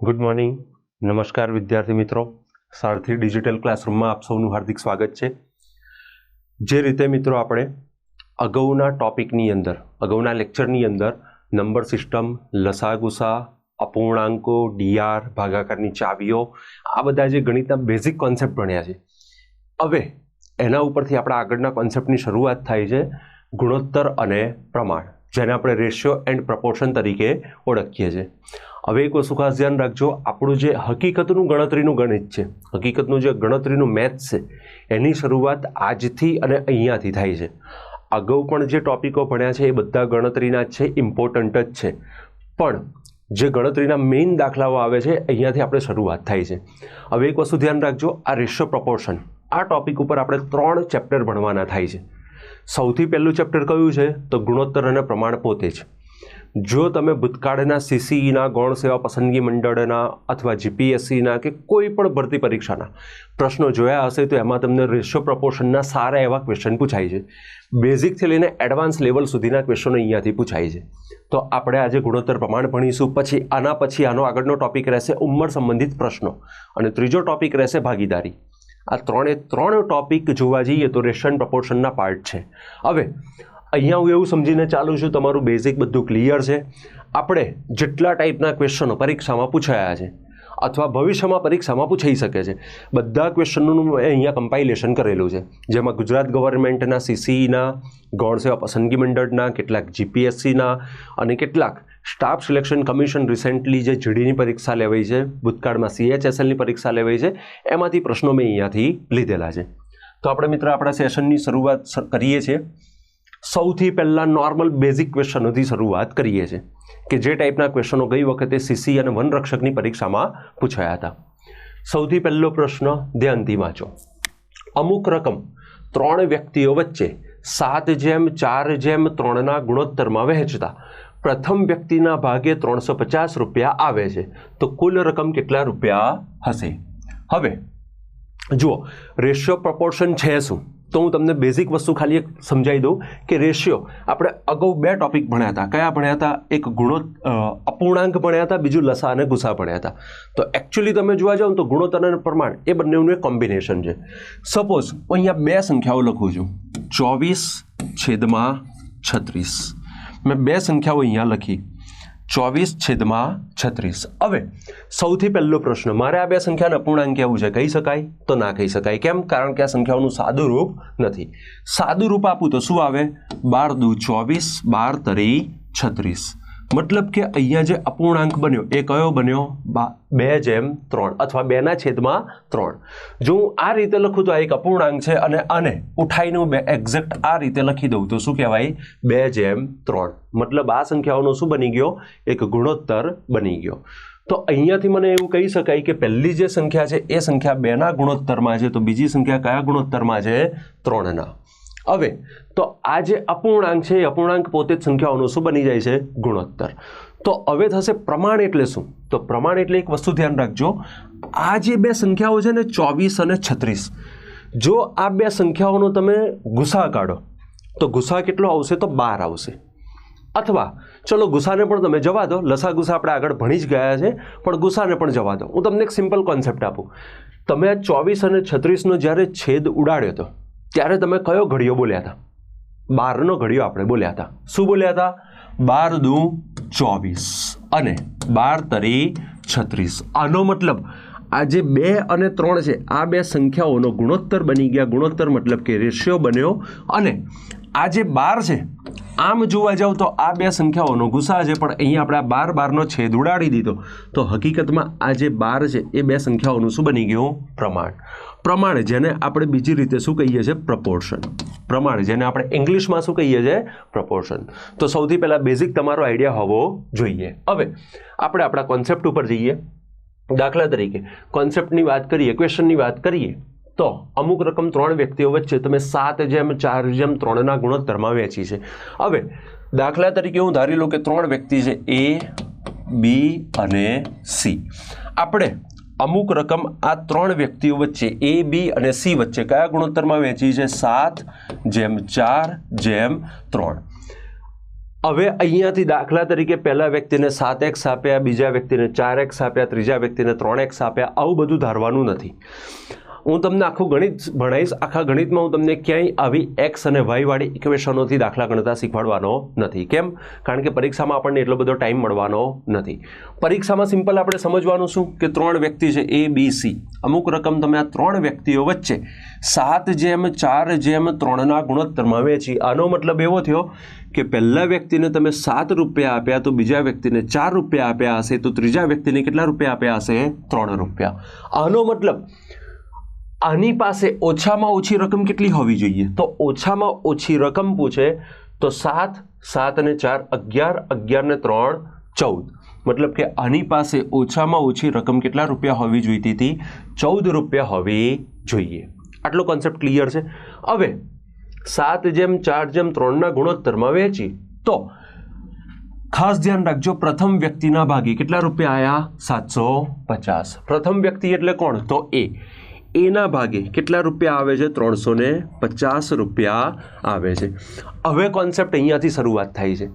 Good morning, નમસ્કાર વિદ્યાર્થી મિત્રો. સારથી ડિજિટલ ક્લાસરૂમમાં આપ સૌનું હાર્દિક સ્વાગત છે. જે રીતે મિત્રો આપણે અગાઉના ટોપિકની અંદર, અગાઉના લેક્ચરની અંદર નંબર સિસ્ટમ, લસાગુસા, અપૂર્ણાંકો, ડીઆર, ભાગાકારની ચાવીઓ, આ બધા જે ગણિતના બેઝિક કોન્સેપ્ટ ભણ્યા છે. હવે એના ઉપરથી આપણા આગળના કોન્સેપ્ટની શરૂઆત થાય છે ગુણોત્તર અને પ્રમાણ, જેને આપણે રેશિયો એન્ડ પ્રપોર્શન તરીકે ઓળખીએ છીએ. હવે એક વસ્તુ ખાસ ધ્યાન રાખજો, આપણું જે હકીકતનું ગણતરીનું ગણિત છે, હકીકતનું જે ગણતરીનું મેથ્સ છે, એની શરૂઆત આજથી અને અહીંયાથી થાય છે. અગાઉ પણ જે ટોપિકો ભણ્યા છે એ બધા ગણતરીના જ છે, ઇમ્પોર્ટન્ટ જ છે, પણ જે ગણતરીના મેઇન દાખલાઓ આવે છે અહીંયાથી આપણે શરૂઆત થાય છે. હવે એક વસ્તુ ધ્યાન રાખજો, આ રેશિયો પ્રપોર્શન, આ ટોપિક ઉપર આપણે 3 ચેપ્ટર ભણવાના થાય છે. સૌથી પહેલું ચેપ્ટર કયું છે તો ગુણોત્તર અને પ્રમાણ પોતે જ. જો તમે ભૂતકાળના સીસીઈના, ગૌણ સેવા પસંદગી મંડળના અથવા જીપીએસસીના કે કોઈ પણ ભરતી પરીક્ષાના પ્રશ્નો જોયા હશે તો એમાં તમને રેશિયો પ્રપોર્શનના સારા એવા ક્વેશ્ચન પૂછાય છે. બેઝિકથી લઈને એડવાન્સ લેવલ સુધીના ક્વેશ્ચનો અહીંયાથી પૂછાય છે. તો આપણે આજે ગુણોત્તર પ્રમાણ ભણીશું. પછી આનો આગળનો ટોપિક રહેશે ઉંમર સંબંધિત પ્રશ્નો અને ત્રીજો ટોપિક રહેશે ભાગીદારી. આ ત્રણ ટોપિક જોવા જઈએ તો રેશિયો એન્ડ પ્રપોર્શનના પાર્ટ છે. હવે અહીંયા હું એવું સમજીને ચાલું છું, તમારું બેઝિક બધું ક્લિયર છે. આપણે જેટલા ટાઈપના ક્વેશ્ચનો પરીક્ષામાં પૂછાયા છે અથવા ભવિષ્યમાં પરીક્ષામાં પૂછાઈ શકે છે, બધા ક્વેશ્ચનોનું મેં અહીંયા કમ્પાઇલેશન કરેલું છે, જેમાં ગુજરાત ગવર્મેન્ટના, સીસીઈના, ગૌણ સેવા પસંદગી મંડળના, કેટલાક જીપીએસસીના અને કેટલાક સ્ટાફ સિલેક્શન કમિશન રિસેન્ટલી જે જીડીની પરીક્ષા લેવાઈ છે, ભૂતકાળમાં CHSLની પરીક્ષા લેવાઈ છે, એમાંથી પ્રશ્નો મેં અહીંયાથી લીધેલા છે. તો આપણે મિત્ર આપણા સેશનની શરૂઆત કરીએ છીએ. સૌથી પહેલાં નોર્મલ બેઝિક ક્વેશ્ચનોથી શરૂઆત કરીએ છીએ કે જે ટાઈપના ક્વેશ્ચનો ગઈ વખતે સીસી અને વનરક્ષકની પરીક્ષામાં પૂછાયા હતા. સૌથી પહેલો પ્રશ્ન ધ્યાનથી વાંચો. અમુક રકમ 3 વ્યક્તિઓ વચ્ચે 7/4/3ના ગુણોત્તરમાં વહેંચતા પ્રથમ વ્યક્તિના ભાગે 350 રૂપિયા આવે છે, તો કુલ રકમ કેટલા રૂપિયા હશે? હવે જુઓ, રેશિયો પ્રપોર્શન છે શું? તો હું તમને બેઝિક વસ્તુ ખાલી એક સમજાવી દઉં કે રેશિયો આપણે અગાઉ 2 ટોપિક ભણ્યા હતા. કયા ભણ્યા હતા? એક અપૂર્ણાંક ભણ્યા હતા, બીજું લસા અને ગુસા ભણ્યા હતા. તો એકચ્યુઅલી તમે જોવા જાઓ તો ગુણોત્તર અને પ્રમાણ એ બંનેનું એક કોમ્બિનેશન છે. સપોઝ હું અહીંયા 2 સંખ્યાઓ લખું છું, 24/36. મેં 2 સંખ્યાઓ અહીંયા લખી, 24/36. હવે સૌથી પહેલો પ્રશ્ન, મારે આ 2 સંખ્યાને અપૂર્ણાંક કહેવું છે, કહી શકાય? તો ના કહી શકાય. કેમ? કારણ કે આ સંખ્યાઓનું સાદું રૂપ નથી. સાદું રૂપ આપું તો શું આવે? 12 દુ 24, 12 તરી 36. મતલબ કે અહીંયા જે અપૂર્ણાંક બન્યો એ કયો બન્યો? 2/3 અથવા 2/3. જો હું આ રીતે લખું તો આ એક અપૂર્ણાંક છે અને આને ઉઠાઈને હું એક્ઝેક્ટ આ રીતે લખી દઉં તો શું કહેવાય? 2/3. મતલબ આ સંખ્યાઓનો શું બની ગયો? એક ગુણોત્તર બની ગયો. તો અહીંયાથી મને એવું કહી શકાય કે પહેલી જે સંખ્યા છે એ સંખ્યા 2ના ગુણોત્તરમાં છે, તો બીજી સંખ્યા કયા ગુણોત્તરમાં છે? 3ના. હવે તો આ જે અપૂર્ણાંક છે એ અપૂર્ણાંક પોતે જ સંખ્યાઓનું શું બની જાય છે? ગુણોત્તર. તો હવે થશે પ્રમાણ એટલે શું? તો પ્રમાણ એટલે એક વસ્તુ ધ્યાન રાખજો, આ જે 2 સંખ્યાઓ છે ને 24 અને 36, જો આ 2 સંખ્યાઓનો તમે ગુસા કાઢો તો ગુસા કેટલો આવશે? તો 12 આવશે. અથવા ચલો ગુસાને પણ તમે જવા દો, લસા ગુસા આપણે આગળ ભણી જ ગયા છે, પણ ગુસાને પણ જવા દો. હું તમને એક સિમ્પલ કોન્સેપ્ટ આપું. તમે આ 24 અને 36નો જ્યારે છેદ ઉડાડ્યો હતો ત્યારે તમે કયો ઘડિયો બોલ્યા હતા? 12નો ઘડિયો આપણે બોલ્યા હતા. શું બોલ્યા હતા? 12 દુ 24 અને 12 તરી 36. આનો મતલબ આ જે 2 અને 3 છે આ 2 સંખ્યાઓનો ગુણોત્તર બની ગયા. ગુણોત્તર મતલબ કે રેશિયો બન્યો. અને આ જે 12 છે, આમ જોવા જાવ તો આ 2 સંખ્યાઓનો ગુસા છે, પણ અહીંયા આપણે આ 12 નો છેદ ઉડાડી દીધો તો હકીકતમાં આ જે 12 છે એ 2 સંખ્યાઓનું શું બની ગયું? પ્રમાણ. પ્રમાણ જેને આપણે બીજી રીતે શું કહીએ છીએ? પ્રપોર્શન. પ્રમાણ જેને આપણે ઇંગ્લિશમાં શું કહીએ છીએ? પ્રપોર્શન. તો સૌથી પહેલાં બેઝિક તમારો આઈડિયા હોવો જોઈએ. હવે આપણે આપણા કોન્સેપ્ટ ઉપર જઈએ. દાખલા તરીકે કોન્સેપ્ટની વાત કરીએ, ક્વેશ્ચનની વાત કરીએ તો અમુક રકમ 3 વ્યક્તિઓ વચ્ચે તમે 7/4/3ના ગુણોત્તરમાં વહેંચી છે. હવે દાખલા તરીકે હું ધારી લઉં કે 3 વ્યક્તિ છે, A, B અને C. આપણે અમુક રકમ આ 3 વ્યક્તિઓ વચ્ચે A, B અને C વચ્ચે કયા ગુણોત્તરમાં વહેંચી છે? 7/4/3. હવે અહીંયાથી દાખલા તરીકે પહેલા વ્યક્તિને 7x આપ્યા, બીજા વ્યક્તિને 4x આપ્યા, ત્રીજા વ્યક્તિને 3x આપ્યા, આવું બધું ધારવાનું નથી. હું તમને આખું ગણિત ભણાવીશ. આખા ગણિતમાં હું તમને ક્યાંય આવી x અને y વાળી ઇક્વેશનોથી દાખલા ગણતા શીખવાડવાનો નથી. કેમ? કારણ કે પરીક્ષામાં આપણને એટલો બધો ટાઈમ મળવાનો નથી. પરીક્ષામાં સિમ્પલ આપણે સમજવાનું શું કે 3 વ્યક્તિ છે A B C, અમુક રકમ તમે આ 3 વ્યક્તિઓ વચ્ચે 7/4/3ના ગુણોત્તરમાં વહેંચી. આનો મતલબ એવો થયો કે પહેલા વ્યક્તિને તમે 7 રૂપિયા આપ્યા તો બીજા વ્યક્તિને 4 રૂપિયા આપ્યા હશે, તો ત્રીજા વ્યક્તિને કેટલા રૂપિયા આપ્યા હશે? 3 રૂપિયા. આનો મતલબ આની પાસે ઓછામાં ઓછી રકમ કેટલી હોવી જોઈએ? તો ઓછામાં ઓછી રકમ પૂછે તો 7, 7 અને 4 11, 11 ને 3 14. મતલબ કે આની પાસે ઓછામાં ઓછી રકમ કેટલા રૂપિયા હોવી જોઈતી હતી? 14 રૂપિયા હોવી જોઈએ. આટલો કોન્સેપ્ટ ક્લિયર છે? હવે 7/4/3ના ગુણોત્તરમાં વહેંચી તો ખાસ ધ્યાન રાખજો, પ્રથમ વ્યક્તિના ભાગે કેટલા રૂપિયા આવ્યા? 750. પ્રથમ વ્યક્તિ એટલે કોણ? તો એના ભાગે કેટલા રૂપિયા આવે છે? 350 રૂપિયા આવે છે. હવે કોન્સેપ્ટ અહીંયાથી શરૂઆત થાય છે.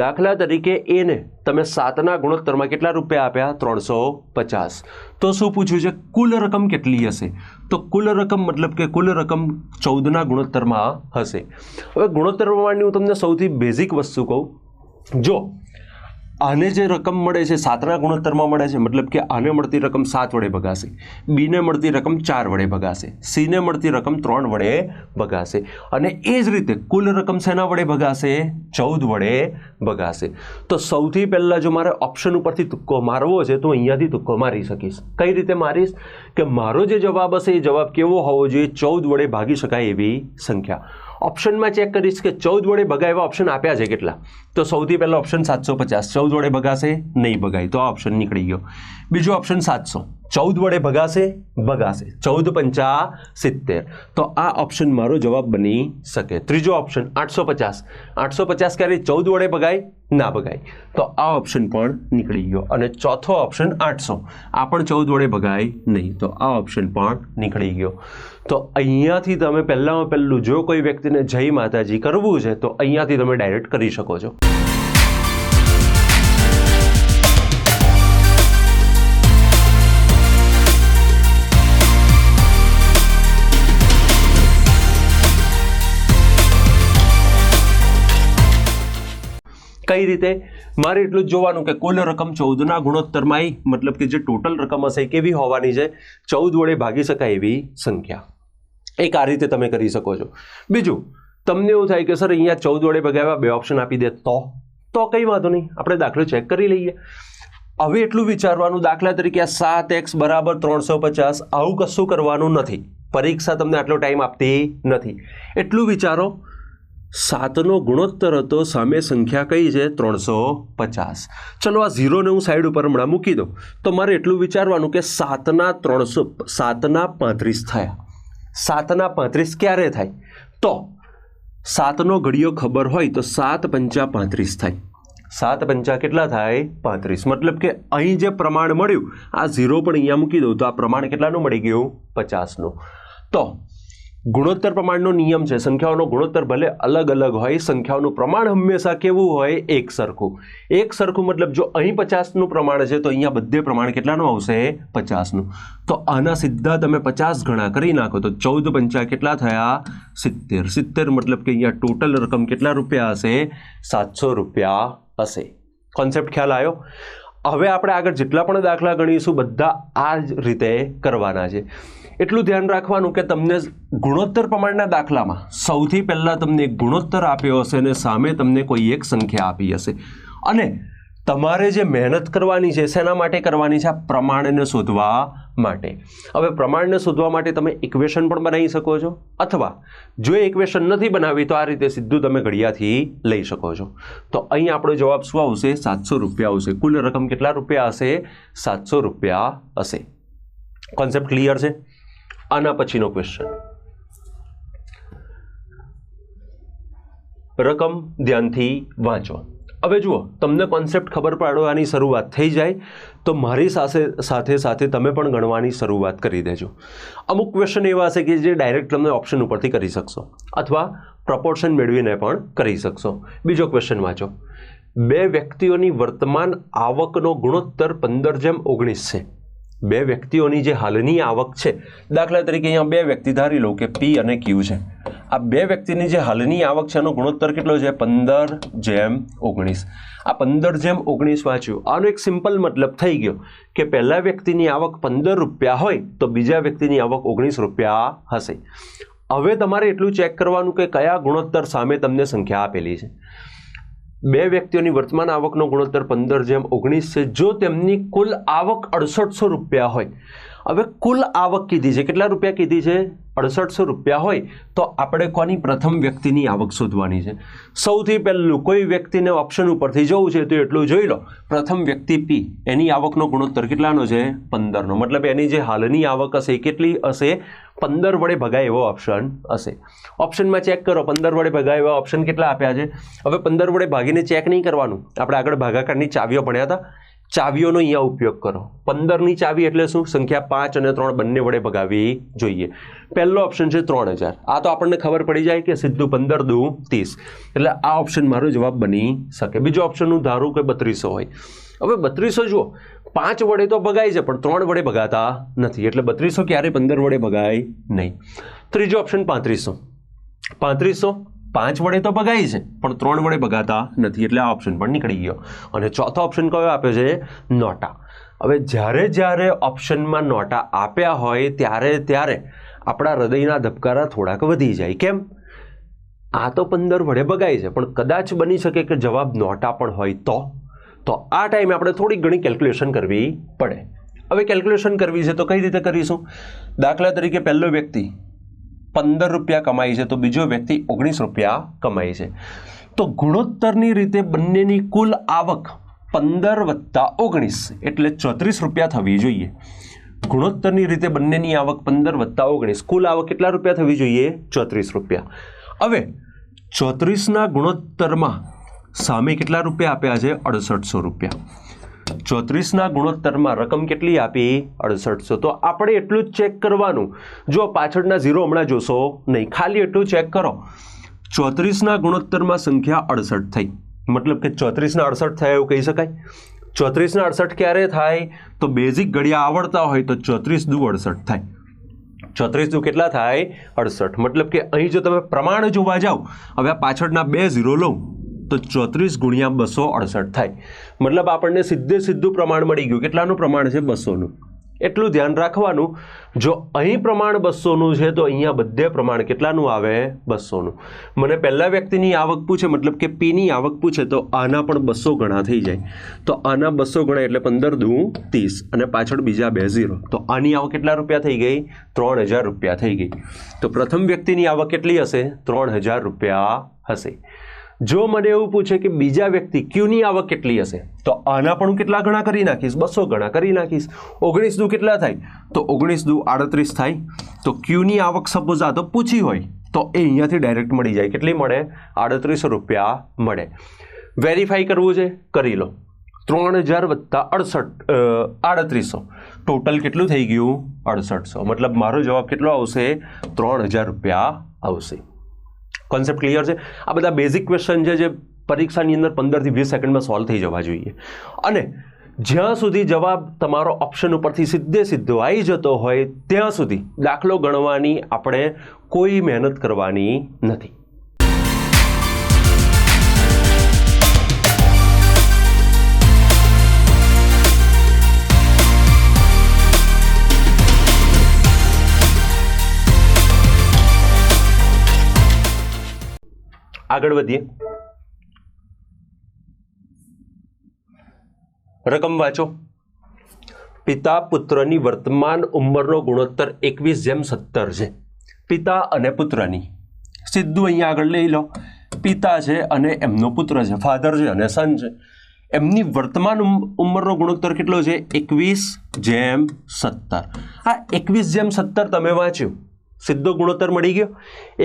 દાખલા તરીકે એને તમે 7ના ગુણોત્તરમાં કેટલા રૂપિયા આપ્યા? 350. તો શું પૂછ્યું છે? કુલ રકમ કેટલી હશે? તો કુલ રકમ મતલબ કે કુલ રકમ 14ના ગુણોત્તરમાં હશે. હવે ગુણોત્તર પ્રમાણની હું તમને સૌથી બેઝિક વસ્તુ કહું. જો આને જે રકમ મળે છે 7ના ગુણોત્તરમાં મળે છે, મતલબ કે આને મળતી રકમ 7 વડે ભગાશે, બીને મળતી રકમ 4 વડે ભગાશે, સીને મળતી રકમ 3 વડે ભગાશે, અને એ જ રીતે કુલ રકમ શેના વડે ભગાશે? 14 વડે ભગાશે. તો સૌથી પહેલાં જો મારે ઓપ્શન ઉપરથી તુક્કો મારવો છે તો અહીંયાથી તુક્કો મારી શકીશ. કઈ રીતે મારીશ? કે મારો જે જવાબ હશે એ જવાબ કેવો હોવો જોઈએ? 14 વડે ભાગી શકાય એવી સંખ્યા. ઓપ્શનમાં ચેક કરીશ કે 14 વડે ભગાય એવા ઓપ્શન આપ્યા છે કેટલા? તો સૌથી પહેલા ઓપ્શન 750, 14 વડે ભગાશે? નહીં ભગાય, તો આ ઓપ્શન નીકળી ગયો. બીજો ઓપ્શન 700, 14 વડે ભગાશે? ભગાશે. 14 × 70, તો આ ઓપ્શન મારો જવાબ બની શકે. ત્રીજો ઓપ્શન 850, 850 ક્યારે 14 વડે ભગાય? ના ભગાય, તો આ ઓપ્શન પણ નીકળી ગયો. અને ચોથો ઓપ્શન 800, આ પણ 14 વડે ભગાય નહીં, તો આ ઓપ્શન પણ નીકળી ગયો. તો અહીંયાથી તમે પહેલામાં પહેલું જો કોઈ વ્યક્તિને જય માતાજી કરવું છે તો અહીંયાથી તમે ડાયરેક્ટ કરી શકો છો. કઈ રીતે? મારે એટલું જ જોવાનું કે કુલ રકમ 14ના ગુણોત્તરમાં આવી, મતલબ કે જે ટોટલ રકમ હશે એ કેવી હોવાની છે? 14 વડે ભાગી શકાય એવી સંખ્યા. એક આ રીતે તમે કરી શકો છો. બીજું, તમને એવું થાય કે સર અહીંયા 14 વડે ભગાવ્યા, 2 ઓપ્શન આપી દે તો કંઈ વાંધો નહીં, આપણે દાખલો ચેક કરી લઈએ. હવે એટલું વિચારવાનું, દાખલા તરીકે આ 7x = 350, આવું કશું કરવાનું નથી. પરીક્ષા તમને આટલો ટાઈમ આપતી નથી. એટલું વિચારો, 7નો ગુણોત્તર હતો, સામે સંખ્યા કઈ છે? 350. ચલો આ 0ને હું સાઈડ ઉપર હમણાં મૂકી દઉં. તો મારે એટલું વિચારવાનું કે 7ના 35 થયા. 7ના 35 ક્યારે થાય? તો 7નો ઘડિયો ખબર હોય તો 7 × 5 = 35 થાય. 7 × 5 કેટલા થાય? 35. મતલબ કે અહીં જે પ્રમાણ મળ્યું, આ 0 પણ અહીંયા મૂકી દઉં તો આ પ્રમાણ કેટલાનું મળી ગયું? 50નું. તો ગુણોત્તર પ્રમાણનો નિયમ છે, સંખ્યાઓનો ગુણોત્તર ભલે અલગ અલગ હોય, સંખ્યાઓનું પ્રમાણ હંમેશા કેવું હોય? એક સરખું. એક સરખું મતલબ જો અહીં 50નું પ્રમાણ છે તો અહીંયા બધે પ્રમાણ કેટલાનું આવશે? 50નું. તો આના સીધા તમે 50 ગણા કરી નાખો તો 14 × 5 કેટલા થયા? 70. 70 મતલબ કે અહીંયા ટોટલ રકમ કેટલા રૂપિયા હશે? 700 રૂપિયા હશે. કોન્સેપ્ટ ખ્યાલ આવ્યો? હવે આપણે આગળ જેટલા પણ દાખલા ગણીશું બધા આ જ રીતે કરવાના છે. એટલું ધ્યાન રાખવાનું કે તમને ગુણોત્તર પ્રમાણના દાખલામાં સૌથી પહેલાં તમને એક ગુણોત્તર આપ્યો હશે અને સામે તમને કોઈ એક સંખ્યા આપી હશે, અને તમારે જે મહેનત કરવાની છે શેના માટે કરવાની છે? આ પ્રમાણને શોધવા માટે. હવે પ્રમાણને શોધવા માટે તમે ઇક્વેશન પણ બનાવી શકો છો, અથવા જો ઇક્વેશન નથી બનાવી તો આ રીતે સીધું તમે ઘડિયાથી લઈ શકો છો. તો અહીં આપણો જવાબ શું આવશે? 700 રૂપિયા આવશે. કુલ રકમ કેટલા રૂપિયા હશે? 700 રૂપિયા હશે. કોન્સેપ્ટ ક્લિયર છે? આના પછીનો ક્વેશ્ચન, રકમ ધ્યાનથી વાંચો. હવે જુઓ, તમને કોન્સેપ્ટ ખબર પાડવાની શરૂઆત થઈ જાય તો મારી સાથે તમે પણ ગણવાની શરૂઆત કરી દેજો. અમુક ક્વેશ્ચન એવા હશે કે જે ડાયરેક્ટ તમે ઓપ્શન ઉપરથી કરી શકશો અથવા પ્રપોર્શન મેળવીને પણ કરી શકશો. બીજો ક્વેશ્ચન વાંચો. બે વ્યક્તિઓની વર્તમાન આવકનો ગુણોત્તર 15:19 છે. બે વ્યક્તિઓની જે હાલની આવક છે, દાખલા તરીકે અહીંયા બે વ્યક્તિ ધારી લો કે પી અને ક્યુ છે. આ બે વ્યક્તિની જે હાલની આવક છે એનો ગુણોત્તર કેટલો છે? 15:19. આ 15:19 વાંચ્યું. આનો એક સિમ્પલ મતલબ થઈ ગયો કે પહેલા વ્યક્તિની આવક 15 રૂપિયા હોય તો બીજા વ્યક્તિની આવક 19 રૂપિયા હશે. હવે તમારે એટલું ચેક કરવાનું કે કયા ગુણોત્તર સામે તમને સંખ્યા આપેલી છે. બે વ્યક્તિઓની વર્તમાન આવકનો ગુણોત્તર 15:19 છે. જો તેમની કુલ આવક 6800 રૂપિયા હોય, હવે કુલ આવક કીધી છે, કેટલા રૂપિયા કીધી છે? 6800 રૂપિયા હોય તો આપણે કોની પ્રથમ વ્યક્તિની આવક શોધવાની છે. સૌથી પહેલું કોઈ વ્યક્તિને ઓપ્શન ઉપરથી જવું છે તો એટલું જોઈ લો. પ્રથમ વ્યક્તિ પી, એની આવકનો ગુણોત્તર કેટલાનો છે? 15નો. મતલબ એની જે હાલની આવક હશે એ કેટલી હશે? 15 વડે ભગાય એવો ઓપ્શન હશે. ઓપ્શનમાં ચેક કરો 15 વડે ભગાય એવા ઓપ્શન કેટલા આપ્યા છે. હવે 15 વડે ભાગીને ચેક નહીં કરવાનું. આપણે આગળ ભાગાકારની ચાવીઓ ભણ્યા હતા, ચાવીઓનો અહીંયા ઉપયોગ કરો. 15ની ચાવી એટલે શું? સંખ્યા 5 અને 3 બંને વડે ભગાવી જોઈએ. પહેલો ઓપ્શન છે 3000. આ તો આપણને ખબર પડી જાય કે સીધું 15 દુ 30, એટલે આ ઓપ્શન મારો જવાબ બની શકે. બીજો ઓપ્શન હું ધારું કે 3200 હોય. હવે 3200 જુઓ, 5 વડે તો ભગાય છે પણ 3 વડે ભગાતા નથી, એટલે 3200 ક્યારે 15 વડે ભગાય નહીં. ત્રીજો ઓપ્શન 3500. 5 વડે તો ભગાય છે પણ 3 વડે ભગાતા નથી, એટલે આ ઓપ્શન પણ નીકળી ગયો. અને ચોથો ઓપ્શન કયો આપ્યો છે? નોટા. હવે જ્યારે ઓપ્શનમાં નોટા આપ્યા હોય ત્યારે આપણા હૃદયના ધબકારા થોડાક વધી જાય. કેમ? આ તો 15 વડે ભગાય છે પણ કદાચ બની શકે કે જવાબ નોટા પણ હોય તો આ ટાઈમે આપણે થોડી ઘણી કેલ્ક્યુલેશન કરવી પડે. હવે કેલ્ક્યુલેશન કરવી છે તો કઈ રીતે કરીશું? દાખલા તરીકે પહેલો વ્યક્તિ 15 રૂપિયા કમાય છે તો બીજો વ્યક્તિ 19 રૂપિયા કમાય છે, તો ગુણોત્તરની રીતે બંનેની કુલ આવક 15 + 19 એટલે 34 રૂપિયા થવી જોઈએ. ગુણોત્તરની રીતે બંનેની આવક 15 + 19, કુલ આવક કેટલા રૂપિયા થવી જોઈએ? 34 રૂપિયા. હવે 34ના ગુણોત્તરમાં સામે કેટલા રૂપિયા આપ્યા છે? 6800 રૂપિયા. 34ના ગુણોત્તરમાં રકમ કેટલી આપી? 6800. તો આપણે એટલું જ ચેક કરવાનું. જો પાછળના ઝીરો હમણાં જોશો નહીં, ખાલી એટલું ચેક કરો. 34ના ગુણોત્તરમાં સંખ્યા 68 થઈ, મતલબ કે 34ના 68 થયા એવું કહી શકાય. 34ના 68 ક્યારે થાય? તો બેઝિક ઘડિયા આવડતા હોય તો 34 દુ 68 થાય. 34 દુ કેટલા થાય? 68. મતલબ કે અહીં જો તમે પ્રમાણ જોવા જાઓ, હવે આ પાછળના બે ઝીરો લો તો 34 × 268 થાય. મતલબ આપણને સીધું પ્રમાણ મળી ગયું. કેટલાનું પ્રમાણ છે? 200નું. એટલું ધ્યાન રાખવાનું. જો અહીં પ્રમાણ 200નું છે તો અહીંયા બધે પ્રમાણ કેટલાનું આવે? 200નું. મને પહેલા વ્યક્તિની આવક પૂછે, મતલબ કે પીની આવક પૂછે તો આના પણ 200 ગણા થઈ જાય. તો આના 200 ગણા એટલે 15 દુ 30 અને પાછળ બીજા બે ઝીરો, તો આની આવક કેટલા રૂપિયા થઈ ગઈ? 3000 રૂપિયા થઈ ગઈ. તો પ્રથમ વ્યક્તિની આવક કેટલી હશે? 3000 રૂપિયા હશે. જો મને એવું પૂછે કે બીજા વ્યક્તિ ક્યુની આવક કેટલી હશે, તો આના પણ હું કેટલા ગણા કરી નાખીશ? 200 ગણા કરી નાખીશ. 19 દુ કેટલા થાય? તો 19 દુ 38 થાય. તો ક્યુની આવક સપોઝ આ તો પૂછી હોય તો એ અહીંયાથી ડાયરેક્ટ મળી જાય. કેટલી મળે? 3800 રૂપિયા મળે. વેરીફાઈ કરવું છે? કરી લો. 3000 + 3800 ટોટલ કેટલું થઈ ગયું? 6800. મતલબ મારો જવાબ કેટલો આવશે? 3000 રૂપિયા આવશે. કોન્સેપ્ટ ક્લિયર છે? આ બધા બેઝિક ક્વેશ્ચન છે જે પરીક્ષાની અંદર 15 થી 20 સેકન્ડમાં સોલ્વ થઈ જવા જોઈએ. અને જ્યાં સુધી જવાબ તમારો ઓપ્શન ઉપરથી સીધો આવી જતો હોય ત્યાં સુધી દાખલો ગણવાની આપણે કોઈ મહેનત કરવાની નથી. આગળ વધીએ. રકમ વાંચો. પિતા પુત્રની વર્તમાન ઉંમરનો ગુણોત્તર 21:17 છે. પિતા અને પુત્રની સીધું અહીંયા આગળ લઈ લો. પિતા છે અને એમનો પુત્ર છે, ફાધર છે અને સન છે. એમની વર્તમાન ઉંમરનો ગુણોત્તર કેટલો છે? 21:17. આ 21:17 તમે વાંચ્યું, સીધો ગુણોત્તર મળી ગયો.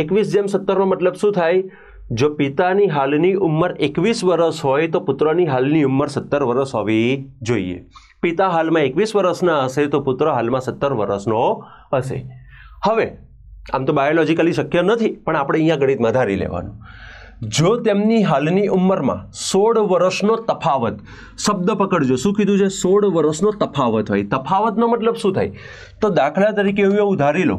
21:17 નો મતલબ શું થાય? જો પિતાની હાલની ઉંમર 21 વર્ષ હોય તો પુત્રની હાલની ઉંમર 17 વર્ષ હોવી જોઈએ. પિતા હાલમાં 21 વર્ષના હશે તો પુત્ર હાલમાં 17 વર્ષનો હશે. હવે આમ તો બાયોલોજીકલી શક્ય નથી, પણ આપણે અહીંયા ગણિતમાં ધારી લેવાનું. જો તેમની હાલની ઉંમરમાં 16 વર્ષનો તફાવત, શબ્દ પકડજો, શું કીધું છે? 16 વર્ષનો તફાવત હોય. તફાવતનો મતલબ શું થાય? તો દાખલા તરીકે એવું ધારી લો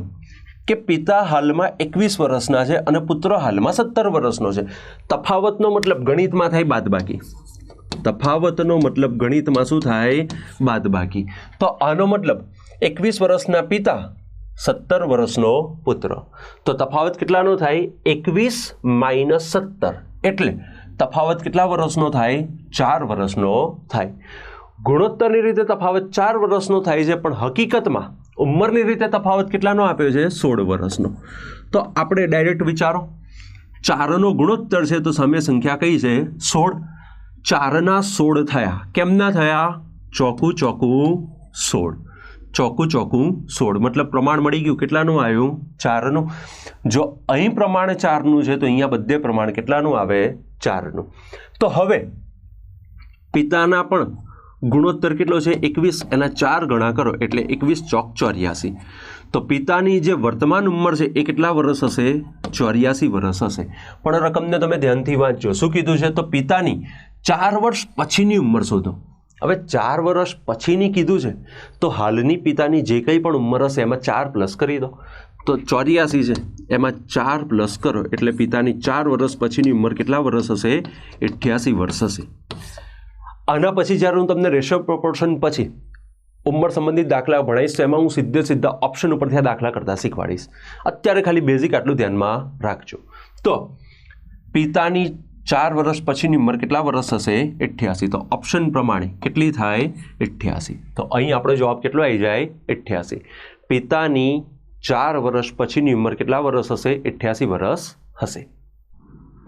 કે પિતા હાલમાં 21 વર્ષના છે અને પુત્ર હાલમાં 17 વર્ષનો છે. તફાવતનો મતલબ ગણિતમાં થાય બાદબાકી. તફાવતનો મતલબ ગણિતમાં શું થાય? બાદબાકી. તો આનો મતલબ 21 વર્ષના પિતા, 17 વર્ષનો પુત્ર. તો તફાવત કેટલાનો થાય? 21 - 17. એટલે તફાવત કેટલા વર્ષનો થાય? 4 વર્ષનો થાય. ગુણોત્તરની રીતે તફાવત 4 વર્ષનો થાય છે, પણ હકીકતમાં ઉંમરની રીતે તફાવત કેટલાનો આપ્યો છે? 16 વર્ષનો. તો આપણે ડાયરેક્ટ વિચારો, 4નો ગુણોત્તર છે તો સામે સંખ્યા કઈ છે? 16. 4ના 16 થયા. કેમના થયા? ચોકું ચોકું 16. ચોકું ચોકું 16 મતલબ પ્રમાણ મળી ગયું. કેટલાનું આવ્યું? 4નું. જો અહીં પ્રમાણ 4નું છે તો અહીંયા બધે પ્રમાણ કેટલાનું આવે? 4નું. તો હવે પિતાના પણ ગુણોત્તર કેટલો છે? 21. એના 4 ગણા કરો એટલે 21 ચોક 84. તો પિતાની જે વર્તમાન ઉંમર છે એ કેટલા વર્ષ હશે? 84 વર્ષ હશે. પણ રકમને તમે ધ્યાનથી વાંચજો. શું કીધું છે? તો પિતાની 4 વર્ષ પછીની ઉંમર શોધો. હવે 4 વર્ષ પછીની કીધું છે તો હાલની પિતાની જે કંઈ પણ ઉંમર હશે એમાં 4 પ્લસ કરી દો. તો 84 છે, એમાં 4 પ્લસ કરો એટલે પિતાની 4 વર્ષ પછીની ઉંમર કેટલા વર્ષ હશે? 88 વર્ષ હશે. આના પછી જ્યારે હું તમને રેશિયો પ્રોપોર્શન પછી ઉંમર સંબંધિત દાખલા ભણાવીશ તો એમાં હું સીધા ઓપ્શન ઉપરથી આ દાખલા કરતા શીખવાડીશ. અત્યારે ખાલી બેઝિક આટલું ધ્યાનમાં રાખજો. તો પિતાની 4 વર્ષ પછીની ઉંમર કેટલા વર્ષ હશે? 88. તો ઓપ્શન પ્રમાણે કેટલી થાય? 88. તો અહીં આપણો જવાબ કેટલો આવી જાય? 88. પિતાની 4 વર્ષ પછીની ઉંમર કેટલા વર્ષ હશે? 88 વર્ષ હશે.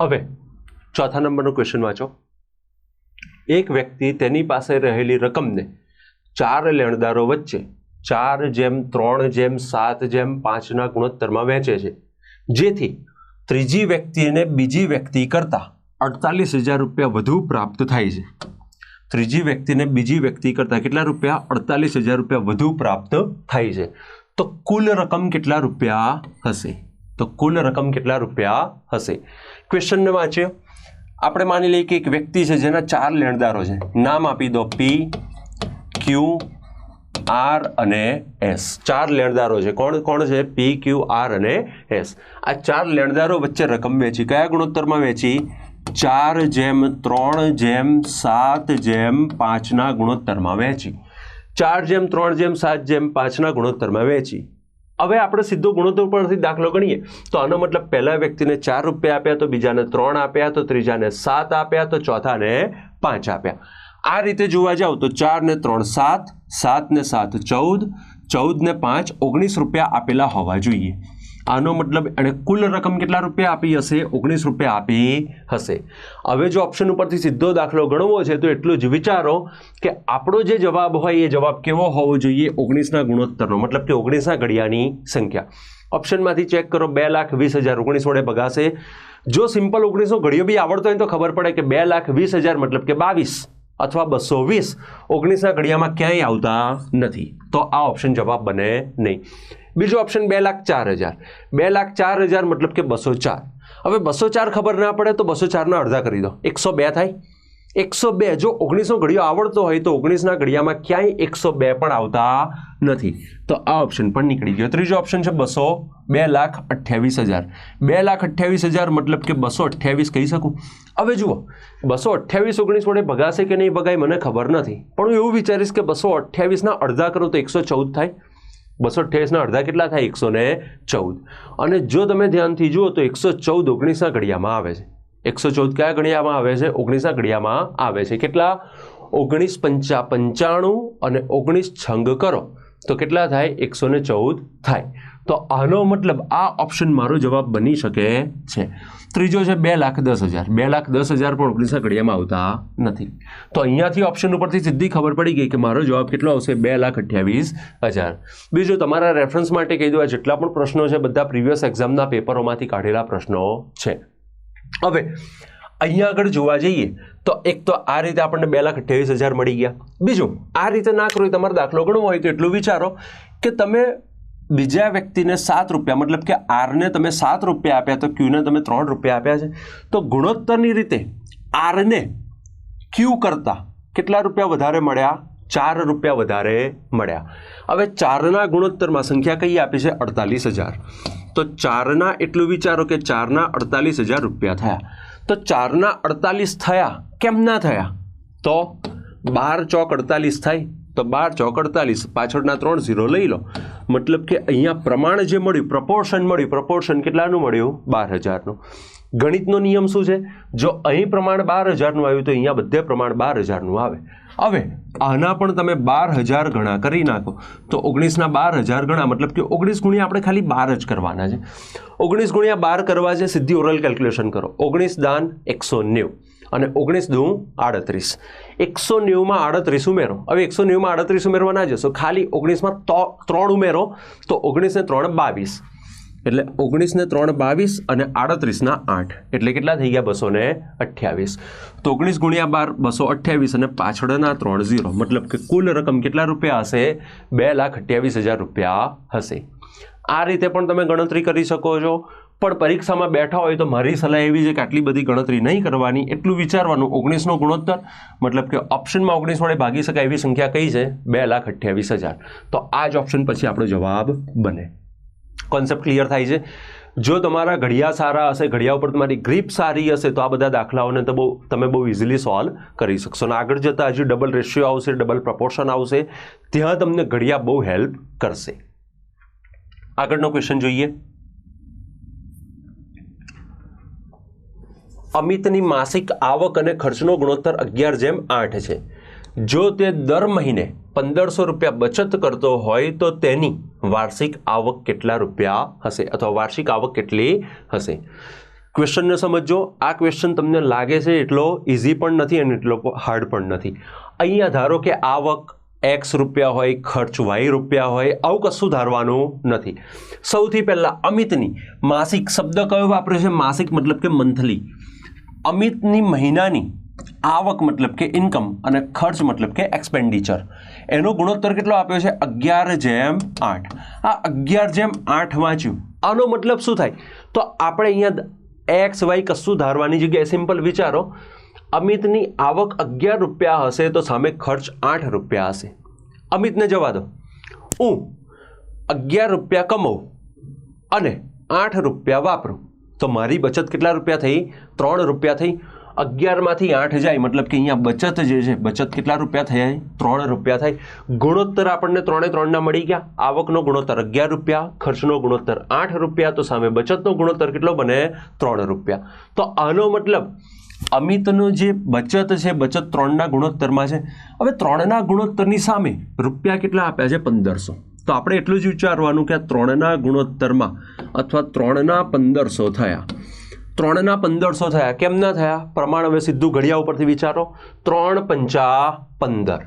હવે ચોથા નંબરનો ક્વેશ્ચન વાંચો. એક વ્યક્તિ તેની પાસે રહેલી રકમને 4 લેણદારો વચ્ચે 4:3:7:5 ગુણોત્તરમાં વહેંચે છે, જેથી ત્રીજી વ્યક્તિને બીજી વ્યક્તિ કરતાં 48,000 રૂપિયા વધુ પ્રાપ્ત થાય છે. ત્રીજી વ્યક્તિને બીજી વ્યક્તિ કરતાં કેટલા રૂપિયા? 48,000 રૂપિયા વધુ પ્રાપ્ત થાય છે. તો કુલ રકમ કેટલા રૂપિયા હશે? તો કુલ રકમ કેટલા રૂપિયા હશે? ક્વેશ્ચનને વાંચીએ. આપણે માની લઈએ કે એક વ્યક્તિ છે જેના 4 લેણદારો છે. નામ આપી દો P, Q, R અને S. 4 લેણદારો છે. કોણ કોણ છે? P, Q, R અને S. આ 4 લેણદારો વચ્ચે રકમ વેચી. કયા ગુણોત્તરમાં વેચી? 4:3:7:5 ગુણોત્તરમાં વહેંચી. 4:3:7:5 ગુણોત્તરમાં વહેંચી. હવે આપણે સીધો ગુણોત્તર પરથી દાખલો ગણીએ તો આનો મતલબ પહેલા વ્યક્તિને 4 રૂપિયા આપ્યા, તો બીજાને 3 આપ્યા, તો ત્રીજાને 7 આપ્યા, તો ચોથાને 5 આપ્યા. આ રીતે જોવા જાવ તો 4 ને 3 7, 7 ને 7 14, 14 ને 5 19 રૂપિયા આપેલા હોવા જોઈએ. આનો મતલબ એણે કુલ રકમ કેટલા રૂપિયા આપી હશે? 19 રૂપિયા આપી હશે. હવે જો ઓપ્શન ઉપરથી સીધો દાખલો ગણવો છે તો એટલું જ વિચારો કે આપણો જે જવાબ હોય એ જવાબ કેવો હોવો જોઈએ? 19ના ગુણોત્તરનો, મતલબ કે 19ના ઘડિયાની સંખ્યા. ઓપ્શનમાંથી ચેક કરો. 2,20,000 19 વડે ભગાશે. જો સિમ્પલ 19નો ઘડિયો બી આવડતો હોય તો ખબર પડે કે 2,20,000 મતલબ કે 22 અથવા 220 19ના ઘડિયામાં ક્યાંય આવતા નથી. તો આ ઓપ્શન જવાબ બને નહીં. બીજો ઓપ્શન 2,04,000. 2,04,000 મતલબ કે 204. હવે 204 ખબર ના પડે તો 204ના અડધા કરી દો. 102 થાય. 102 જો 19નો ઘડિયો આવડતો હોય તો 19ના ઘડિયામાં ક્યાંય 102 પણ આવતા નથી. તો આ ઓપ્શન પણ નીકળી ગયો. ત્રીજો ઓપ્શન છે 2,28,000. 2,28,000 મતલબ કે 228 કહી શકું. હવે જુઓ 228 19 વડે ભગાશે કે નહીં ભગાય મને ખબર નથી, પણ હું એવું વિચારીશ કે 228ના અડધા કરો તો 114 થાય. 228ના અડધા કેટલા થાય? 114. અને જો તમે ધ્યાનથી જુઓ તો 114 19ના ઘડિયામાં આવે છે. 114 કયા ઘડિયામાં આવે છે? 19ના ઘડિયામાં આવે છે. કેટલા? 19 પંચા 95 અને 19 છંગ કરો તો કેટલા થાય? 114 થાય. તો આનો મતલબ આ ઓપ્શન મારો જવાબ બની શકે છે. ત્રીજો છે 2,10,000. 2,10,000 પણ 19ના ઘડિયામાં આવતા નથી. તો અહીંયાથી ઓપ્શન ઉપરથી સીધી ખબર પડી ગઈ કે મારો જવાબ કેટલો આવશે? 2,28,000. બીજું તમારા રેફરન્સ માટે કહી દો, આ જેટલા પણ પ્રશ્નો છે બધા પ્રીવિયસ એક્ઝામના પેપરોમાંથી કાઢેલા પ્રશ્નો છે. હવે અહીંયા આગળ જોવા જઈએ તો એક તો આ રીતે આપણને 2,28,000 મળી ગયા. બીજું આ રીતે ના કરો, તમારો દાખલો ગણવો હોય તો એટલું વિચારો કે તમે બીજા વ્યક્તિને 7 રૂપિયા, મતલબ કે આરને તમે 7 રૂપિયા આપ્યા તો ક્યુને તમે 3 રૂપિયા આપ્યા છે. તો ગુણોત્તરની રીતે આરને ક્યુ કરતા કેટલા રૂપિયા વધારે મળ્યા? 4 રૂપિયા વધારે મળ્યા. હવે 4ના ગુણોત્તરમાં સંખ્યા કઈ આપી છે? 48,000. તો 4ના એટલું વિચારો કે 4ના 48,000 રૂપિયા થયા. તો 4ના 48 થયા, કેમ ના થયા? તો 12 ચોક 48 થાય, તો 12 ચોક 48, પાછળના 3 0 લઈ લો. મતલબ કે અહીંયા પ્રમાણ જે મળ્યું, પ્રપોર્શન મળ્યું, પ્રપોર્શન કેટલાનું મળ્યું? 12,000નું. ગણિતનો નિયમ શું છે? જો અહીં પ્રમાણ 12,000નું આવ્યું તો અહીંયા બધે પ્રમાણ 12,000નું આવે. હવે આના પણ તમે 12,000 ગણા કરી નાખો તો 19ના 12,000 ગણા, મતલબ કે 19 ગુણ્યા આપણે ખાલી 12 જ કરવાના છે. 19 ગુણ્યા 12 કરવા છે, સીધી ઓરલ કેલ્ક્યુલેશન કરો. 19 દાન 190 અને 19 દૂ 38. 190માં 38 ઉમેરો. હવે 190માં 38 ઉમેરવા ના જશો, ખાલી 19માં 3 ઉમેરો તો 19 ને 3 22, એટલે 19 ને 3 22 અને 38ના 8, એટલે કેટલા થઈ ગયા? 228. તો 19 ગુણ્યા 12 228 અને પાછળના 3 0, મતલબ કે કુલ રકમ કેટલા રૂપિયા હશે? 2,28,000 રૂપિયા હશે. આ રીતે પણ તમે ગણતરી કરી શકો છો. પણ પરીક્ષામાં બેઠા હોય તો મારી સલાહ એવી છે કે આટલી બધી ગણતરી નહીં કરવાની, એટલું વિચારવાનું 19નો ગુણોત્તર, મતલબ કે ઓપ્શનમાં 19 વડે ભાગી શકાય એવી સંખ્યા કઈ છે? 2,28,000. તો આ જ ઓપ્શન પછી આપણો જવાબ બને. કોન્સેપ્ટ ક્લિયર થાય છે? જો તમારા ઘડિયા સારા હશે, ઘડિયા ઉપર તમારી ગ્રીપ સારી હશે તો આ બધા દાખલાઓને તો તમે બહુ ઇઝીલી સોલ્વ કરી શકશો. અને આગળ જતાં હજી ડબલ રેશિયો આવશે, ડબલ પ્રપોર્શન આવશે, ત્યાં તમને ઘડિયા બહુ હેલ્પ કરશે. આગળનો ક્વેશ્ચન જોઈએ. અમિતની માસિક આવક અને ખર્ચનો ગુણોત્તર 11:8 છે. જો તે દર મહિને 1,500 રૂપિયા બચત કરતો હોય તો તેની વાર્ષિક આવક કેટલા રૂપિયા હશે, અથવા વાર્ષિક આવક કેટલી હશે? ક્વેશ્ચનને સમજો. આ ક્વેશ્ચન તમને લાગે છે એટલો ઇઝી પણ નથી અને એટલો હાર્ડ પણ નથી. અહીંયા ધારો કે આવક X રૂપિયા હોય, ખર્ચ Y રૂપિયા હોય, આવું કશું ધારવાનું નથી. સૌથી પહેલાં અમિતની માસિક શબ્દ કયો વાપરે છે? માસિક મતલબ કે મંથલી. અમિતની મહિનાની આવક મતલબ કે ઇન્કમ અને ખર્ચ મતલબ કે એક્સપેન્ડિચર, એનો ગુણોત્તર કેટલો આપ્યો છે? 11:8. આ 11:8 વાંચ્યું, આનો મતલબ શું થાય? તો આપણે અહીંયા X Y કશું ધારવાની જગ્યાએ સિમ્પલ વિચારો, અમિતની આવક 11 રૂપિયા હશે તો સામે ખર્ચ 8 રૂપિયા હશે. અમિતને જવા દો, હું 11 રૂપિયા કમાઉં અને 8 રૂપિયા વાપરું તો મારી બચત કેટલા રૂપિયા થઈ? 3 રૂપિયા થઈ. 11માંથી 8 જાય, મતલબ કે અહીંયા બચત જે છે, બચત કેટલા રૂપિયા થયા? 3 રૂપિયા થાય. ગુણોત્તર આપણને 3 મળી ગયા. આવકનો ગુણોત્તર 11 રૂપિયા, ખર્ચનો ગુણોત્તર 8 રૂપિયા, તો સામે બચતનો ગુણોત્તર કેટલો બને? 3 રૂપિયા. તો આનો મતલબ અમિતનો જે બચત છે, બચત 3ના ગુણોત્તરમાં છે. હવે 3ના ગુણોત્તરની સામે રૂપિયા કેટલા આપ્યા છે? 1,500. તો આપણે એટલું જ વિચારવાનું કે આ 3ના ગુણોત્તરમાં અથવા 3ના 1,500 થયા. 3ના 1,500 થયા, કેમ ના થયા? પ્રમાણ હવે સીધું ઘડિયા ઉપરથી વિચારો. 3 પંચા 15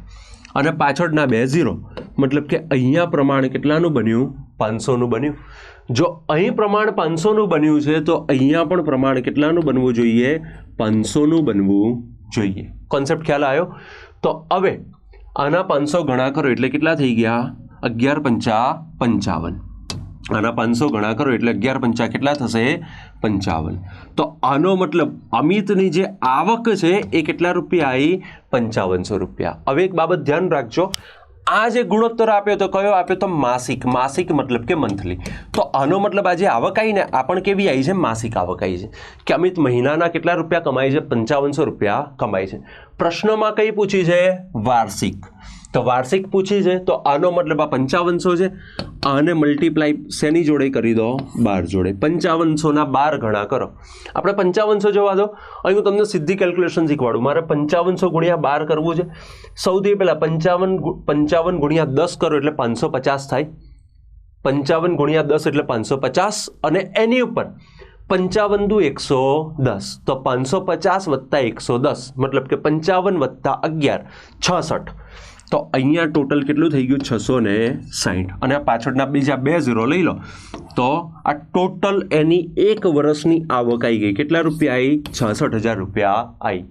અને પાછળના 2 0, મતલબ કે અહીંયા પ્રમાણ કેટલાનું બન્યું? 500નું બન્યું. જો અહીં પ્રમાણ 500નું બન્યું છે તો અહીંયા પણ પ્રમાણ કેટલાનું બનવું જોઈએ? 500નું બનવું જોઈએ. કોન્સેપ્ટ ખ્યાલ આવ્યો? તો હવે આના 500 ગણા કરો એટલે કેટલા થઈ ગયા? 11 પંચા 55. આના 500 ગણા કરો એટલે 11 પંચા કેટલા થશે? 55. તો આનો મતલબ અમિતની જે આવક છે એ કેટલા રૂપિયા આવી? 5,500 રૂપિયા. હવે એક બાબત ધ્યાન રાખજો, આ જે ગુણોત્તર આપ્યો તો કયો આપ્યો? તો માસિક. માસિક મતલબ કે મંથલી. તો આનો મતલબ આ જે આવક આવી ને, આ પણ કેવી આવી છે? માસિક આવક આવી છે. કે અમિત મહિનાના કેટલા રૂપિયા કમાય છે? 5,500 રૂપિયા કમાય છે. પ્રશ્નમાં કઈ પૂછી છે? વાર્ષિક. તો વાર્ષિક પૂછી છે, તો આનો મતલબ આ 5,500 છે, આને મલ્ટીપ્લાય શેની જોડે કરી દો? 12 જોડે. 5,500ના 12 ગણા કરો. આપણે 5,500 જવા દો, અહીં હું તમને સીધી કેલ્ક્યુલેશન શીખવાડું. મારે 5,500 ગુણ્યા 12 કરવું છે. સૌથી પહેલાં 55 ગુણ્યા 10 કરો એટલે 550 થાય. 55 ગુણ્યા 10 એટલે 550 અને એની ઉપર 55 દુ 110, તો 550 વત્તા 110, મતલબ કે 55 વત્તા 11 66. તો અહીંયા ટોટલ કેટલું થઈ ગયું 660 અને આ પાછળના બીજા 2 ઝીરો લઈ લો તો આ ટોટલ એની એક વર્ષની આવક આવી ગઈ. કેટલા રૂપિયા આવી? 66,000 રૂપિયા આવી.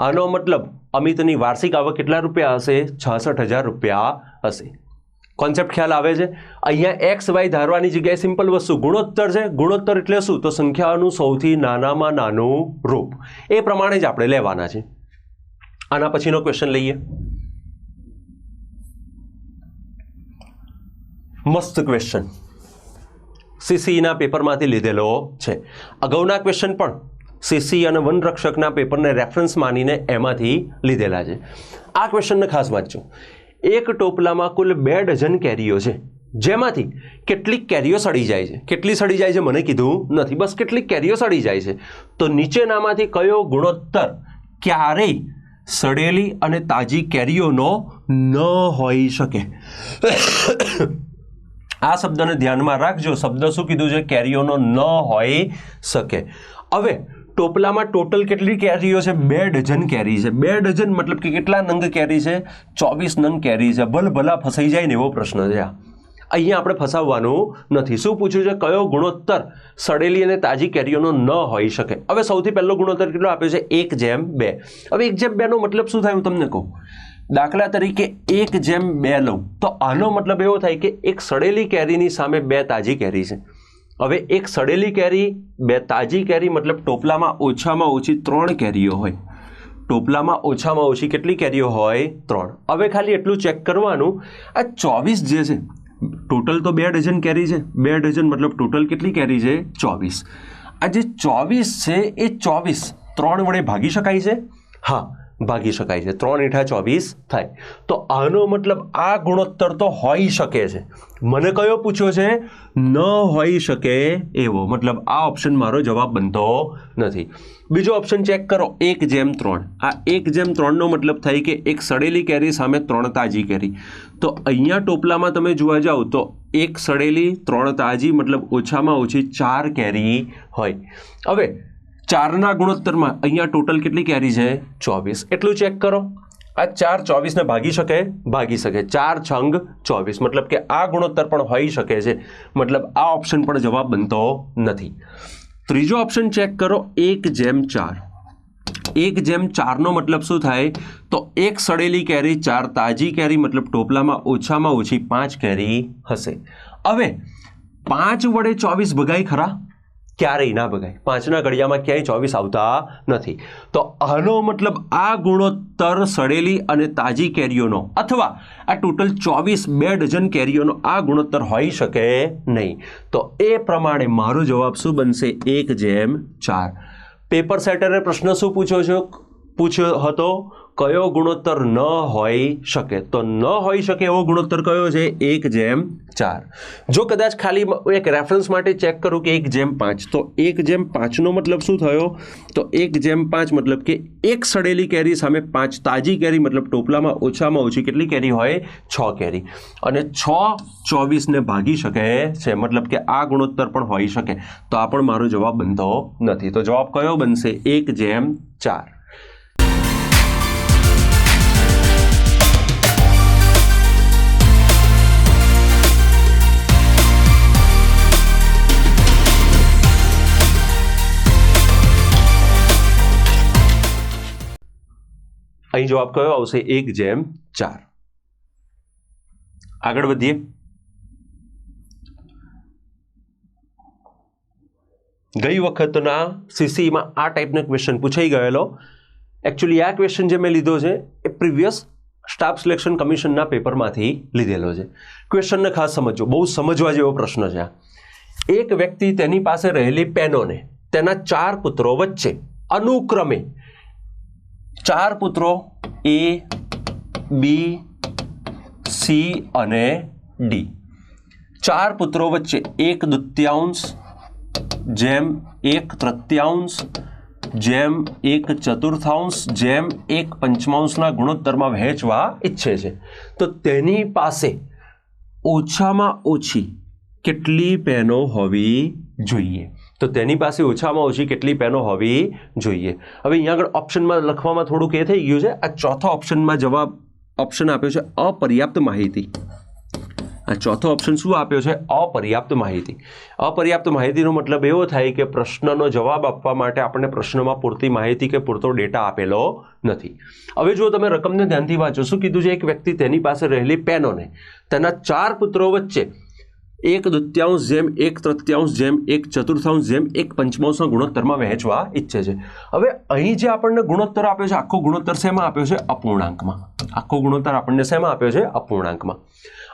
આનો મતલબ અમિતની વાર્ષિક આવક કેટલા રૂપિયા હશે? 66,000 રૂપિયા હશે. કોન્સેપ્ટ ખ્યાલ આવે છે? અહીંયા એક્સ વાય ધારવાની જગ્યાએ સિમ્પલ વસ્તુ ગુણોત્તર છે. ગુણોત્તર એટલે શું? તો સંખ્યાનું સૌથી નાનામાં નાનું રૂપ. એ પ્રમાણે જ આપણે લેવાના છે. આના પછીનો ક્વેશ્ચન લઈએ. મસ્ત ક્વેશ્ચન સીસીના પેપરમાંથી લીધેલો છે. અગાઉના ક્વેશ્ચન પણ સીસી અને વનરક્ષકના પેપરને રેફરન્સ માનીને એમાંથી લીધેલા છે. આ ક્વેશ્ચનને ખાસ વાંચજો. એક ટોપલામાં કુલ 2 ડઝન કેરીઓ છે, જેમાંથી કેટલીક કેરીઓ સડી જાય છે. કેટલી સડી જાય છે મને કીધું નથી, બસ કેટલીક કેરીઓ સડી જાય છે. તો નીચેનામાંથી કયો ગુણોત્તર ક્યારેય સડેલી અને તાજી કેરીઓનો ન હોઈ શકે? આ શબ્દને ધ્યાનમાં રાખજો. શબ્દ શું કીધું છે? કેરીઓનો ન હોઈ શકે. હવે ટોપલામાં ટોટલ કેટલી કેરીઓ છે? 2 ડઝન કેરી છે. 2 ડઝન મતલબ કે કેટલા નંગ કેરી છે? 24 નંગ કેરી છે. ભલા ફસાઈ જાય ને એવો પ્રશ્ન છે આ. અહીંયા આપણે ફસાવવાનું નથી. શું પૂછ્યું છે? કયો ગુણોત્તર સડેલી અને તાજી કેરીઓનો ન હોઈ શકે? હવે સૌથી પહેલો ગુણોત્તર કેટલો આપ્યો છે? 1:2. હવે 1:2 નો મતલબ શું થાય હું તમને કહું. દાખલા તરીકે 1:2 લઉં તો આનો મતલબ એવો થાય કે એક સડેલી કેરીની સામે 2 તાજી કેરી છે. હવે એક સડેલી કેરી 2 તાજી કેરી મતલબ ટોપલામાં ઓછામાં ઓછી 3 કેરીઓ હોય. ટોપલામાં ઓછામાં ઓછી કેટલી કેરીઓ હોય? 3. હવે ખાલી એટલું ચેક કરવાનું, આ 24 જે છે ટોટલ તો 2 ડઝન કેરી છે. 2 ડઝન મતલબ ટોટલ કેટલી કેરી છે? 24. આ જે 24 છે એ 24 3 વડે ભાગી શકાય છે? હા, ભાગી શકાય છે. 3 × 24 થાય. તો આનો મતલબ આ ગુણોત્તર તો હોઈ શકે છે. મને કયો પૂછ્યો છે? ન હોઈ શકે એવો. મતલબ આ ઓપ્શન મારો જવાબ બનતો નથી. બીજો ઓપ્શન ચેક કરો, 1:3. આ 1:3 નો મતલબ થાય કે એક સડેલી કેરી સામે 3 તાજી કેરી. તો અહીંયા ટોપલામાં તમે જોવા જાઓ તો એક સડેલી 3 તાજી મતલબ ઓછામાં ઓછી 4 કેરી હોય. હવે 4ના ગુણોત્તરમાં અહીંયા ટોટલ કેટલી કેરી છે? 24. એટલું ચેક કરો. આ 4 24 ને ભાગી શકે? ભાગી શકે. 4 છંગ 24 મતલબ કે આ ગુણોત્તર પણ હોઈ શકે છે. મતલબ આ ઓપ્શન પણ જવાબ બનતો નથી. ત્રીજો ઓપ્શન ચેક કરો, 1:4. 1:4 નો મતલબ શું થાય? તો એક સડેલી કેરી 4 તાજી કેરી મતલબ ટોપલામાં ઓછામાં ઓછી 5 કેરી હશે. હવે 5 વડે 24 ભગાય ખરા? ક્યારેય ના ભગાય. 5ના ઘડિયામાં ક્યાંય 24 આવતા નથી. તો આનો મતલબ આ ગુણોત્તર સડેલી અને તાજી કેરીઓનો અથવા આ ટોટલ 24 2 ડઝન કેરીઓનો આ ગુણોત્તર હોઈ શકે નહીં. તો એ પ્રમાણે મારો જવાબ શું બનશે? 1:4. પેપર સેટરે પ્રશ્ન શું પૂછ્યો હતો? કયો ગુણોત્તર ન હોઈ શકે? તો ન હોઈ શકે એવો ગુણોત્તર કયો છે? 1:4. જો કદાચ ખાલી એક રેફરન્સ માટે ચેક કરું કે 1:5 તો 1:5 નો મતલબ શું થયો? તો 1:5 મતલબ કે એક સડેલી કેરી સામે 5 તાજી કેરી મતલબ ટોપલામાં ઓછામાં ઓછી કેટલી કેરી હોય? 6 કેરી. અને 6 24 ને ભાગી શકે છે મતલબ કે આ ગુણોત્તર પણ હોઈ શકે. તો આ પણ મારો જવાબ બનતો નથી. તો જવાબ કયો બનશે? 1:4. અહીં જવાબ કયો આવશે? 1:4. આગળ વધીએ. ગઈ વખતના સીસીમાં આ ટાઈપનો ક્વેશ્ચન પૂછાઈ ગયેલો. એકચ્યુઅલી આ ક્વેશ્ચન જે મેં લીધો છે એ પ્રીવિયસ સ્ટાફ સિલેક્શન કમિશનના પેપરમાંથી લીધેલો છે. ક્વેશ્ચનને ખાસ સમજો, બહુ સમજવા જેવો પ્રશ્ન છે આ. એક વ્યક્તિ તેની પાસે રહેલી પેનોને તેના 4 પુત્રો વચ્ચે અનુક્રમે 4 પુત્રો A, B, C અને D. 4 પુત્રો વચ્ચે 1/2, જેમ 1/3, જેમ 1/4, જેમ 1/5 ગુણોત્તરમાં વહેંચવા ઈચ્છે છે. તો તેની પાસે ઓછામાં ઓછી કેટલી પેનો હોવી જોઈએ? તો તેની પાસે ઓછામાં ઓછી કેટલી પેનો હોવી જોઈએ? હવે અહીંયા આગળ ઓપ્શનમાં લખવામાં થોડુંક એ થઈ ગયું છે. આ ચોથા ઓપ્શનમાં જવાબ ઓપ્શન આપ્યો છે અપર્યાપ્ત માહિતી. આ ચોથો ઓપ્શન શું આપ્યો છે? અપર્યાપ્ત માહિતી. અપર્યાપ્ત માહિતીનો મતલબ એવો થાય કે પ્રશ્નનો જવાબ આપવા માટે આપણને પ્રશ્નમાં પૂરતી માહિતી કે પૂરતો ડેટા આપેલો નથી. હવે જો તમે રકમને ધ્યાનથી વાંચો, શું કીધું છે? એક વ્યક્તિ તેની પાસે રહેલી પેનોને તેના 4 પુત્રો વચ્ચે 1/2 જેમ 1/3 જેમ 1/4 જેમ 1/5 ગુણોત્તરમાં વહેંચવા ઈચ્છે છે. હવે અહીં જે આપણને ગુણોત્તર આપ્યો છે, આખો ગુણોત્તર શેમાં આપ્યો છે? અપૂર્ણાંકમાં. આખો ગુણોત્તર આપણને શેમાં આપ્યો છે? અપૂર્ણાંકમાં.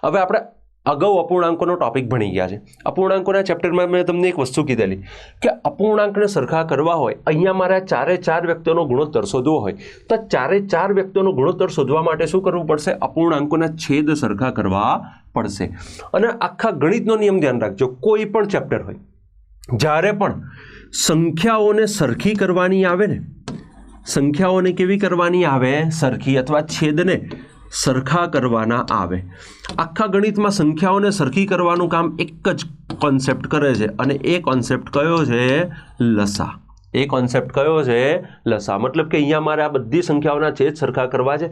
હવે આપણે અગાઉ અપૂર્ણાંકોનો ટોપિક ભણી ગયા છે. અપૂર્ણાંકોના ચેપ્ટરમાં મેં તમને એક વસ્તુ કીધેલી કે અપૂર્ણાંકને સરખા કરવા હોય, અહીંયા મારે 4 વ્યક્તિઓનો ગુણોત્તર શોધવો હોય તો 4 વ્યક્તિઓનો ગુણોત્તર શોધવા માટે શું કરવું પડશે? અપૂર્ણાંકોના છેદ સરખા કરવા પડશે. અને આખા ગણિતનો નિયમ ધ્યાન રાખજો, કોઈ પણ ચેપ્ટર હોય, જ્યારે પણ સંખ્યાઓને સરખી કરવાની આવે ને, સંખ્યાઓને કેવી કરવાની આવે? સરખી, અથવા છેદને સરખા કરવાના આવે. આખા ગણિતમાં સંખ્યાઓને સરખી કરવાનું કામ એક જ કોન્સેપ્ટ કરે છે, અને એ કોન્સેપ્ટ કયો છે? લસા. એ કોન્સેપ્ટ કયો છે? લસા. મતલબ કે અહીંયા મારે આ બધી સંખ્યાઓના છેદ સરખા કરવા છે.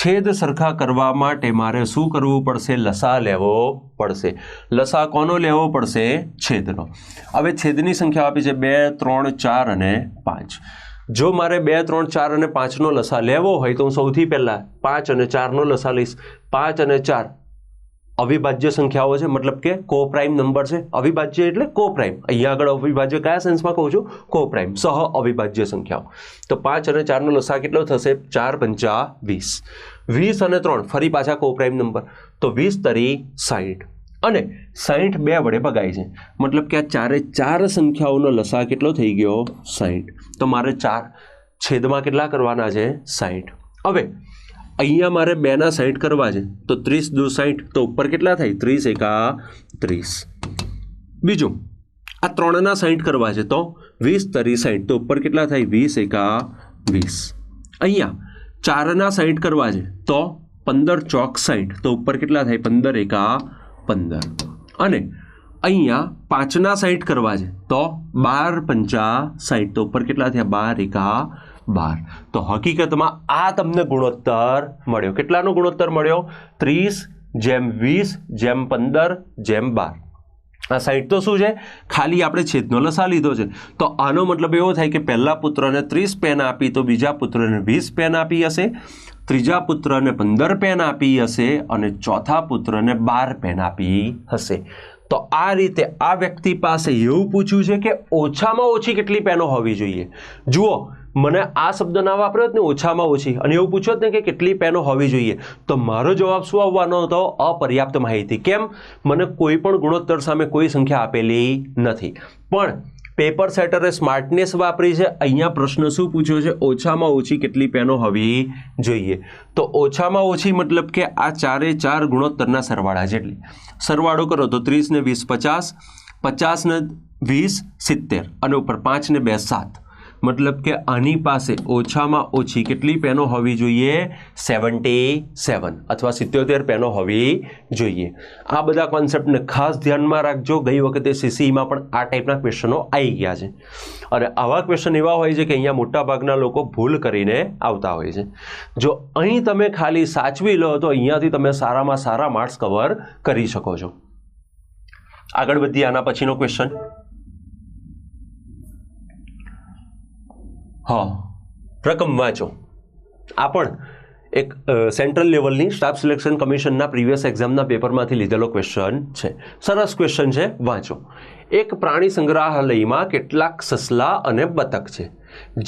છેદ સરખા કરવા માટે મારે શું કરવું પડશે? લસા લેવો પડશે. લસા કોનો લેવો પડશે? છેદનો. હવે છેદની સંખ્યા આપી છે 2, 3, 4 અને 5. જો મારે 2, 3, 4 અને 5નો લસા લેવો હોય તો હું સૌથી પહેલાં 5 અને 4નો લસા લઈશ. 5 અને 4 અવિભાજ્ય સંખ્યાઓ છે, મતલબ કે કોપ્રાઇમ નંબર છે. અવિભાજ્ય એટલે કોપ્રાઇમ. અહીંયા આગળ અવિભાજ્ય કયા સેન્સમાં કહું છું? કોપ્રાઇમ, સહ અવિભાજ્ય સંખ્યાઓ. તો 5 અને 4નો લસા કેટલો થશે? 4 પંચા 20. 20 અને 3 ફરી પાછા કોપ્રાઇમ નંબર, તો 20 તરી 60. અને 60 2 વડે ભગાય છે, મતલબ કે આ 4 સંખ્યાઓનો લસા કેટલો થઈ ગયો? 60. તો મારે 4 છેદમાં કેટલા કરવાના છે? 60. હવે અહીંયા મારે 2ના 60 કરવા છે, તો 30 દુ 60, તો ઉપર કેટલા થાય? 30 એકા 30. બીજું આ 3ના 60 કરવા છે, તો 20 તરી 60, તો ઉપર કેટલા થાય? 20 એકા 20. અહીંયા 4ના 60 કરવા છે, તો 15 ચોક 60, તો ઉપર કેટલા થાય? 15 એકા 15. અને અહીંયા 5ના 60 કરવા છે, તો 12 પંચા 60, તો ઉપર કેટલા થયા? 12 એકા 12. તો હકીકતમાં આ તમને ગુણોત્તર મળ્યો. કેટલાનો ગુણોત્તર મળ્યો? 30:20:15:12. આ 60 તો શું છે? ખાલી આપણે છેદનો લસા લીધો છે. તો આનો મતલબ એવો થાય કે પહેલા પુત્રને 30 પેન આપી તો બીજા પુત્રને 20 પેન આપી હશે, ત્રીજા પુત્રને 15 પેન આપી હશે, અને ચોથા પુત્રને 12 પેન આપી હશે. તો આ રીતે આ વ્યક્તિ પાસે એવું પૂછ્યું છે કે ઓછામાં ઓછી કેટલી પેનો હોવી જોઈએ. જુઓ, મને આ શબ્દ ના વાપર્યો ને, ઓછામાં ઓછી, અને એવું પૂછ્યો ને કે કેટલી પેનો હોવી જોઈએ, તો મારો જવાબ શું આવવાનો હતો? અપર્યાપ્ત માહિતી. કેમ? મને કોઈ પણ ગુણોત્તર સામે કોઈ સંખ્યા આપેલી નથી, પણ પેપર સેટરે સ્માર્ટનેસ વાપરી છે. અહીંયા પ્રશ્ન શું પૂછ્યો છે? ઓછામાં ઓછી કેટલી પેનો હોવી જોઈએ. તો ઓછામાં ઓછી મતલબ કે આ 4 ગુણોત્તરના સરવાળા જેટલી. સરવાળો કરો તો 30 ને 20 50, 50 ને 20 70, અને ઉપર 5 ને 2 7. મતલબ કે આની પાસે ઓછામાં ઓછી કેટલી પેનો હોવી જોઈએ? 77 અથવા 77 પેનો હોવી જોઈએ. આ બધા કોન્સેપ્ટને ખાસ ધ્યાનમાં રાખજો. ગઈ વખતે સીસીઈમાં પણ આ ટાઈપના ક્વેશ્ચનો આવી ગયા છે, અને આવા ક્વેશ્ચન એવા હોય છે કે અહીંયા મોટાભાગના લોકો ભૂલ કરીને આવતા હોય છે. જો અહીં તમે ખાલી સાચવી લો તો અહીંયાથી તમે સારામાં સારા માર્ક્સ કવર કરી શકો છો. આગળ વધીએ. આના પછીનો ક્વેશ્ચન. હા, રકમ વાંચો. આ પણ એક સેન્ટ્રલ લેવલની સ્ટાફ સિલેક્શન કમિશનના પ્રીવિયસ એક્ઝામના પેપરમાંથી લીધેલો ક્વેશ્ચન છે. સરસ ક્વેશ્ચન છે, વાંચો. એક પ્રાણી સંગ્રહાલયમાં કેટલાક સસલા અને બતક છે,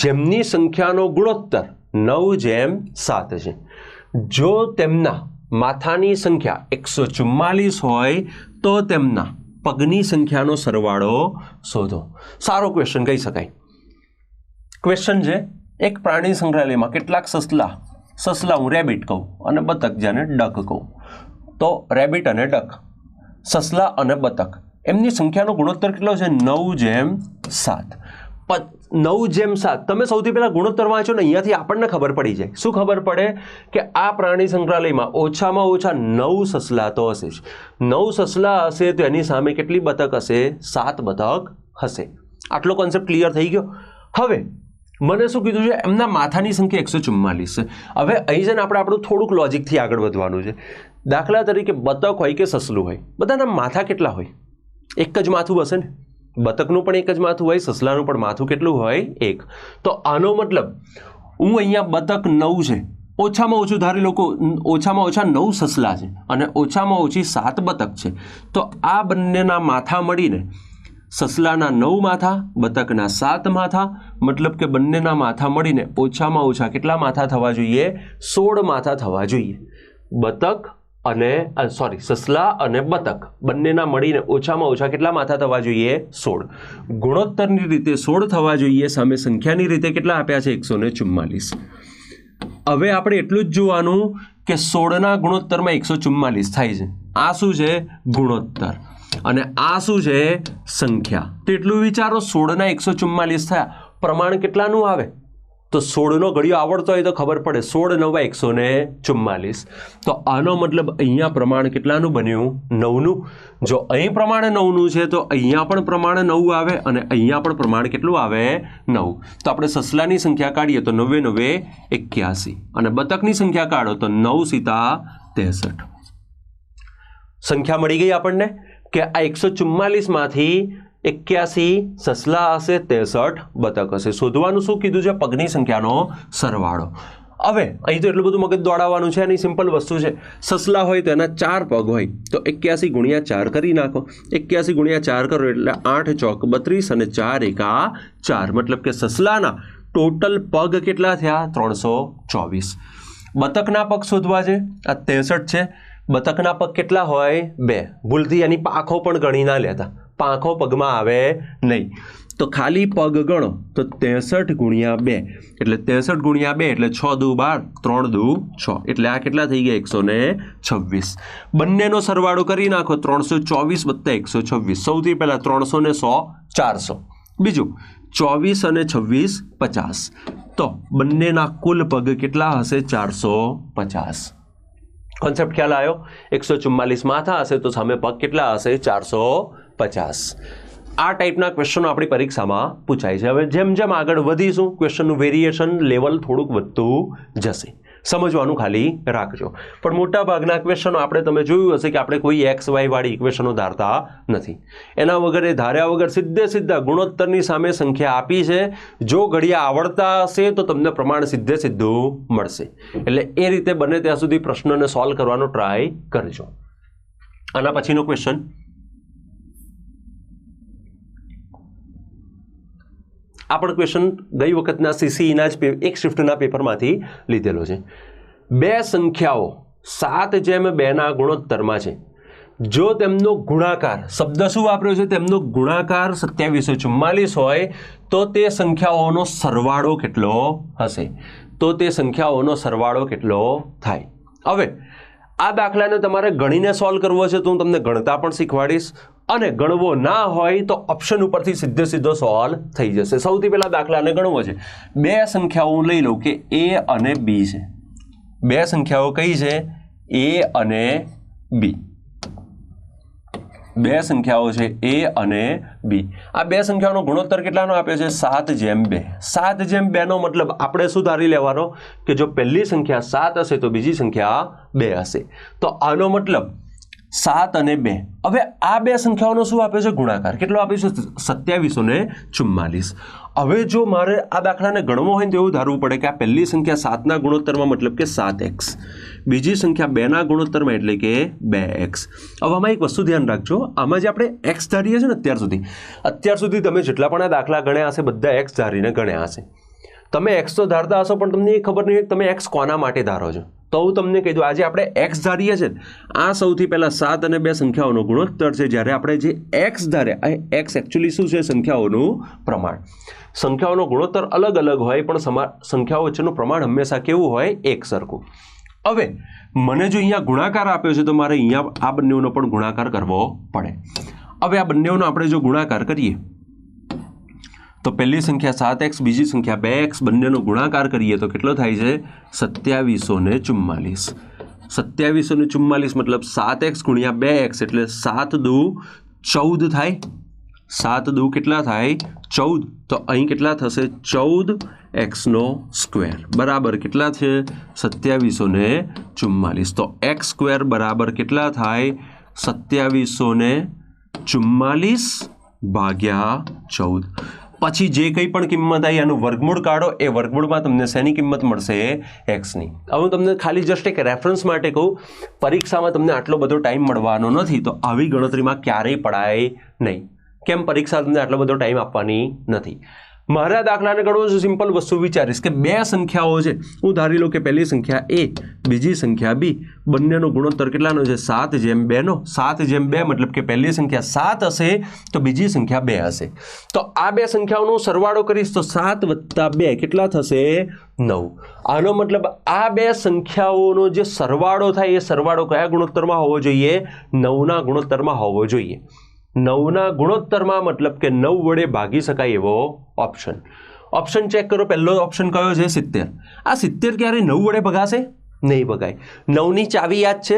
જેમની સંખ્યાનો ગુણોત્તર 9:7 છે. જો તેમના માથાની સંખ્યા 144 હોય તો તેમના પગની સંખ્યાનો સરવાળો શોધો. સારો ક્વેશ્ચન કહી શકાય. ક્વેશ્ચન છે, એક પ્રાણી સંગ્રહાલયમાં કેટલાક સસલા હું રેબિટ કહું, અને બતક જેને ડક કહું. તો રેબિટ અને ડક, સસલા અને બતક, એમની સંખ્યાનો ગુણોત્તર કેટલો છે? 9:7. 9:7. તમે સૌથી પહેલા ગુણોત્તર વાંચો ને, અહીંયાથી આપણને ખબર પડી જાય. શું ખબર પડે? કે આ પ્રાણી સંગ્રહાલયમાં ઓછામાં ઓછા 9 સસલા તો હશે જ. 9 સસલા હશે તો એની સામે કેટલી બતક હશે? 7 બતક હશે. આટલો કોન્સેપ્ટ ક્લિયર થઈ ગયો. હવે મને શું કીધું છે, એમના માથાની સંખ્યા 144 છે. હવે અહીં છે ને આપણે આપણું થોડુંક લોજિકથી આગળ વધવાનું છે. દાખલા તરીકે બતક હોય કે સસલું હોય, બધાના માથા કેટલા હોય? એક જ માથું હશે ને. બતકનું પણ એક જ માથું હોય, સસલાનું પણ માથું કેટલું હોય? એક. તો આનો મતલબ હું અહીંયા બતક 9 છે, ઓછામાં ઓછું ધારી લો ઓછામાં ઓછા 9 સસલા છે અને ઓછામાં ઓછી 7 બતક છે. તો આ બંનેના માથા મળીને સસલાના 9 માથા, બતકના 7 માથા, મતલબ કે બંનેના માથા મળીને ઓછામાં ઓછા કેટલા માથા થવા જોઈએ? 16 માથા થવા જોઈએ. બતક અને સસલા અને બતક બંનેના મળીને ઓછામાં ઓછા કેટલા માથા થવા જોઈએ? 16. ગુણોત્તરની રીતે 16 થવા જોઈએ, સામે સંખ્યાની રીતે કેટલા આપ્યા છે? 144. હવે આપણે એટલું જ જોવાનું કે 16ના ગુણોત્તરમાં 144 થાય છે. આ શું છે? ગુણોત્તર. અને આ શું છે? સંખ્યા. તો એટલું વિચારો, 16ના 144 થયા, પ્રમાણ કેટલાનું આવે? તો 16નો ઘડિયો આવડતો હોય તો ખબર પડે, 16 × 9 = 144. તો આનો મતલબ અહીંયા પ્રમાણ કેટલાનું બન્યું? 9નું. જો અહીં પ્રમાણ 9નું છે તો અહીંયા પણ પ્રમાણ 9 આવે અને અહીંયા પણ પ્રમાણ કેટલું આવે? 9. તો આપણે સસલાની સંખ્યા કાઢીએ તો 9 × 9 = 81 અને બતકની સંખ્યા કાઢો તો 9 × 7 = 63. સંખ્યા મળી ગઈ આપણને કે આ 144માંથી 81 સસલા હશે, 63 બતક હશે. શોધવાનું શું કીધું છે? પગની સંખ્યાનો સરવાળો. હવે અહીં તો એટલું બધું મગજ દોડાવવાનું છે, એની સિમ્પલ વસ્તુ છે. સસલા હોય તો એના 4 પગ હોય, તો 81 × 4 કરી નાખો. 81 × 4 કરો એટલે 8 × 4 = 32 અને 4 × 4, મતલબ કે સસલાના ટોટલ પગ કેટલા થયા? 324. બતકના પગ શોધવા છે, આ 63 છે. બતકના પગ કેટલા હોય? 2. ભૂલથી એની પાંખો પણ ગણી ના લેતા, પાંખો પગમાં આવે નહીં. તો ખાલી પગ ગણો તો 63 × 2 એટલે 63 × 2 એટલે 6 દુ 12, 3 દુ 6 એટલે આ કેટલા થઈ ગયા? 126. બંનેનો સરવાળો કરી નાખો, 324 + 126. સૌથી પહેલા 300 ને 100 400. બીજું 24 અને 26 50. તો બંનેના કુલ પગ કેટલા હશે? 450. કોન્સેપ્ટ ખ્યાલ આવ્યો? 144 માથા હશે તો સામે પગ કેટલા હશે? 450. આ ટાઈપના ક્વેશ્ચનો આપણી પરીક્ષામાં પૂછાય છે. હવે જેમ જેમ આગળ વધીશું ક્વેશ્ચનનું વેરિએશન લેવલ થોડુંક વધતું જશે, સમજવાનું ખાલી રાખજો. પણ મોટા ભાગના ક્વેશ્ચનો આપણે તમે જોયું હશે કે આપણે કોઈ XY વાળી ઇક્વેશનો ધારતા નથી. એના વગર ધાર્યા વગર સીધા ગુણોત્તરની સામે સંખ્યા આપી છે. જો ઘડિયા આવડતા હશે તો તમને પ્રમાણ સીધું મળશે. એટલે એ રીતે બને ત્યાં સુધી પ્રશ્નને સોલ્વ કરવાનો ટ્રાય કરજો. આના પછીનો ક્વેશ્ચન, આ પણ ક્વેશ્ચન ગઈ વખતના CCEના જ એક શિફ્ટના પેપરમાંથી લીધેલો છે. બે સંખ્યાઓ 7/2ના ગુણોત્તરમાં છે. જો તેમનો ગુણાકાર, શબ્દ શું વાપર્યો છે? તેમનો ગુણાકાર 2744 હોય તો તે સંખ્યાઓનો સરવાળો કેટલો હશે? તો તે સંખ્યાઓનો સરવાળો કેટલો થાય? હવે આ દાખલાને તમારે ગણીને સોલ્વ કરવો છે તો હું તમને ગણતા પણ શીખવાડીશ, અને ગણવો ના હોય તો ઓપ્શન ઉપરથી સીધો સોલ્વ થઈ જશે. સૌથી પહેલા દાખલાને ગણવો છે. બે સંખ્યાઓ હું લઈ લઉં કે A અને B છે. બે સંખ્યાઓ કઈ છે? A અને B. બે સંખ્યાઓ છે A અને B. આ બે સંખ્યાઓનો ગુણોત્તર કેટલાનો આપ્યો છે? 7/2. 7/2 નો મતલબ આપણે શું ધારી લેવાનો કે જો પહેલી સંખ્યા 7 હશે તો બીજી સંખ્યા 2 હશે. તો આનો મતલબ 7 અને 2. હવે આ બે સંખ્યાઓનો શું આપ્યો છે? ગુણાકાર. કેટલો આપ્યો છે? 2744. હવે જો મારે આ દાખલાને ગણવો હોય તો એવું ધારવું પડે કે આ પહેલી સંખ્યા 7ના ગુણોત્તરમાં મતલબ કે 7x, બીજી સંખ્યા 2ના ગુણોત્તરમાં એટલે કે 2x. હવે આમાં એક વસ્તુ ધ્યાન રાખજો, આમાં જે આપણે x ધારીએ છીએ ને અત્યાર સુધી તમે જેટલા પણ આ દાખલા ગણ્યા હશે બધા x ધારીને ગણ્યા હશે. તમે x તો ધારતા હશો પણ તમને એ ખબર નહીં તમે x કોના માટે ધારો છો. તો હું તમને કહી દઉં, આજે આપણે x ધારીએ છીએ, આ સૌથી પહેલા 7 અને 2 સંખ્યાઓનો ગુણોત્તર છે. જ્યારે આપણે જે x ધાર્યા, x એકચ્યુઅલી શું છે? સંખ્યાઓનું પ્રમાણ. સંખ્યાઓનો ગુણોત્તર અલગ અલગ હોય પણ સંખ્યાઓ વચ્ચેનું પ્રમાણ હંમેશા કેવું હોય? એક સરખું. હવે મને જો અહીંયા ગુણાકાર આપ્યો છે તો મારે અહીંયા આ બંનેનો પણ ગુણાકાર કરવો પડે. હવે આ બંનેનો આપણે જો ગુણાકાર કરીએ તો પહેલી સંખ્યા 7x, બીજી સંખ્યા 2x, બંનેનો ગુણાકાર કરીએ તો કેટલો થાય છે? 2744. 2744 મતલબ 7x × 2x એટલે 7 દુ 14 થાય. 7 દુ કેટલા થાય? 14. તો અહીં કેટલા થશે? 14 एक्सનો સ્ક્વેર બરાબર કેટલા છે 2744. તો એક્સ સ્ક્વેર બરાબર કેટલા થાય 2744 ભાગ્યા 14. પછી જે કંઈ પણ કિંમત આવી એનું વર્ગમૂળ કાઢો, એ વર્ગમૂળમાં તમને શેની કિંમત મળશે એક્સની. હવે હું તમને ખાલી જસ્ટ એક રેફરન્સ માટે કહું, પરીક્ષામાં તમને આટલો બધો ટાઈમ મળવાનો નથી, તો આવી ગણતરીમાં ક્યારેય પડાય નહીં. કેમ? પરીક્ષા તમને આટલો બધો ટાઈમ આપવાની નથી. મારા દાખલાને ગણવું છે, સિમ્પલ વસ્તુ વિચારીશ કે બે સંખ્યાઓ છે, હું ધારી લો કે પહેલી સંખ્યા એ, બીજી સંખ્યા બી, બંનેનો ગુણોત્તર કેટલાનો છે 7:2 નો. 7:2 મતલબ કે પહેલી સંખ્યા 7 હશે તો બીજી સંખ્યા 2 હશે. તો આ બે સંખ્યાઓનો સરવાળો કરીશ તો 7 + 2 કેટલા થશે 9. આનો મતલબ આ બે સંખ્યાઓનો જે સરવાળો થાય એ સરવાળો કયા ગુણોત્તરમાં હોવો જોઈએ? 9ના ગુણોત્તરમાં હોવો જોઈએ. 9ના ગુણોત્તરમાં મતલબ કે 9 વડે ભાગી શકાય એવો ઓપ્શન. ઓપ્શન ચેક કરો. પહેલો ઓપ્શન કયો છે 70. આ 70 ક્યારે 9 વડે ભગાશે? નહીં ભગાય. 9ની ચાવી યાદ છે?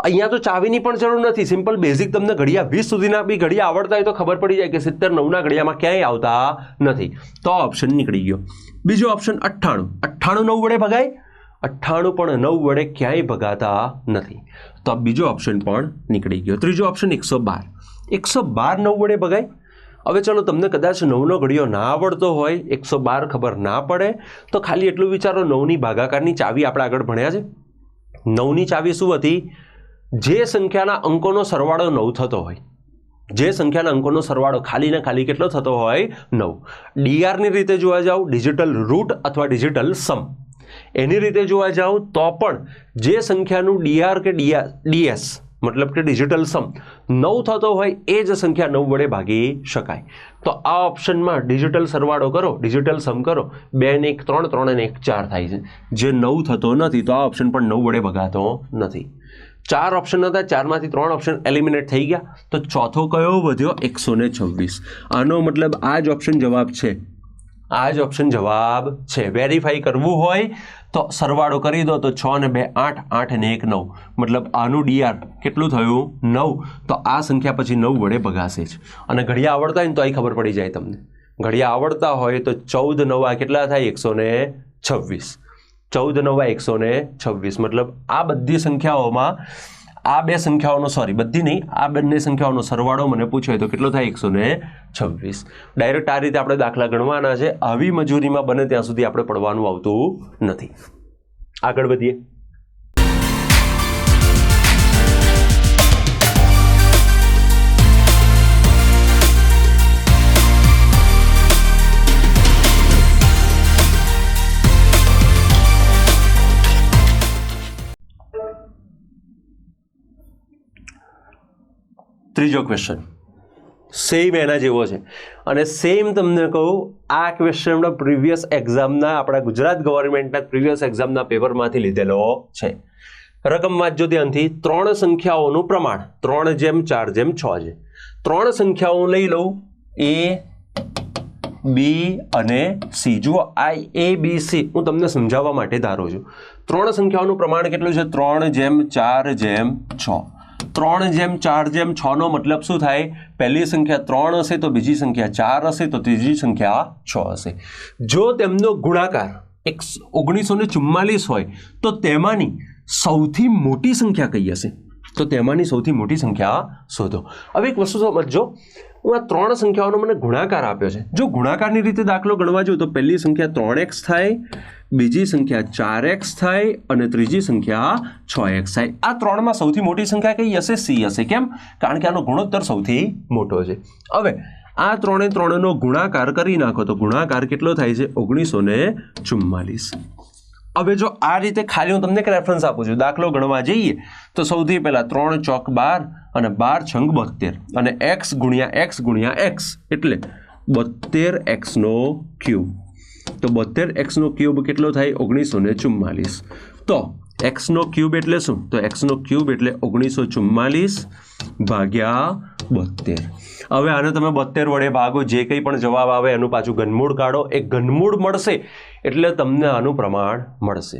અહીંયા તો ચાવીની પણ જરૂર નથી. સિમ્પલ બેઝિક તમને ઘડિયા 20 સુધીના બી ઘડિયા આવડતા હોય તો ખબર પડી જાય કે 70 9ના ઘડિયામાં ક્યાંય આવતા નથી. તો ઓપ્શન નીકળી ગયો. બીજો ઓપ્શન 98. 98 9 વડે ભગાય? 98 પણ 9 વડે ક્યાંય ભગાતા નથી. તો બીજો ઓપ્શન પણ નીકળી ગયો. ત્રીજો ઓપ્શન 112. 112 9 વડે ભગાય? હવે ચલો તમને કદાચ 9નો ઘડિયો ના આવડતો હોય, 112 ખબર ના પડે, તો ખાલી એટલું વિચારો, 9ની ભાગાકારની ચાવી આપણે આગળ ભણ્યા છે. 9ની ચાવી શું હતી? જે સંખ્યાના અંકોનો સરવાળો 9 થતો હોય, જે સંખ્યાના અંકોનો સરવાળો ખાલી ને ખાલી કેટલો થતો હોય 9. ડીઆરની રીતે જોવા જાવ, ડિજિટલ રૂટ અથવા ડિજિટલ સમ, એની રીતે જોવા જાવ તો પણ જે સંખ્યાનું ડીઆર કે ડીએસ મતલબ કે ડિજિટલ સમ 9 થતો હોય એ જ સંખ્યા 9 વડે ભાગી શકાય. તો આ ઓપ્શનમાં ડિજિટલ સરવાળો કરો, ડિજિટલ સમ કરો, 2 ને 1 3, 3 ને 1 4 થાય છે. જે 9 થતો નથી તો આ ઓપ્શન પણ 9 વડે ભગાતો નથી. 4 ઓપ્શન હતા, 4માંથી 3 ઓપ્શન એલિમિનેટ થઈ ગયા. તો ચોથો કયો વધ્યો? 126. આનો મતલબ આ જ ઓપ્શન જવાબ છે. આ જ ઓપ્શન જવાબ છે. વેરીફાઈ કરવું હોય તો સરવાળો કરી દો તો 6 ને 2 8, 8 ને 1 9, મતલબ આનું ડીઆર કેટલું થયું 9. તો આ સંખ્યા પછી 9 વડે ભગાશે જ. અને ઘડિયા આવડતા હોય ને તો અહીં ખબર પડી જાય તમને. ઘડિયા આવડતા હોય તો 14 9 કેટલા થાય? 126. 14 9 126. મતલબ આ બધી સંખ્યાઓમાં આ બે સંખ્યાઓનો બધી નહીં, આ બંને સંખ્યાઓનો સરવાળો મને પૂછે તો કેટલો થાય? 126. ડાયરેક્ટ આ રીતે આપણે દાખલા ગણવાના છે. આવી મજૂરીમાં બને ત્યાં સુધી આપણે પડવાનું આવતું નથી. આગળ વધીએ. ત્રીજો ક્વેશ્ચન સેમ એના જેવો છે અને સેમ તમને કહું, આ ક્વેશ્ચન આપણા પ્રીવિયસ એક્ઝામના, આપણા ગુજરાત ગવર્મેન્ટના પ્રીવિયસ એક્ઝામના પેપરમાંથી લીધેલો છે. રકમ વાંચજો ધ્યાનથી. 3 સંખ્યાઓનું પ્રમાણ 3:4:6 છે. 3 સંખ્યાઓ લઈ લઉં, A, B અને C. જુઓ, આ ABC હું તમને સમજાવવા માટે ધારું છું. 3 સંખ્યાઓનું પ્રમાણ કેટલું છે? 3:4:6. 3:4:6 નો મતલબ શું થાય? પહેલી સંખ્યા 3 હશે તો બીજી સંખ્યા 4 હશે તો ત્રીજી સંખ્યા 6 હશે. જો તેમનો ગુણાકાર 1944 હોય તો તેમાંની સૌથી મોટી સંખ્યા કઈ હશે? તો તેમાંની સૌથી મોટી સંખ્યા શોધો. હવે એક વસ્તુ સમજજો, હું આ 3 સંખ્યાઓનો મને ગુણાકાર આપ્યો છે. જો ગુણાકારની રીતે દાખલો ગણવા જાઉં તો પહેલી સંખ્યા 3x થાય, બીજી સંખ્યા 4x થાય અને ત્રીજી સંખ્યા 6x થાય. આ 3માં સૌથી મોટી સંખ્યા કઈ હશે? C હશે. કેમ? કારણ કે આનો ગુણોત્તર સૌથી મોટો છે. હવે આ 3 નો ગુણાકાર કરી નાખો તો ગુણાકાર કેટલો થાય છે? 1944. હવે જો આ રીતે ખાલી હું તમને એક રેફરન્સ આપું છું, દાખલો ગણવા જઈએ તો સૌથી પહેલા 3 ચોક 12 અને 12 છંગ 72 અને x ગુણ્યા x એટલે 72x નો ક્યુબ. તો 72x નો ક્યુબ કેટલો થાય? 1944. તો x નો ક્યુબ એટલે શું? તો x નો ક્યુબ એટલે 1944 ભાગ્યા 72. હવે આને તમે 72 વડે ભાગો, જે કંઈ પણ જવાબ આવે એનું પાછું ઘનમૂળ કાઢો. એક ઘનમૂળ મળશે એટલે તમને આનું પ્રમાણ મળશે.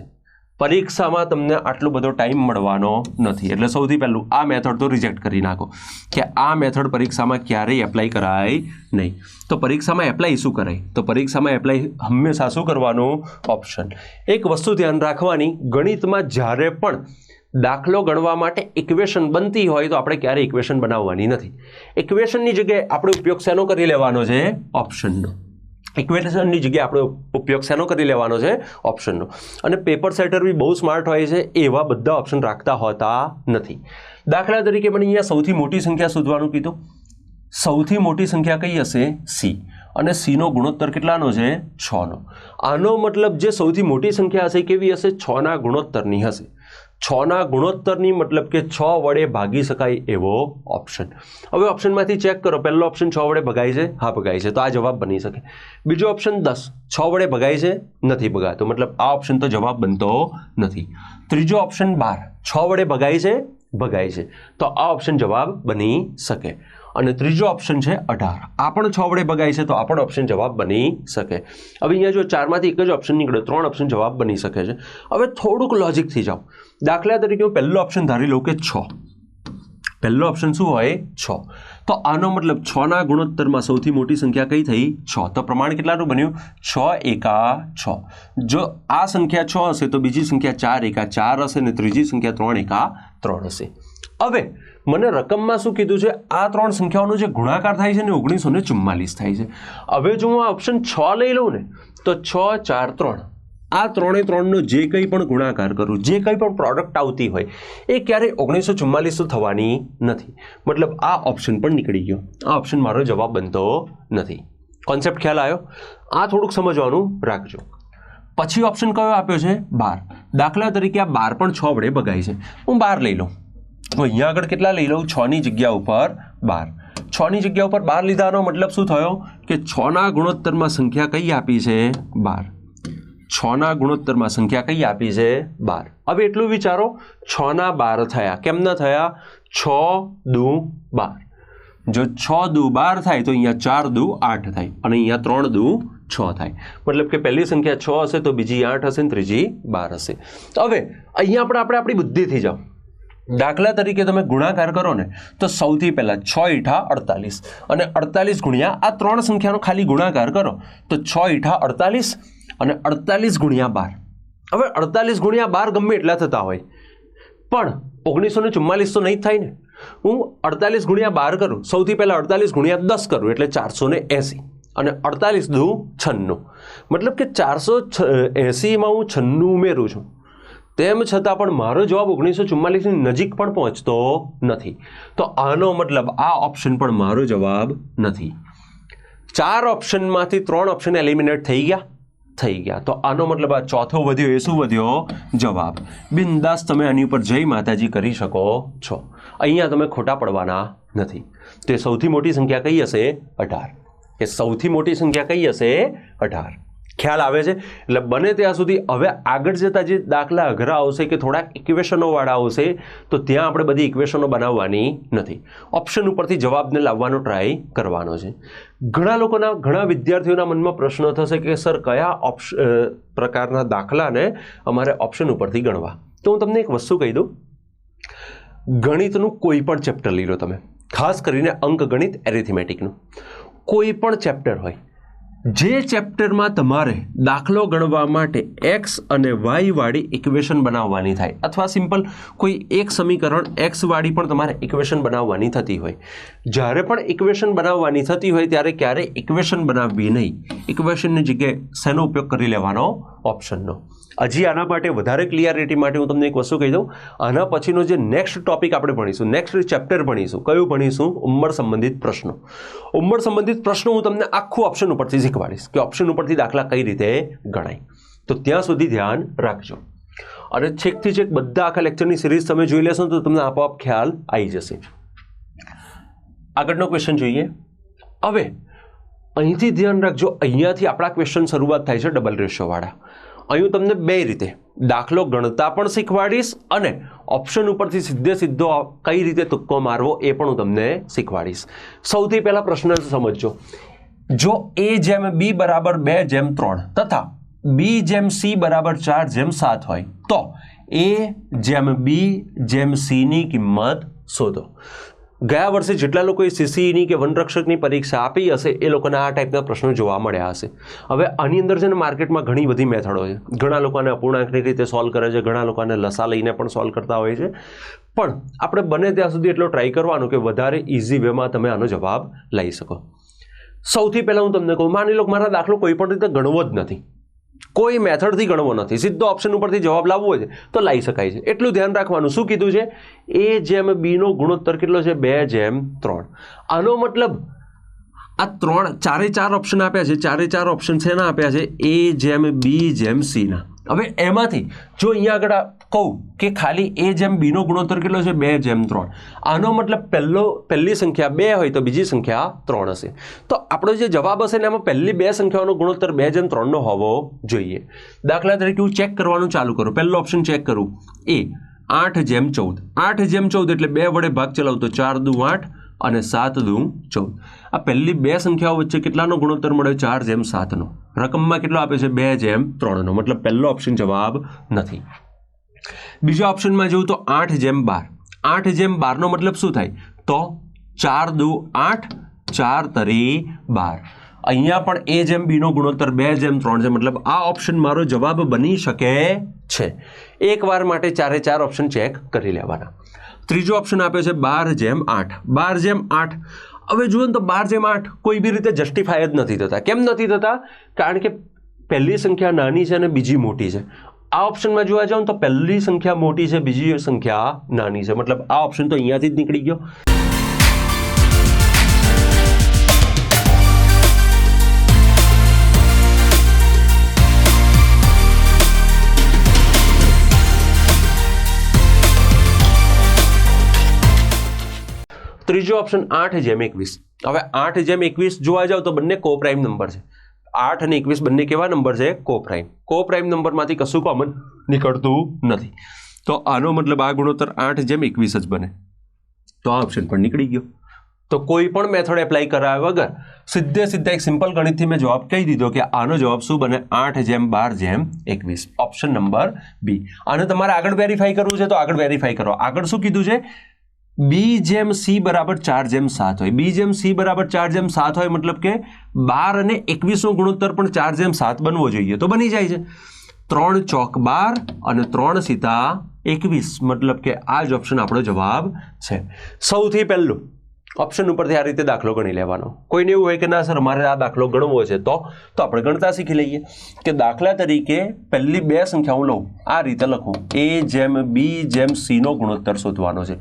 પરીક્ષામાં તમને આટલો બધો ટાઈમ મળવાનો નથી, એટલે સૌથી પહેલું આ મેથડ તો રિજેક્ટ કરી નાખો કે આ મેથડ પરીક્ષામાં ક્યારેય એપ્લાય કરાય નહીં. તો પરીક્ષામાં એપ્લાય શું કરાય? તો પરીક્ષામાં એપ્લાય હંમેશા શું કરવાનું? ઓપ્શન. એક વસ્તુ ધ્યાન રાખવાની, ગણિતમાં જ્યારે પણ દાખલો ગણવા માટે ઇક્વેશન બનતી હોય તો આપણે ક્યારે ઇક્વેશન બનાવવાની નથી. ઇક્વેશનની જગ્યાએ આપણે ઉપયોગ શેનો કરી લેવાનો છે? ઓપ્શનનો. ઇક્વેશનની જગ્યાએ આપણે ઉપયોગ શેનો કરી લેવાનો છે? ઓપ્શનનો. અને પેપર સેટર બી બહુ સ્માર્ટ હોય છે, એવા બધા ઓપ્શન રાખતા હોતા નથી. દાખલા તરીકે મને અહીંયા સૌથી મોટી સંખ્યા શોધવાનું કીધું. સૌથી મોટી સંખ્યા કઈ હશે? સી. અને સીનો ગુણોત્તર કેટલાનો છે? 6નો. આનો મતલબ જે સૌથી મોટી સંખ્યા હશે કેવી હશે? 6ના ગુણોત્તરની હશે. 6ના ગુણોત્તરની મતલબ કે 6 વડે ભાગી શકાય એવો ઓપ્શન. હવે ઓપ્શનમાંથી ચેક કરો. પહેલો ઓપ્શન 6 વડે ભગાય છે? હા ભગાય છે, તો આ જવાબ બની શકે. બીજો ઓપ્શન 10, 6 વડે ભગાય છે? નથી ભગાતો, મતલબ આ ઓપ્શન તો જવાબ બનતો નથી. ત્રીજો ઓપ્શન 12, 6 વડે ભગાય છે? ભગાય છે, તો આ ઓપ્શન જવાબ બની શકે. અને ત્રીજો ઓપ્શન છે 18, આ પણ 6 વડે ભગાય છે, તો આ પણ ઓપ્શન જવાબ બની શકે. હવે અહીંયા જો 4માંથી એક જ ઓપ્શન નીકળ્યો, 3 ઓપ્શન જવાબ બની શકે છે. હવે થોડુંક લોજિકથી જાઓ. દાખલા તરીકે હું પહેલો ઓપ્શન ધારી લઉં કે 6. પહેલો ઓપ્શન શું હોય? 6. તો આનો મતલબ 6ના ગુણોત્તરમાં સૌથી મોટી સંખ્યા કઈ થઈ? 6. તો પ્રમાણ કેટલાનું બન્યું? 6 એકા 6. જો આ સંખ્યા 6 હશે તો બીજી સંખ્યા 4 એકા 4 હશે અને ત્રીજી સંખ્યા 3 એકા 3 હશે. હવે મને રકમમાં શું કીધું છે? આ 3 સંખ્યાઓનો જે ગુણાકાર થાય છે ને 1944 થાય છે. હવે જો હું આ ઓપ્શન 6 લઈ લઉં ને તો 6, 4, 3, આ 3નો જે કંઈ પણ ગુણાકાર કરું, જે કંઈ પણ પ્રોડક્ટ આવતી હોય એ ક્યારેય 1944 થવાની નથી. મતલબ આ ઓપ્શન પણ નીકળી ગયો. આ ઓપ્શન મારો જવાબ બનતો નથી. કોન્સેપ્ટ ખ્યાલ આવ્યો? આ થોડુંક સમજવાનું રાખજો. પછી ઓપ્શન કયો આપ્યો છે? 12. દાખલા તરીકે આ 12 પણ 6 વડે ભગાય છે. હું 12 લઈ લઉં. તો અહીંયા આગળ કેટલા લઈ લઉં? 6ની જગ્યા ઉપર 12. 6ની જગ્યા ઉપર 12 લીધાનો મતલબ શું થયો? કે 6ના ગુણોત્તરમાં સંખ્યા કઈ આપી છે? 12. 6ના ગુણોત્તરમાં સંખ્યા કઈ આપી છે? 12. હવે એટલું વિચારો, 6ના 12 થયા. કેમ ના થયા? 6 દુ 12. જો 6 દુ 12 થાય તો અહીંયા 4 દુ 8 થાય અને અહીંયા 3 દુ 6 થાય. મતલબ કે પહેલી સંખ્યા 6 હશે તો બીજી 8 હશે ને ત્રીજી 12 હશે. તો હવે અહીંયા આપણે આપણી બુદ્ધિથી જાઓ. દાખલા તરીકે તમે ગુણાકાર કરો ને તો સૌથી પહેલાં 6 ઈઠા 48 અને 48 ગુણ્યા આ 3 સંખ્યાનો ખાલી ગુણાકાર કરો તો 6 ઈઠા 48 અને 48 ગુણ્યા 12. હવે 48 ગુણ્યા 12 ગમે એટલા થતા હોય પણ 1944 તો નહીં જ થાય ને. હું 48 ગુણ્યા 12 કરું, સૌથી પહેલાં 48 ગુણ્યા 10 કરું એટલે 480 અને 48 દુ 96. મતલબ કે 480માં હું 96 ઉમેરું છું. તેમ છતાં પણ મારો જવાબ 1944ની નજીક પણ પહોંચતો નથી. તો આનો મતલબ આ ઓપ્શન પણ મારો જવાબ નથી. 4 ઓપ્શનમાંથી 3 ઓપ્શન એલિમિનેટ થઈ ગયા. તો આનો મતલબ આ ચોથો વધ્યો એ શું વધ્યો? જવાબ. બિંદાસ તમે આની ઉપર જય માતાજી કરી શકો છો. અહીંયા તમે ખોટા પડવાના નથી. તો એ સૌથી મોટી સંખ્યા કઈ હશે? 18. એ સૌથી મોટી સંખ્યા કઈ હશે? 18. ખ્યાલ આવે છે? એટલે બને ત્યાં સુધી હવે આગળ જતા જે દાખલા અઘરા આવશે કે થોડાક ઇક્વેશનોવાળા આવશે તો ત્યાં આપણે બધી ઇક્વેશનો બનાવવાની નથી. ઓપ્શન ઉપરથી જવાબને લાવવાનો ટ્રાય કરવાનો છે. ઘણા વિદ્યાર્થીઓના મનમાં પ્રશ્ન થશે કે સર કયા પ્રકારના દાખલાને અમારે ઓપ્શન ઉપરથી ગણવા? તો હું તમને એક વસ્તુ કહી દઉં. ગણિતનું કોઈ પણ ચેપ્ટર લઈ લો તમે, ખાસ કરીને અંકગણિત એરિથમેટિકનું કોઈ પણ ચેપ્ટર હોય, જે ચેપ્ટરમાં તમારે દાખલો ગણવા માટે એક્સ અને વાય વાળી ઇક્વેશન બનાવવાની થાય અથવા સિમ્પલ કોઈ એક સમીકરણ એક્સ વાળી પણ તમારે ઇક્વેશન બનાવવાની થતી હોય, જ્યારે પણ ઇક્વેશન બનાવવાની થતી હોય ત્યારે ક્યારે ઇક્વેશન બનાવવી નહીં. ઇક્વેશનની જગ્યાએ શેનો ઉપયોગ કરી લેવાનો? ઓપ્શનનો. હજી આના માટે વધારે ક્લિયરિટી માટે હું તમને એક વસ્તુ કહી દઉં. આના પછીનો જે નેક્સ્ટ ટોપિક આપણે ભણીશું, નેક્સ્ટ ચેપ્ટર ભણીશું, કયું ભણીશું? ઉંમર સંબંધિત પ્રશ્નો. ઉંમર સંબંધિત પ્રશ્નો હું તમને આખું ઓપ્શન ઉપરથી શીખવાડીશ કે ઓપ્શન ઉપરથી દાખલા કઈ રીતે ગણાય. તો ત્યાં સુધી ધ્યાન રાખજો. અને છેકથી છેક બધા આખા લેક્ચરની સિરીઝ તમે જોઈ લેશો તો તમને આપોઆપ ખ્યાલ આવી જશે. આગળનો ક્વેશ્ચન જોઈએ. હવે અહીંથી ધ્યાન રાખજો, અહીંયાથી આપણા ક્વેશ્ચન શરૂઆત થાય છે ડબલ રેશિયોવાળા. અહીં હું તમને બે રીતે દાખલો ગણતા પણ શીખવાડીશ અને ઓપ્શન ઉપરથી સીધો કઈ રીતે તુક્કો મારવો એ પણ હું તમને શીખવાડીશ. સૌથી પહેલા પ્રશ્ન સમજજો. જો A/B = 2/3 તથા B/C = 4/7 હોય તો A/B/C ની કિંમત શોધો. ગયા વર્ષે જેટલા લોકોએ CCEની કે વનરક્ષકની પરીક્ષા આપી હશે એ લોકોને આ ટાઈપના પ્રશ્નો જોવા મળ્યા હશે. હવે આની અંદર છે ને માર્કેટમાં ઘણી બધી મેથડો છે. ઘણા લોકોને અપૂર્ણાંકની રીતે સોલ્વ કરે છે, ઘણા લોકોને લસા લઈને પણ સોલ્વ કરતા હોય છે. પણ આપણે બને ત્યાં સુધી એટલો ટ્રાય કરવાનો કે વધારે ઇઝી વેમાં તમે આનો જવાબ લઈ શકો. સૌથી પહેલાં હું તમને કહું, માની લો મારા દાખલો કોઈ પણ રીતે ગણવો જ નથી, કોઈ મેથડથી ગણવો નથી, સીધો ઓપ્શન ઉપરથી જવાબ લાવવો છે તો લાવી શકાય છે. એટલું ધ્યાન રાખવાનું. શું કીધું છે? A/B નો ગુણોત્તર કેટલો છે? 2/3. આનો મતલબ આ ચારે ચાર ઓપ્શન આપ્યા છે, ચારે ચાર ઓપ્શન શેના આપ્યા છે? A/B/C ના. હવે એમાંથી જો અહીંયા આગળ કહું કે ખાલી A/B નો ગુણોત્તર કેટલો છે? 2/3. આનો મતલબ પહેલી સંખ્યા 2 હોય તો બીજી સંખ્યા 3 હશે. તો આપણો જે જવાબ હશે ને એમાં પહેલી બે સંખ્યાઓનો ગુણોત્તર 2/3 નો હોવો જોઈએ. દાખલા તરીકે હું ચેક કરવાનું ચાલુ કરું. પહેલો ઓપ્શન ચેક કરું, A 8/14. 8/14 એટલે 2 વડે ભાગ ચલાવું તો 4 દુ 8 અને 7 દુ 14. આ પહેલી બે સંખ્યાઓ વચ્ચે કેટલાનો ગુણોત્તર મળ્યો? 4/7 નો. રકમમાં કેટલો આપે છે? 2/3 નો. મતલબ પહેલો ઓપ્શન જવાબ નથી. બીજા ઓપ્શનમાં જોઉં તો 8/12. 8/12 નો મતલબ શું થાય? તો 4 દુ 8, 4 તરી 12. અહીંયા પણ A/B નો ગુણોત્તર 2/3 છે. મતલબ આ ઓપ્શન મારો જવાબ બની શકે છે. એકવાર માટે ચારે ચાર ઓપ્શન ચેક કરી લેવાના. ત્રીજો ઓપ્શન આપ્યો છે 12/8. 12/8. હવે જુઓ ને તો 12/8 કોઈ બી રીતે જસ્ટિફાય જ નથી થતા. કેમ નથી થતા? કારણ કે પહેલી સંખ્યા નાની છે અને બીજી મોટી છે. આ ઓપ્શનમાં જોવા જાવ તો પહેલી સંખ્યા મોટી છે, બીજી સંખ્યા નાની છે. મતલબ આ ઓપ્શન તો અહીંયાથી જ નીકળી ગયો. ત્રીજો ઓપ્શન 8/21. હવે 8/21 જોવા જાવ તો બંને કોપ્રાઇમ નંબર છે. 8 અને 21 બંને કેવા નંબર છે? કોપ્રાઇમ. કોપ્રાઇમ નંબરમાંથી કશું કોમન નીકળતું નથી. તો આનો મતલબ આ ગુણોત્તર 8/21 જ બને. તો આ ઓપ્શન પણ નીકળી ગયો. તો કોઈ પણ મેથડ એપ્લાય કરાવ્યા વગર સીધા એક સિમ્પલ ગણિતથી મેં જવાબ કહી દીધો કે આનો જવાબ શું બને? 8/12/21. Option number B. આને તમારે આગળ વેરીફાઈ કરવું છે તો આગળ વેરીફાઈ કરો. આગળ શું કીધું છે? B/C બરાબર 4/7 હોય. B/C બરાબર 4/7 હોય મતલબ કે 12 અને 21 નો ગુણોત્તર પણ 4/7 બનવો જોઈએ. તો બની જાય છે. 3 ચોક 12 અને 3 સીતા 21. મતલબ કે આ જ ઓપ્શન આપણો જવાબ છે. સૌથી પહેલું ઓપ્શન ઉપરથી આ રીતે દાખલો ગણી લેવાનો. કોઈને એવું હોય કે ના સર મારે આ દાખલો ગણવો છે તો આપણે ગણતા શીખી લઈએ કે દાખલા તરીકે પહેલી બે સંખ્યા હું લઉં, આ રીતે લખું, A/B/C નો ગુણોત્તર શોધવાનો છે.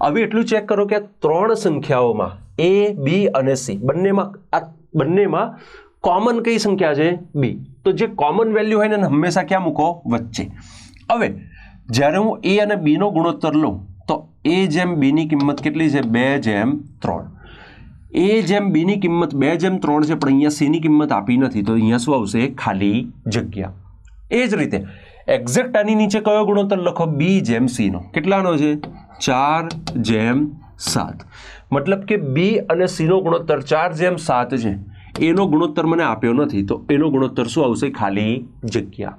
હવે એટલું ચેક કરો કે ત્રણ સંખ્યાઓમાં A, B અને C બંનેમાં કોમન કઈ સંખ્યા છે? B. તો જે કોમન વેલ્યુ હોય ને હંમેશા ક્યાં મૂકો? વચ્ચે. હવે જ્યારે હું A અને B નો ગુણોત્તર લઉં તો A/B ની કિંમત કેટલી છે? 2/3. A/B ની કિંમત 2/3 છે પણ અહીંયા C ની કિંમત આપી નથી તો અહીંયા શું આવશે? ખાલી જગ્યા. એ જ રીતે એક્ઝેક્ટ આની નીચે કયો ગુણોત્તર લખો? B/C નો. કેટલાનો છે? 4/7. મતલબ કે B અને C નો ગુણોત્તર 4/7 છે. એનો ગુણોત્તર મને આપ્યો નથી તો એનો ગુણોત્તર શું આવશે? ખાલી જગ્યા.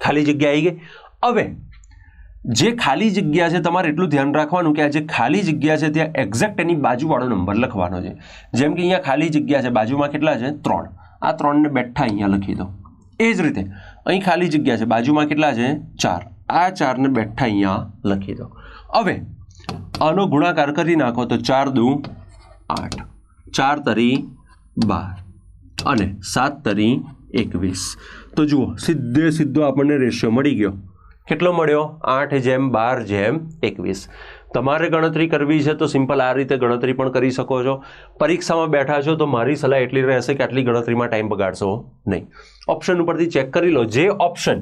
ખાલી જગ્યા આવી ગઈ. હવે જે ખાલી જગ્યા છે તમારે એટલું ધ્યાન રાખવાનું કે આ જે ખાલી જગ્યા છે ત્યાં એક્ઝેક્ટ એની બાજુવાળો નંબર લખવાનો છે. જેમ કે અહીંયા ખાલી જગ્યા છે, બાજુમાં કેટલા છે? 3. આ 3 ને બેઠા અહીંયા લખી દો. એ જ રીતે અહીં ખાલી જગ્યા છે, બાજુમાં કેટલા છે? 4. આ 4 ને બેઠા અહીંયા લખી દો. હવે આનો ગુણાકાર કરી નાખો તો 4 દુ 8, 4 તરી 12 અને 7 તરી 21. તો જુઓ સીધો આપણને રેશિયો મળી ગયો. કેટલો મળ્યો? 8/12/21. તમારે ગણતરી કરવી છે તો સિમ્પલ આ રીતે ગણતરી પણ કરી શકો છો. પરીક્ષામાં બેઠા છો તો મારી સલાહ એટલી રહેશે કે આટલી ગણતરીમાં ટાઈમ બગાડશો નહીં. ઓપ્શન ઉપરથી ચેક કરી લો. જે ઓપ્શન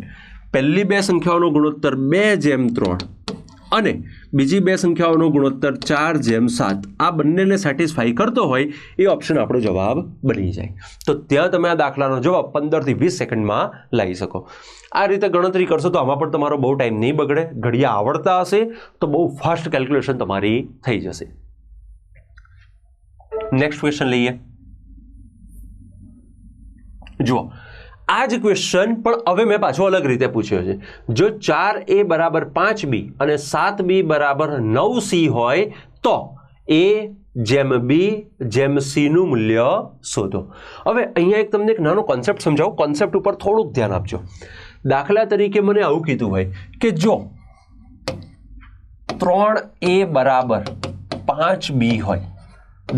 પહેલી બે સંખ્યાઓનો ગુણોત્તર 2/3 અને બીજી બે સંખ્યાઓનો ગુણોત્તર 4/7 આ બંનેને સેટિસ્ફાઈ કરતો હોય એ ઓપ્શન આપણો જવાબ બની જાય. તો ત્યાં તમે આ દાખલાનો જવાબ 15 થી 20 સેકન્ડમાં લાવી શકો. આ રીતે ગણતરી કરશો તો આમાં પણ તમારો બહુ ટાઈમ નહીં બગડે. ઘડિયા આવડતા હશે તો બહુ ફાસ્ટ કેલ્ક્યુલેશન તમારી થઈ જશે. નેક્સ્ટ ક્વેશ્ચન લઈએ. જુઓ આ જ ક્વેશ્ચન પણ હવે મેં પાછો અલગ રીતે પૂછ્યો છે. જો 4a બરાબર 5b અને 7b બરાબર 9c હોય તો a જેમ b જેમ c નું મૂલ્ય શોધો. હવે અહીંયા એક તમને એક નાનો કોન્સેપ્ટ સમજાવું. કોન્સેપ્ટ ઉપર થોડુંક ધ્યાન આપજો. દાખલા તરીકે મને આવું કીધું હોય કે જો 3a બરાબર 5b હોય,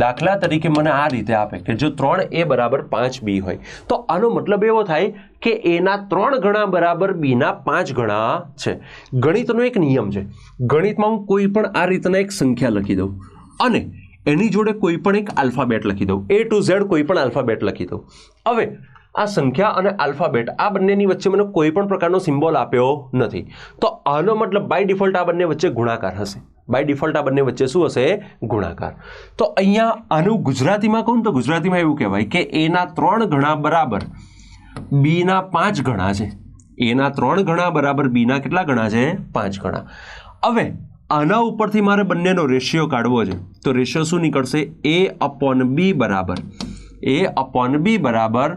દાખલા તરીકે મને આ રીતે આપે કે જો 3a બરાબર 5b હોય તો આનો મતલબ એવો થાય કે a ના 3 ગણા બરાબર b ના 5 ગણા છે. ગણિતનો એક નિયમ છે. ગણિતમાં હું કોઈ પણ આ રીતના એક સંખ્યા લખી દઉં અને એની જોડે કોઈ પણ એક આલ્ફાબેટ લખી દઉં, A to Z કોઈ પણ આલ્ફાબેટ લખી દઉં. હવે આ સંખ્યા અને આલ્ફાબેટ આ બંનેની વચ્ચે મને કોઈ પણ પ્રકારનો સિમ્બોલ આપ્યો નથી, તો આનો મતલબ બાય ડિફોલ્ટ આ બંને વચ્ચે ગુણાકાર હશે. બાય ડિફોલ્ટ આ બંને વચ્ચે શું હશે? ગુણાકાર. તો અહીંયા આનું ગુજરાતીમાં કહું તો ગુજરાતીમાં એવું કહેવાય કે A ના 3 ગણા બરાબર B ના 5 ગણા છે. A ના 3 ગણા બરાબર B ના કેટલા ગણા છે? 5 ગણા. હવે આના ઉપરથી મારે બંનેનો રેશિયો કાઢવો છે, તો રેશિયો શું નીકળશે? A/B બરાબર 5/3.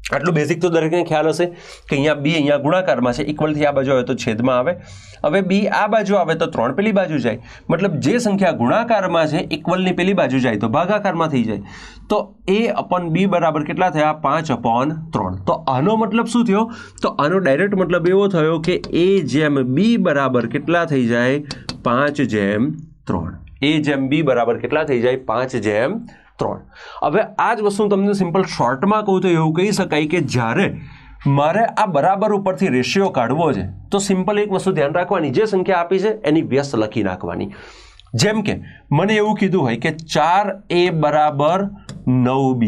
આટલું બેઝિક તો દરેકને ખ્યાલ હશે કે અહીંયા b અહીંયા ગુણાકારમાં છે, ઇક્વલથી આ બાજુ આવે તો છેદમાં આવે. હવે b આ બાજુ આવે તો 3 પેલી બાજુ જાય, મતલબ જે સંખ્યા ગુણાકારમાં છે ઇક્વલની પેલી બાજુ જાય તો ભાગાકારમાં થઈ જાય. તો A/B બરાબર કેટલા થયા? 5/3. તો આનો મતલબ શું થયો? તો આનો ડાયરેક્ટ મતલબ એવો થયો કે A જેમ B બરાબર કેટલા થઈ જાય? 5/3. A જેમ B બરાબર કેટલા થઈ જાય? 5/3. હવે આ જ વસ્તુ તમને સિમ્પલ શોર્ટમાં કહું તો એવું કહી શકાય કે જ્યારે મારે આ બરાબર ઉપરથી રેશિયો કાઢવો છે તો સિમ્પલ એક વસ્તુ ધ્યાન રાખવાની, જે સંખ્યા આપી છે એની વ્યસ્ત લખી નાખવાની. જેમ કે મને એવું કીધું હોય કે 4a બરાબર 9b,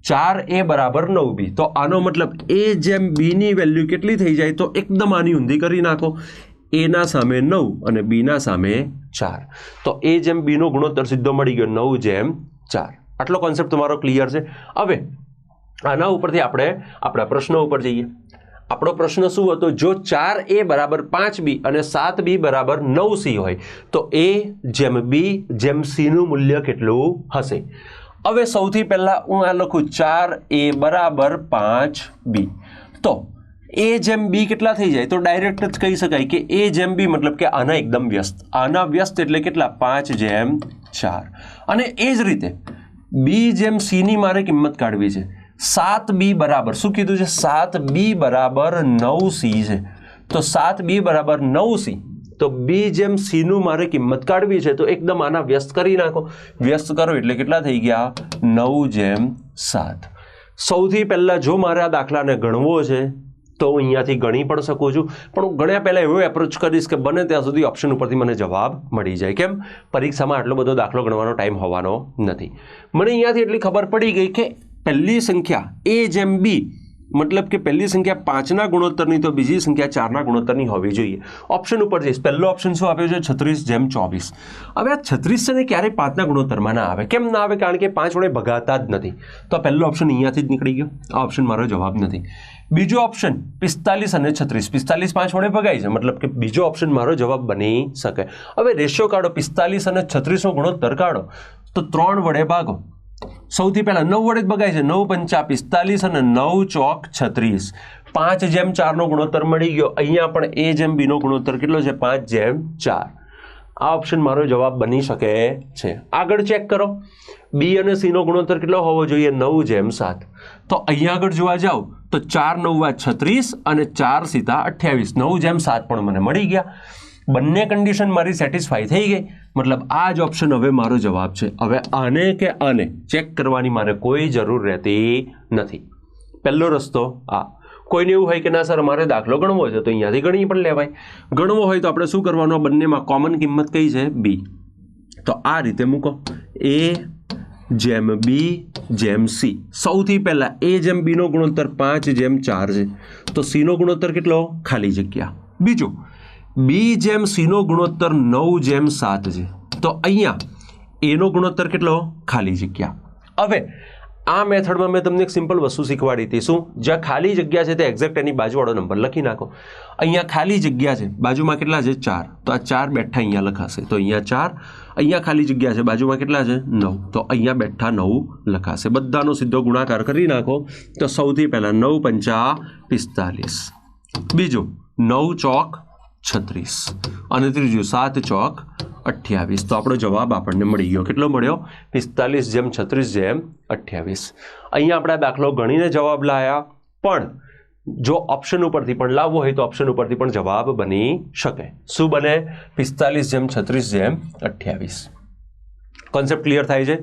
4a બરાબર 9b, તો આનો મતલબ A જેમ B ની વેલ્યુ કેટલી થઈ જાય? તો એકદમ આની ઊંધી કરી નાખો. A ના સામે 9 અને B ના સામે 4, તો A જેમ B નો ગુણોત્તર સીધો મળી ગયો 9/4. આટલો કોન્સેપ્ટ તમારો ક્લિયર છે. હવે આના ઉપરથી આપણે આપણા પ્રશ્નો ઉપર જઈએ. આપણો પ્રશ્ન શું હતો? જો 4a બરાબર 5b અને 7b બરાબર 9c હોય તો A જેમ B જેમ C નું મૂલ્ય કેટલું હશે? હવે સૌથી પહેલા હું આ લખું 4a બરાબર 5b. તો A જેમ B કેટલા થઈ જાય? તો ડાયરેક્ટ જ કહી શકાય કે A જેમ B મતલબ કે આના એકદમ વ્યસ્ત. આના વ્યસ્ત એટલે કેટલા? 5/4. અને એ જ રીતે B જેમ C ની મારે કિંમત કાઢવી છે. 7b બરાબર શું કીધું છે? 7b બરાબર 9c છે. તો 7b બરાબર 9c, તો B જેમ C નું મારે કિંમત કાઢવી છે તો એકદમ આના વ્યસ્ત કરી નાખો. વ્યસ્ત કરો એટલે કેટલા થઈ ગયા? 9/7. સૌથી પહેલા જો મારે આ દાખલાને ગણવો છે તો હું અહીંયાથી ગણી પણ શકું છું, પણ હું ગણ્યા પહેલાં એવો એપ્રોચ કરીશ કે બને ત્યાં સુધી ઓપ્શન ઉપરથી મને જવાબ મળી જાય. કેમ? પરીક્ષામાં આટલો બધો દાખલો ગણવાનો ટાઈમ હોવાનો નથી. મને અહીંયાથી એટલી ખબર પડી ગઈ કે પહેલી સંખ્યા A જેમ B મતલબ કે પહેલી સંખ્યા 5ના ગુણોત્તરની તો બીજી સંખ્યા 4ના ગુણોત્તરની હોવી જોઈએ. ઓપ્શન ઉપર જઈશ. પહેલો ઓપ્શન શું આપ્યો છે? 36/24. હવે આ 36 છે ને ક્યારેય 5ના ગુણોત્તરમાં ના આવે. કેમ ના આવે? કારણ કે 5 વડે ભગાતા જ નથી. તો પહેલો ઓપ્શન અહીંયાથી જ નીકળી ગયો. આ ઓપ્શન મારો જવાબ નથી. બીજો ઓપ્શન 45 અને 36. 45 5 વડે ભગાય છે, મતલબ કે બીજો ઓપ્શન મારો જવાબ બની શકે. હવે રેશિયો કાઢો, 45 અને 36નો ગુણોત્તર કાઢો તો 3 વડે ભાગો. સૌથી પહેલા 9 વડે જ ભગાય છે. 9×5 = 45 અને 9×4 = 36. 5/4 નો ગુણોત્તર મળી ગયો. અહીંયા પણ A જેમ B નો ગુણોત્તર કેટલો છે? 5/4. આ ઓપ્શન મારો જવાબ બની શકે છે. આગળ ચેક કરો. B અને C નો ગુણોત્તર કેટલો હોવો જોઈએ? 9/7. તો અહીંયા આગળ જોવા જાવ તો 4 × 9 = 36 અને 4 × 7 = 28. 9/7 પણ મને મળી ગયા. બંને કન્ડિશન મારી સેટિસ્ફાઈ થઈ ગઈ. મતલબ આ જ ઓપ્શન હવે મારો જવાબ છે. હવે આને કે આને ચેક કરવાની મારે કોઈ જરૂર રહેતી નથી. પહેલો રસ્તો આ. કોઈને એવું હોય કે ના સર મારે દાખલો ગણવો છે તો અહીંયાથી ગણી પણ લેવાય. ગણવો હોય તો આપણે શું કરવાનું? બંનેમાં કોમન કિંમત કઈ છે? B. તો આ રીતે મૂકો. A જેમ B જેમ C. સૌથી પહેલા A જેમ B નો ગુણોત્તર 5/4 છે, તો C નો ગુણોત્તર કેટલો? ખાલી જગ્યા. બીજું B જેમ C નો ગુણોત્તર 9/7 છે, તો અહીંયા A નો ગુણોત્તર કેટલો? ખાલી જગ્યા. હવે આ મેથડમાં મેં તમને એક સિમ્પલ વસ્તુ શીખવાડી હતી. શું? જ્યાં ખાલી જગ્યા છે તે એક્ઝેક્ટ એની બાજુવાળો નંબર લખી નાખો. અહીંયા ખાલી જગ્યા છે, બાજુમાં કેટલા છે? 4. તો આ 4 બેઠા અહીંયા લખાશે. તો અહીંયા 4, અહીંયા ખાલી જગ્યા છે, બાજુમાં કેટલા છે? 9. તો અહીંયા બેઠા 9 લખાશે. બધાનો સીધો ગુણાકાર કરી નાખો. તો સૌથી પહેલાં 9 પંચા 45, બીજું 9 ચોક 36 અને ત્રીજું 7 ચોક 28. તો આપણો જવાબ આપણને મળી ગયો. કેટલો મળ્યો? 45 જેમ 36 જેમ 28. અહીંયા આપણે દાખલો ગણીને જવાબ લાયા, પણ જો ઓપ્શન ઉપરથી પણ લાવવો હોય તો ઓપ્શન ઉપરથી પણ જવાબ બની શકે. શું બને? 45 જેમ 36 જેમ 28. કોન્સેપ્ટ ક્લિયર થાય છે?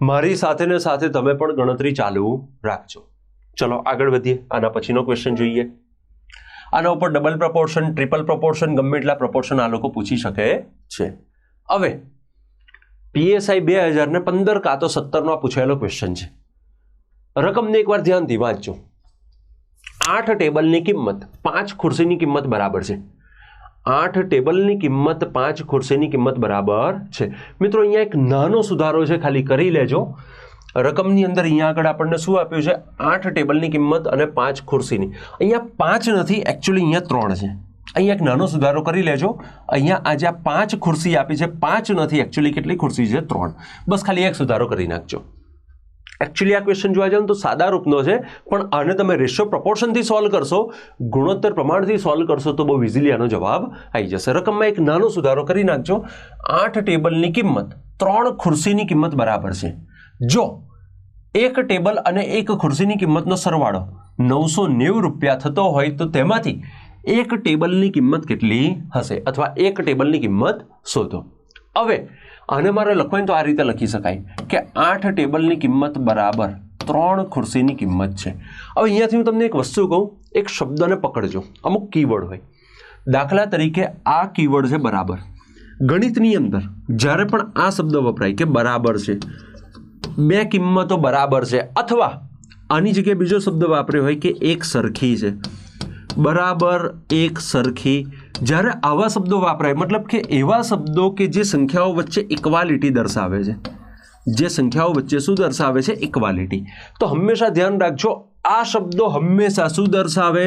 મારી સાથે ને સાથે તમે પણ ગણતરી ચાલુ રાખજો. ચલો આગળ વધીએ. આના પછીનો ક્વેશ્ચન જોઈએ. આના ઉપર ડબલ પ્રપોર્શન, ટ્રિપલ પ્રપોર્શન, ગમે એટલા પ્રપોર્શન આ લોકો પૂછી શકે છે. હવે PSI 2015 કાં તો 17 પૂછાયેલો ક્વેશ્ચન છે. રકમને એકવાર ધ્યાનથી વાંચજો. 8 ટેબલની કિંમત 5 ખુરશીની કિંમત બરાબર છે. 8 ટેબલની કિંમત 5 ખુરશીની કિંમત બરાબર છે. મિત્રો અહીંયા એક નાનો સુધારો છે, ખાલી કરી લેજો. રકમની અંદર અહીંયા આગળ આપણને શું આપ્યું છે? 8 ટેબલની કિંમત અને 5 ખુરશીની. અહીંયા 5 નથી, એકચ્યુઅલી અહીંયા 3 છે. અહીંયા એક નાનો સુધારો કરી લેજો. અહીંયા આજે આ 5 ખુરશી આપી છે, 5 નથી, એકચ્યુઅલી કેટલી ખુરશી છે? 3. બસ ખાલી એક સુધારો કરી નાખજો. એકચ્યુઅલી આ ક્વેશ્ચન જોવા જાવ તો સાદા રૂપનો છે, પણ આને તમે રેશિયો પ્રપોર્શનથી સોલ્વ કરશો, ગુણોત્તર પ્રમાણથી સોલ્વ કરશો તો બહુ ઇઝીલી આનો જવાબ આવી જશે. રકમમાં એક નાનો સુધારો કરી નાખજો. 8 ટેબલની કિંમત 3 ખુરશીની કિંમત બરાબર છે. જો એક ટેબલ અને એક ખુરશીની કિંમતનો સરવાળો 990 રૂપિયા થતો હોય તો તેમાંથી એક ટેબલની કિંમત કેટલી હશે, અથવા એક ટેબલની કિંમત શોધો. હવે આને મારે લખવાનું તો આ રીતે લખી શકાય કે 8 ટેબલની કિંમત બરાબર 3 ખુરશીની કિંમત છે. હવે અહીંયાથી હું તમને એક વસ્તુ કહું, એક શબ્દને પકડજો. અમુક કીવર્ડ હોય, દાખલા તરીકે આ કીવર્ડ છે બરાબર. ગણિતની અંદર જ્યારે પણ આ શબ્દ વપરાય કે બરાબર છે, બે કિંમતો બરાબર છે, અથવા આની જગ્યાએ બીજો શબ્દ વાપર્યો હોય કે એક સરખી છે, બરાબર, એક સરખી, જ્યારે આવા શબ્દો વાપરાય, મતલબ કે એવા શબ્દો કે જે સંખ્યાઓ વચ્ચે ઇક્વાલિટી દર્શાવે છે, જે સંખ્યાઓ વચ્ચે શું દર્શાવે છે? ઇક્વાલિટી. તો હંમેશા ધ્યાન રાખજો, આ શબ્દો હંમેશા શું દર્શાવે?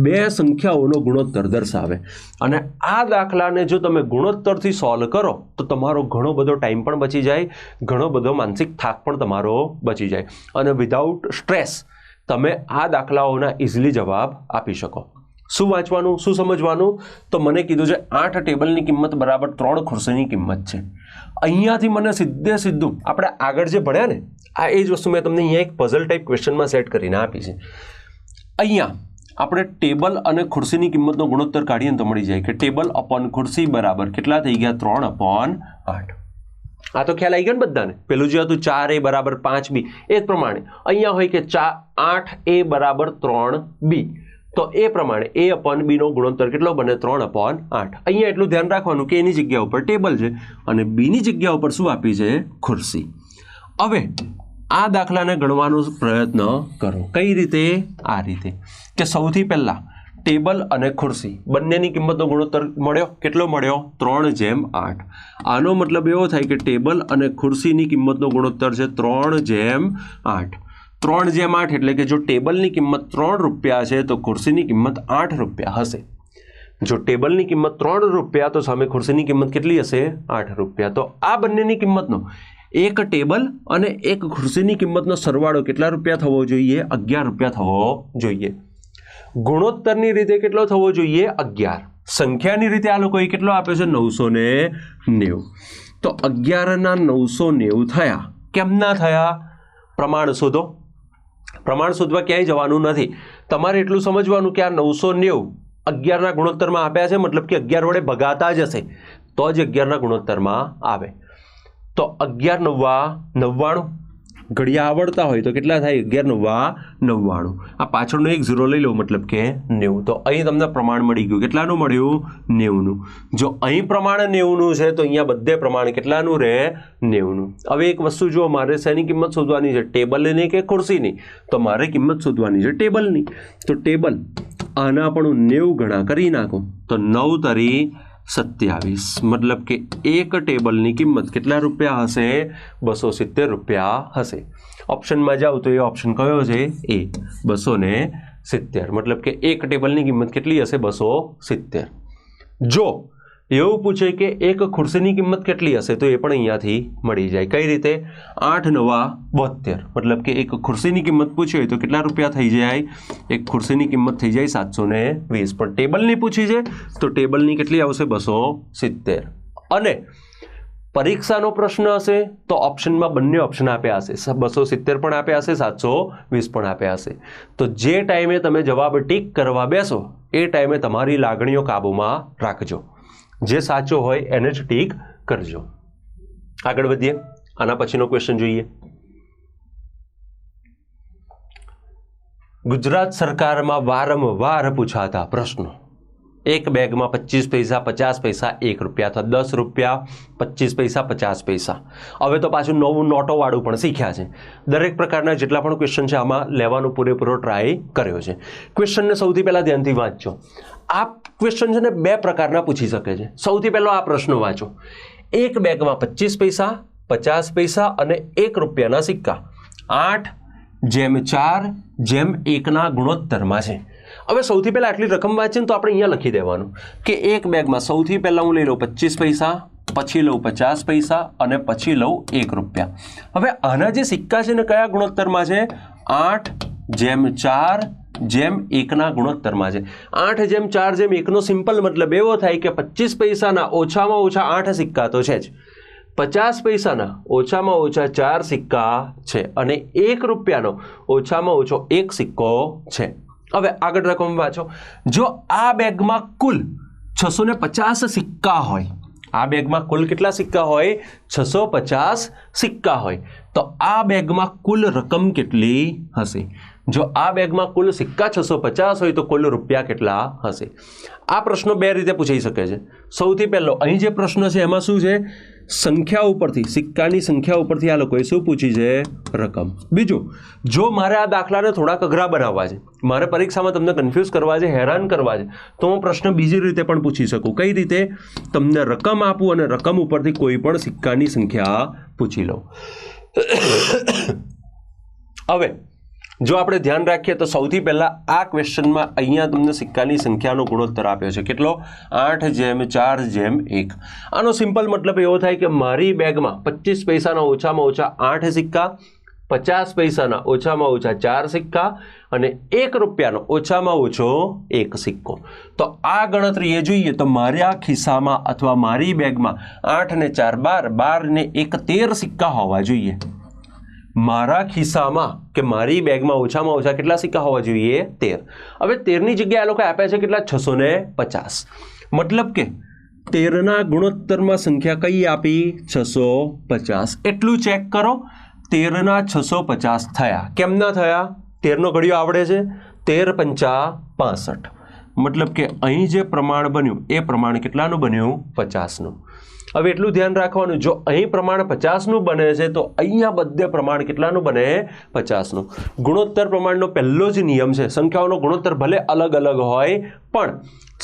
બે સંખ્યાઓનો ગુણોત્તર દર્શાવે. અને આ દાખલાને જો તમે ગુણોત્તરથી સોલ્વ કરો તો તમારો ઘણો બધો ટાઈમ પણ બચી જાય, ઘણો બધો માનસિક થાક પણ તમારો બચી જાય, અને વિધાઉટ સ્ટ્રેસ તમે આ દાખલાઓના ઇઝીલી જવાબ આપી શકો. શું વાંચવાનું, શું સમજવાનું? તો મને કીધું છે 8 ટેબલની કિંમત બરાબર 3 ખુરશીની કિંમત છે. અહીંયાથી મને સીધું આપણે આગળ જે ભણ્યા ને, આ એ જ વસ્તુ મેં તમને અહીંયા એક પઝલ ટાઈપ ક્વેશ્ચનમાં સેટ કરીને આપી છે. અહીંયા આપણે ટેબલ અને ખુરશીની કિંમતનો ગુણોત્તર કાઢીએ તો મળી જાય કે ટેબલ અપોન ખુરશી બરાબર કેટલા થઈ ગયા? 3/8. આ તો ખ્યાલ આવી ગયો ને બધાને? પેલું જે હતું 4a બરાબર 5b, એ જ પ્રમાણે અહીંયા હોય કે 8a બરાબર 3b, તો એ પ્રમાણે a અપોન b નો ગુણોત્તર કેટલો બને? 3/8. અહીંયા એટલું ધ્યાન રાખવાનું કે એની જગ્યા ઉપર ટેબલ છે અને બીની જગ્યા ઉપર શું આપી છે? ખુરશી. હવે આ દાખલાને ગણવાનો પ્રયત્ન કરો. કઈ રીતે? આ રીતે કે સૌથી પહેલા ટેબલ અને ખુરશી બંનેની કિંમતનો ગુણોત્તર મળ્યો. કેટલો મળ્યો? 3/8. આનો મતલબ એવો થાય કે ટેબલ અને ખુરશીની કિંમતનો ગુણોત્તર છે 3/8. 3/8 એટલે કે જો ટેબલની કિંમત 3 રૂપિયા છે તો ખુરશીની કિંમત 8 રૂપિયા હશે. જો ટેબલની કિંમત 3 રૂપિયા તો સામે ખુરશીની કિંમત કેટલી હશે? 8 રૂપિયા. તો આ બંનેની કિંમતનો એક ટેબલ અને એક ખુરશીની કિંમતનો સરવાળો કેટલા રૂપિયા થવો જોઈએ? 11 રૂપિયા થવો જોઈએ. ગુણોત્તરની રીતે કેટલો થવો જોઈએ? 11. સંખ્યાની રીતે આ લોકોએ કેટલો આપ્યો છે? 990. તો 11 ના 990 થયા. કેમ ના થયા? પ્રમાણ શોધો. પ્રમાણ શોધવા ક્યાંય જવાનું નથી. તમારે એટલું સમજવાનું કે આ 990 11ના ગુણોત્તરમાં આપ્યા છે, મતલબ કે 11 વડે ભગાતા જ હશે તો જ 11ના ગુણોત્તરમાં આવે. તો 11 9 99, ઘડિયા આવડતા હોય તો કેટલા થાય? 11 × 9 = 99. આ પાછળનો એક 0 લઈ લો, મતલબ કે 90. તો અહીં તમને પ્રમાણ મળી ગયું. કેટલાનું મળ્યું? 90નું. જો અહીં પ્રમાણ 90નું છે તો અહીંયા બધે પ્રમાણ કેટલાનું રહે? 90નું. હવે એક વસ્તુ જો, મારે શેની કિંમત શોધવાની છે? ટેબલની કે ખુરશીની? તો મારે કિંમત શોધવાની છે ટેબલની. તો ટેબલ આના પણ 90 ગણા કરી નાખો તો 9 તરી 27, મતલબ કે એક ટેબલની કિંમત કેટલા રૂપિયા હશે? 270 રૂપિયા હશે. ઓપ્શનમાં જાઓ તો એ ઓપ્શન કયો છે? એ, 270. મતલબ કે એક ટેબલની કિંમત કેટલી હશે? 270. જો એવું પૂછે કે એક ખુરશીની કિંમત કેટલી હશે તો એ પણ અહીંયાથી મળી જાય. કઈ રીતે? 8 × 9 = 72. મતલબ કે એક ખુરશીની કિંમત પૂછી હોય તો કેટલા રૂપિયા થઈ જાય? એક ખુરશીની કિંમત થઈ જાય 720. પણ ટેબલની પૂછી છે તો ટેબલની કેટલી આવશે? 270. અને પરીક્ષાનો પ્રશ્ન હશે તો ઓપ્શનમાં બંને ઓપ્શન આપ્યા હશે. 270 પણ આપ્યા હશે, 720 પણ આપ્યા હશે. તો જે ટાઈમે તમે જવાબ ટીક કરવા બેસો એ ટાઈમે તમારી લાગણીઓ કાબૂમાં રાખજો. જે સાચો હોય એને જ ટીક કરજો. આગળ વધીએ. આના પછીનો ક્વેશ્ચન જોઈએ. ગુજરાત સરકારમાં વારંવાર પૂછાતા પ્રશ્નો. એક બેગમાં 25 પૈસા, 50 પૈસા, 1 રૂપિયા અથવા 10 રૂપિયા, 25 પૈસા, 50 પૈસા. હવે તો પાછું નવું નોટોવાળું પણ શીખ્યા છે. દરેક પ્રકારના જેટલા પણ ક્વેશ્ચન છે આમાં લેવાનો પૂરેપૂરો ટ્રાય કર્યો છે. ક્વેશ્ચનને સૌથી પહેલાં ધ્યાનથી વાંચજો. આ ક્વેશ્ચન છે ને બે પ્રકારના પૂછી શકે છે. સૌથી પહેલો આ પ્રશ્ન વાંચો. એક બેગમાં 25 પૈસા, 50 પૈસા અને 1 રૂપિયાના સિક્કા 8/4/1 ગુણોત્તરમાં છે. હવે સૌથી પહેલા આટલી રકમ વાંચીને તો આપણે અહીંયા લખી દેવાનું કે એક બેગમાં સૌથી પહેલા હું લઈ લઉં 25 પૈસા, પછી લઉં 50 પૈસા અને પછી લઉં 1 રૂપિયા. હવે આના જે સિક્કા છે ને કયા ગુણોત્તરમાં છે? 8/4/1 ગુણોત્તરમાં છે. 8/4/1 સિમ્પલ મતલબ એવો થાય કે 25 પૈસાના ઓછામાં ઓછા 8 સિક્કા તો છે જ, 50 પૈસાના ઓછામાં ઓછા 4 સિક્કા છે અને 1 રૂપિયાનો ઓછામાં ઓછો 1 સિક્કો છે. હવે આગળ રકમ વાંચો. જો આ બેગમાં કુલ 650 સિક્કા હોય, આ બેગમાં કુલ કેટલા સિક્કા હોય? 650 સિક્કા હોય. તો આ બેગમાં કુલ રકમ કેટલી હશે? જો આ બેગમાં કુલ સિક્કા 650 હોય તો કુલ રૂપિયા કેટલા હશે? આ પ્રશ્નો બે રીતે પૂછાઈ શકે છે. સૌથી પહેલો અહીં જે પ્રશ્ન છે એમાં શું છે? સંખ્યા ઉપરથી, સિક્કાની સંખ્યા ઉપરથી આ લોકોએ શું પૂછી છે? રકમ. બીજું, જો મારે આ દાખલાને થોડાક અઘરા બનાવવા છે, મારે પરીક્ષામાં તમને કન્ફ્યુઝ કરવા છે, હેરાન કરવા છે, તો હું પ્રશ્ન બીજી રીતે પણ પૂછી શકું. કઈ રીતે? તમને રકમ આપું અને રકમ ઉપરથી કોઈ પણ સિક્કાની સંખ્યા પૂછી લઉં. હવે જો આપણે ધ્યાન રાખીએ તો સૌથી પહેલાં આ ક્વેશ્ચનમાં અહીંયા તમને સિક્કાની સંખ્યાનો ગુણોત્તર આપ્યો છે. કેટલો? 8/4/1. આનો સિમ્પલ મતલબ એવો થાય કે મારી બેગમાં 25 પૈસાના ઓછામાં ઓછા 8 સિક્કા, 50 પૈસાના ઓછામાં ઓછા 4 સિક્કા અને 1 રૂપિયાનો ઓછામાં ઓછો 1 સિક્કો. તો આ ગણતરી એ જોઈએ તો મારા ખિસ્સામાં અથવા મારી બેગમાં 8 ને 4 12, 12 ને 1 13 સિક્કા હોવા જોઈએ. મારા ખિસ્સામાં કે મારી બેગમાં ઓછામાં ઓછા કેટલા સિક્કા હોવા જોઈએ? 13. હવે 13ની જગ્યાએ આ લોકો આપ્યા છે કેટલા? 650. મતલબ કે 13ના ગુણોત્તરમાં સંખ્યા કઈ આપી? 650. એટલું ચેક કરો. 13ના 650 થયા. કેમ ના થયા? 13નો ઘડિયો આવડે છે? 13 × 5 = 65. મતલબ કે અહીં જે પ્રમાણ બન્યું એ પ્રમાણ કેટલાનું બન્યું? 50નું. હવે એટલું ધ્યાન રાખવાનું, જો અહીં પ્રમાણ 50નું બને છે તો અહીંયા બધે પ્રમાણ કેટલાનું બને? 50નું. ગુણોત્તર પ્રમાણનો પહેલો જ નિયમ છે, સંખ્યાઓનો ગુણોત્તર ભલે અલગ અલગ હોય પણ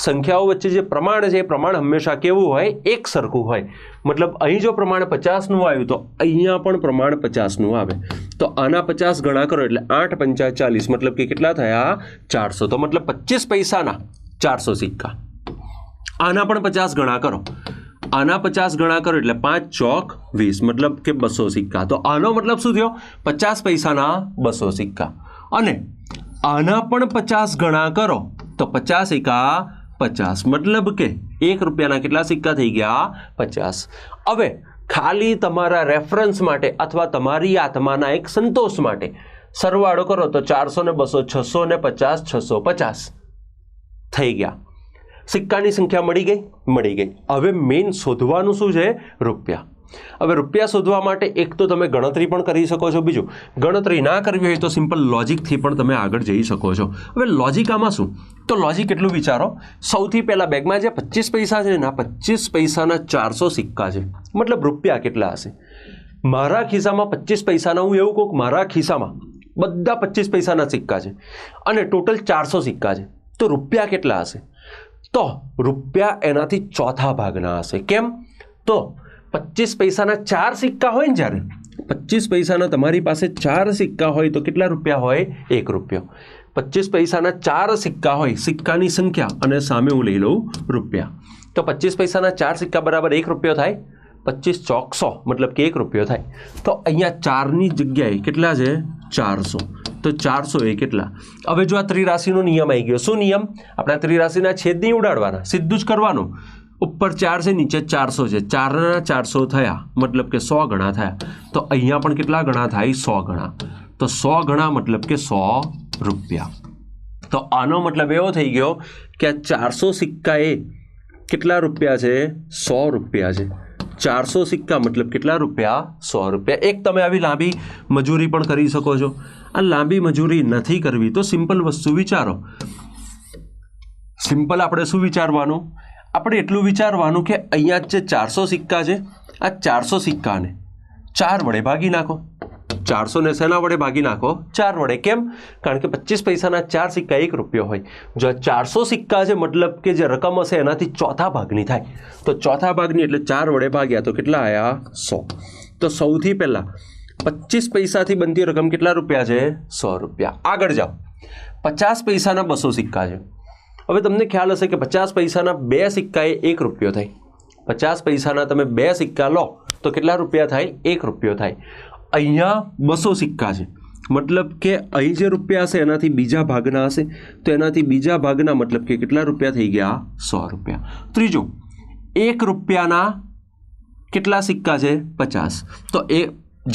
સંખ્યાઓ વચ્ચે જે પ્રમાણ છે એ પ્રમાણ હંમેશા કેવું હોય? એક સરખું હોય. મતલબ અહીં જો પ્રમાણ 50નું આવ્યું તો અહીંયા પણ પ્રમાણ 50નું આવે. તો આના 50 ગણા કરો એટલે 8 × 5 = 40. મતલબ કે કેટલા થયા? 400. તો મતલબ 25 પૈસાના 400 સિક્કા. આના પણ 50 ગણા કરો, આના 50 ગણા કરો એટલે 5 ચોક 20, મતલબ કે 200 સિક્કા. તો આનો મતલબ શું થયો? 50 પૈસાના 200 સિક્કા. અને આના પણ 50 ગણા કરો તો 50 એકા 50, મતલબ કે 1 રૂપિયાના કેટલા સિક્કા થઈ ગયા? 50. હવે ખાલી તમારા રેફરન્સ માટે અથવા તમારી આત્માના એક સંતોષ માટે સરવાળો કરો તો 400 ને 200 650 650 થઈ ગયા. સિક્કાની સંખ્યા મળી ગઈ? મળી ગઈ. હવે મેઇન શોધવાનું શું છે? રૂપિયા. હવે રૂપિયા શોધવા માટે એક તો તમે ગણતરી પણ કરી શકો છો, બીજું ગણતરી ના કરવી હોય તો સિમ્પલ લોજિકથી પણ તમે આગળ જઈ શકો છો. હવે લોજિક આમાં શું? તો લોજિક એટલું વિચારો, સૌથી પહેલાં બેગમાં જે 25 પૈસા છે ને, 25 પૈસાના 400 સિક્કા છે, મતલબ રૂપિયા કેટલા હશે? મારા ખિસ્સામાં 25 પૈસાના, હું એવું કહું કે મારા ખિસ્સામાં બધા 25 પૈસાના સિક્કા છે અને ટોટલ 400 સિક્કા છે, તો રૂપિયા કેટલા હશે? તો રૂપિયા એનાથી ચોથા ભાગના હશે. કેમ? તો 25 પૈસાના 4 સિક્કા હોય ને, જ્યારે 25 પૈસાના તમારી પાસે 4 સિક્કા હોય તો કેટલા રૂપિયા હોય? 1 રૂપિયો. 25 પૈસાના 4 સિક્કા હોય, સિક્કાની સંખ્યા, અને સામે હું લઈ લઉં રૂપિયા, તો 25 પૈસાના 4 સિક્કા બરાબર 1 રૂપિયો થાય. 25 ચોક 100 મતલબ કે 1 રૂપિયો થાય. તો અહીંયા 4ની જગ્યાએ કેટલા છે? 400. તો 400 એ કેટલા? હવે જો આ ત્રિરાશિનો નિયમ આવી ગયો. શું નિયમ? આપણે ત્રિરાશિના છેદ નહીં ઉડાડવાના, સીધું જ કરવાનું. ઉપર 4 છે, નીચે 400 છે, 4ના 400 થયા મતલબ કે 100 ગણા થયા. તો અહીંયા પણ કેટલા ગણા થાય? 100 ગણા. તો 100 ગણા મતલબ કે 100 રૂપિયા. તો આનો મતલબ એવો થઈ ગયો કે આ 400 સિક્કા એ કેટલા રૂપિયા છે? 100 રૂપિયા છે. 400 સિક્કા મતલબ કેટલા રૂપિયા? 100 રૂપિયા. એક તમે આવી લાંબી મજૂરી પણ કરી શકો છો. આ લાંબી મજૂરી નથી કરવી તો સિમ્પલ વસ્તુ વિચારો. સિમ્પલ આપણે શું વિચારવાનું? આપણે એટલું વિચારવાનું કે અહીંયા જે 400 સિક્કા છે, આ 400 સિક્કાને 4 વડે ભાગી નાખો. 400 ને શેના વડે ભાગી નાખો? 4 વડે. કેમ? કારણ કે 25 પૈસાના 4 સિક્કા 1 રૂપિયો હોય. જો 400 સિક્કા છે મતલબ કે જે રકમ હશે એનાથી ચોથા ભાગની થાય. તો ચોથા ભાગની એટલે 4 વડે ભાગ્યા તો કેટલા આવ્યા? 100. તો સૌથી પહેલાં 25 પૈસાથી બનતી રકમ કેટલા રૂપિયા છે? 100 રૂપિયા. આગળ જાઓ. 50 પૈસાના 200 સિક્કા છે. હવે તમને ખ્યાલ હશે કે 50 પૈસાના 2 સિક્કા એ 1 રૂપિયો થાય. 50 પૈસાના તમે 2 સિક્કા લો તો કેટલા રૂપિયા થાય? 1 રૂપિયો થાય. અહીંયા 200 સિક્કા છે મતલબ કે અહીં જે રૂપિયા હશે એનાથી બીજા ભાગના હશે, તો એનાથી બીજા ભાગના મતલબ કે કેટલા રૂપિયા થઈ ગયા? 100 રૂપિયા. ત્રીજું, 1 રૂપિયાના કેટલા સિક્કા છે? 50. તો એ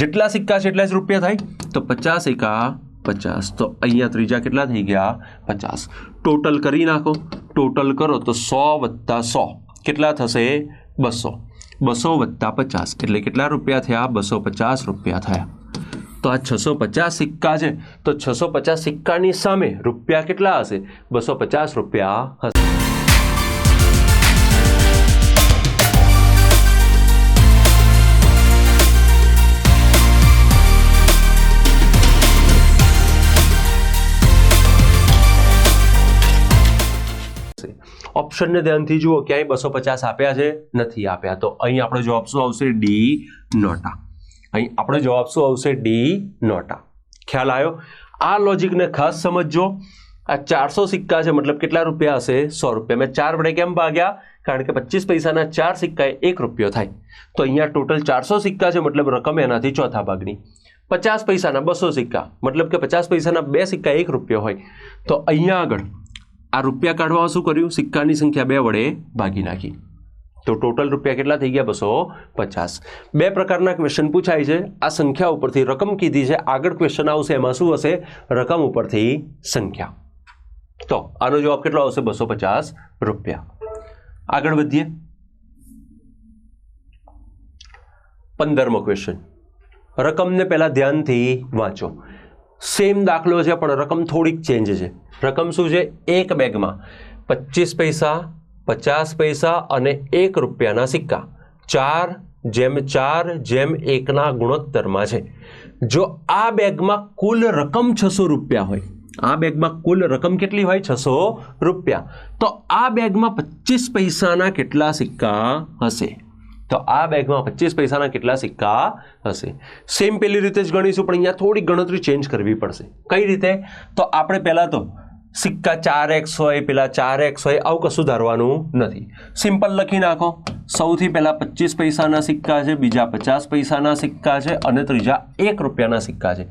જેટલા સિક્કા છે એટલા જ રૂપિયા થાય. તો 50 એકા 50. તો અહીંયા ત્રીજા કેટલા થઈ ગયા? 50. ટોટલ કરી નાખો. ટોટલ કરો તો 100 + 100 કેટલા થશે? 200. 200 + 50 એટલે કેટલા રૂપિયા થયા? 250 રૂપિયા થયા. તો આ 650 સિક્કા છે, તો 650 સિક્કાની સામે રૂપિયા કેટલા હશે? 250 રૂપિયા હશે. ઓપ્શનને ધ્યાનથી જુઓ, ક્યાંય 250 આપ્યા છે? નથી આપ્યા. તો અહીં આપણો જવાબ શું આવશે? ડી નોટા. અહીં આપણો જવાબ શું આવશે? ડી નોટા. ખ્યાલ આવ્યો? આ લોજિકને ખાસ સમજજો. આ 400 સિક્કા છે મતલબ કેટલા રૂપિયા હશે? 100 રૂપિયા. મેં 4 વડે કેમ ભાગ્યા? કારણ કે 25 પૈસાના 4 સિક્કા એ 1 રૂપિયો થાય. તો અહીંયા ટોટલ 400 સિક્કા છે મતલબ રકમ એનાથી ચોથા ભાગની. 50 પૈસાના 200 સિક્કા મતલબ કે 50 પૈસાના 2 સિક્કા 1 રૂપિયો હોય. તો અહીંયા આગળ આ રૂપિયા કાઢવા શું કર્યું? સિક્કાની સંખ્યા 2 વડે ભાગી નાખી. તો ટોટલ રૂપિયા કેટલા થઈ ગયા? 250. 2 પ્રકારના ક્વેશ્ચન પૂછાય છે. આ સંખ્યા ઉપરથી રકમ કીધી છે, આગળ ક્વેશ્ચન આવશે એમાં શું હશે? રકમ ઉપરથી સંખ્યા. તો આનો જવાબ કેટલો આવશે? 250 રૂપિયા. આગળ વધીએ. 15મો ક્વેશ્ચન. રકમને પહેલા ધ્યાનથી વાંચો. સેમ દાખલો છે પણ રકમ થોડીક ચેન્જ છે. રકમ શું છે? એક બેગમાં 25 પૈસા, 50 પૈસા અને 1 રૂપિયાના સિક્કા 4:4:1 ગુણોત્તરમાં છે. જો આ બેગમાં કુલ રકમ 600 રૂપિયા હોય, આ બેગમાં કુલ રકમ કેટલી હોય? 600 રૂપિયા. તો આ બેગમાં 25 પૈસાના કેટલા સિક્કા હશે? તો આ બેગમાં 25 પૈસાના કેટલા સિક્કા હશે? સેમ પેલી રીતે જ ગણીશું પણ અહીંયા થોડી ગણતરી ચેન્જ કરવી પડશે. કઈ રીતે? તો આપણે પહેલાં તો સિક્કા 4x હોય, પેલા 4x હોય, આવું કશું ધારવાનું નથી. સિમ્પલ લખી નાખો. સૌથી પહેલાં 25 પૈસાના સિક્કા છે, બીજા 50 પૈસાના સિક્કા છે અને ત્રીજા 1 રૂપિયાના સિક્કા છે.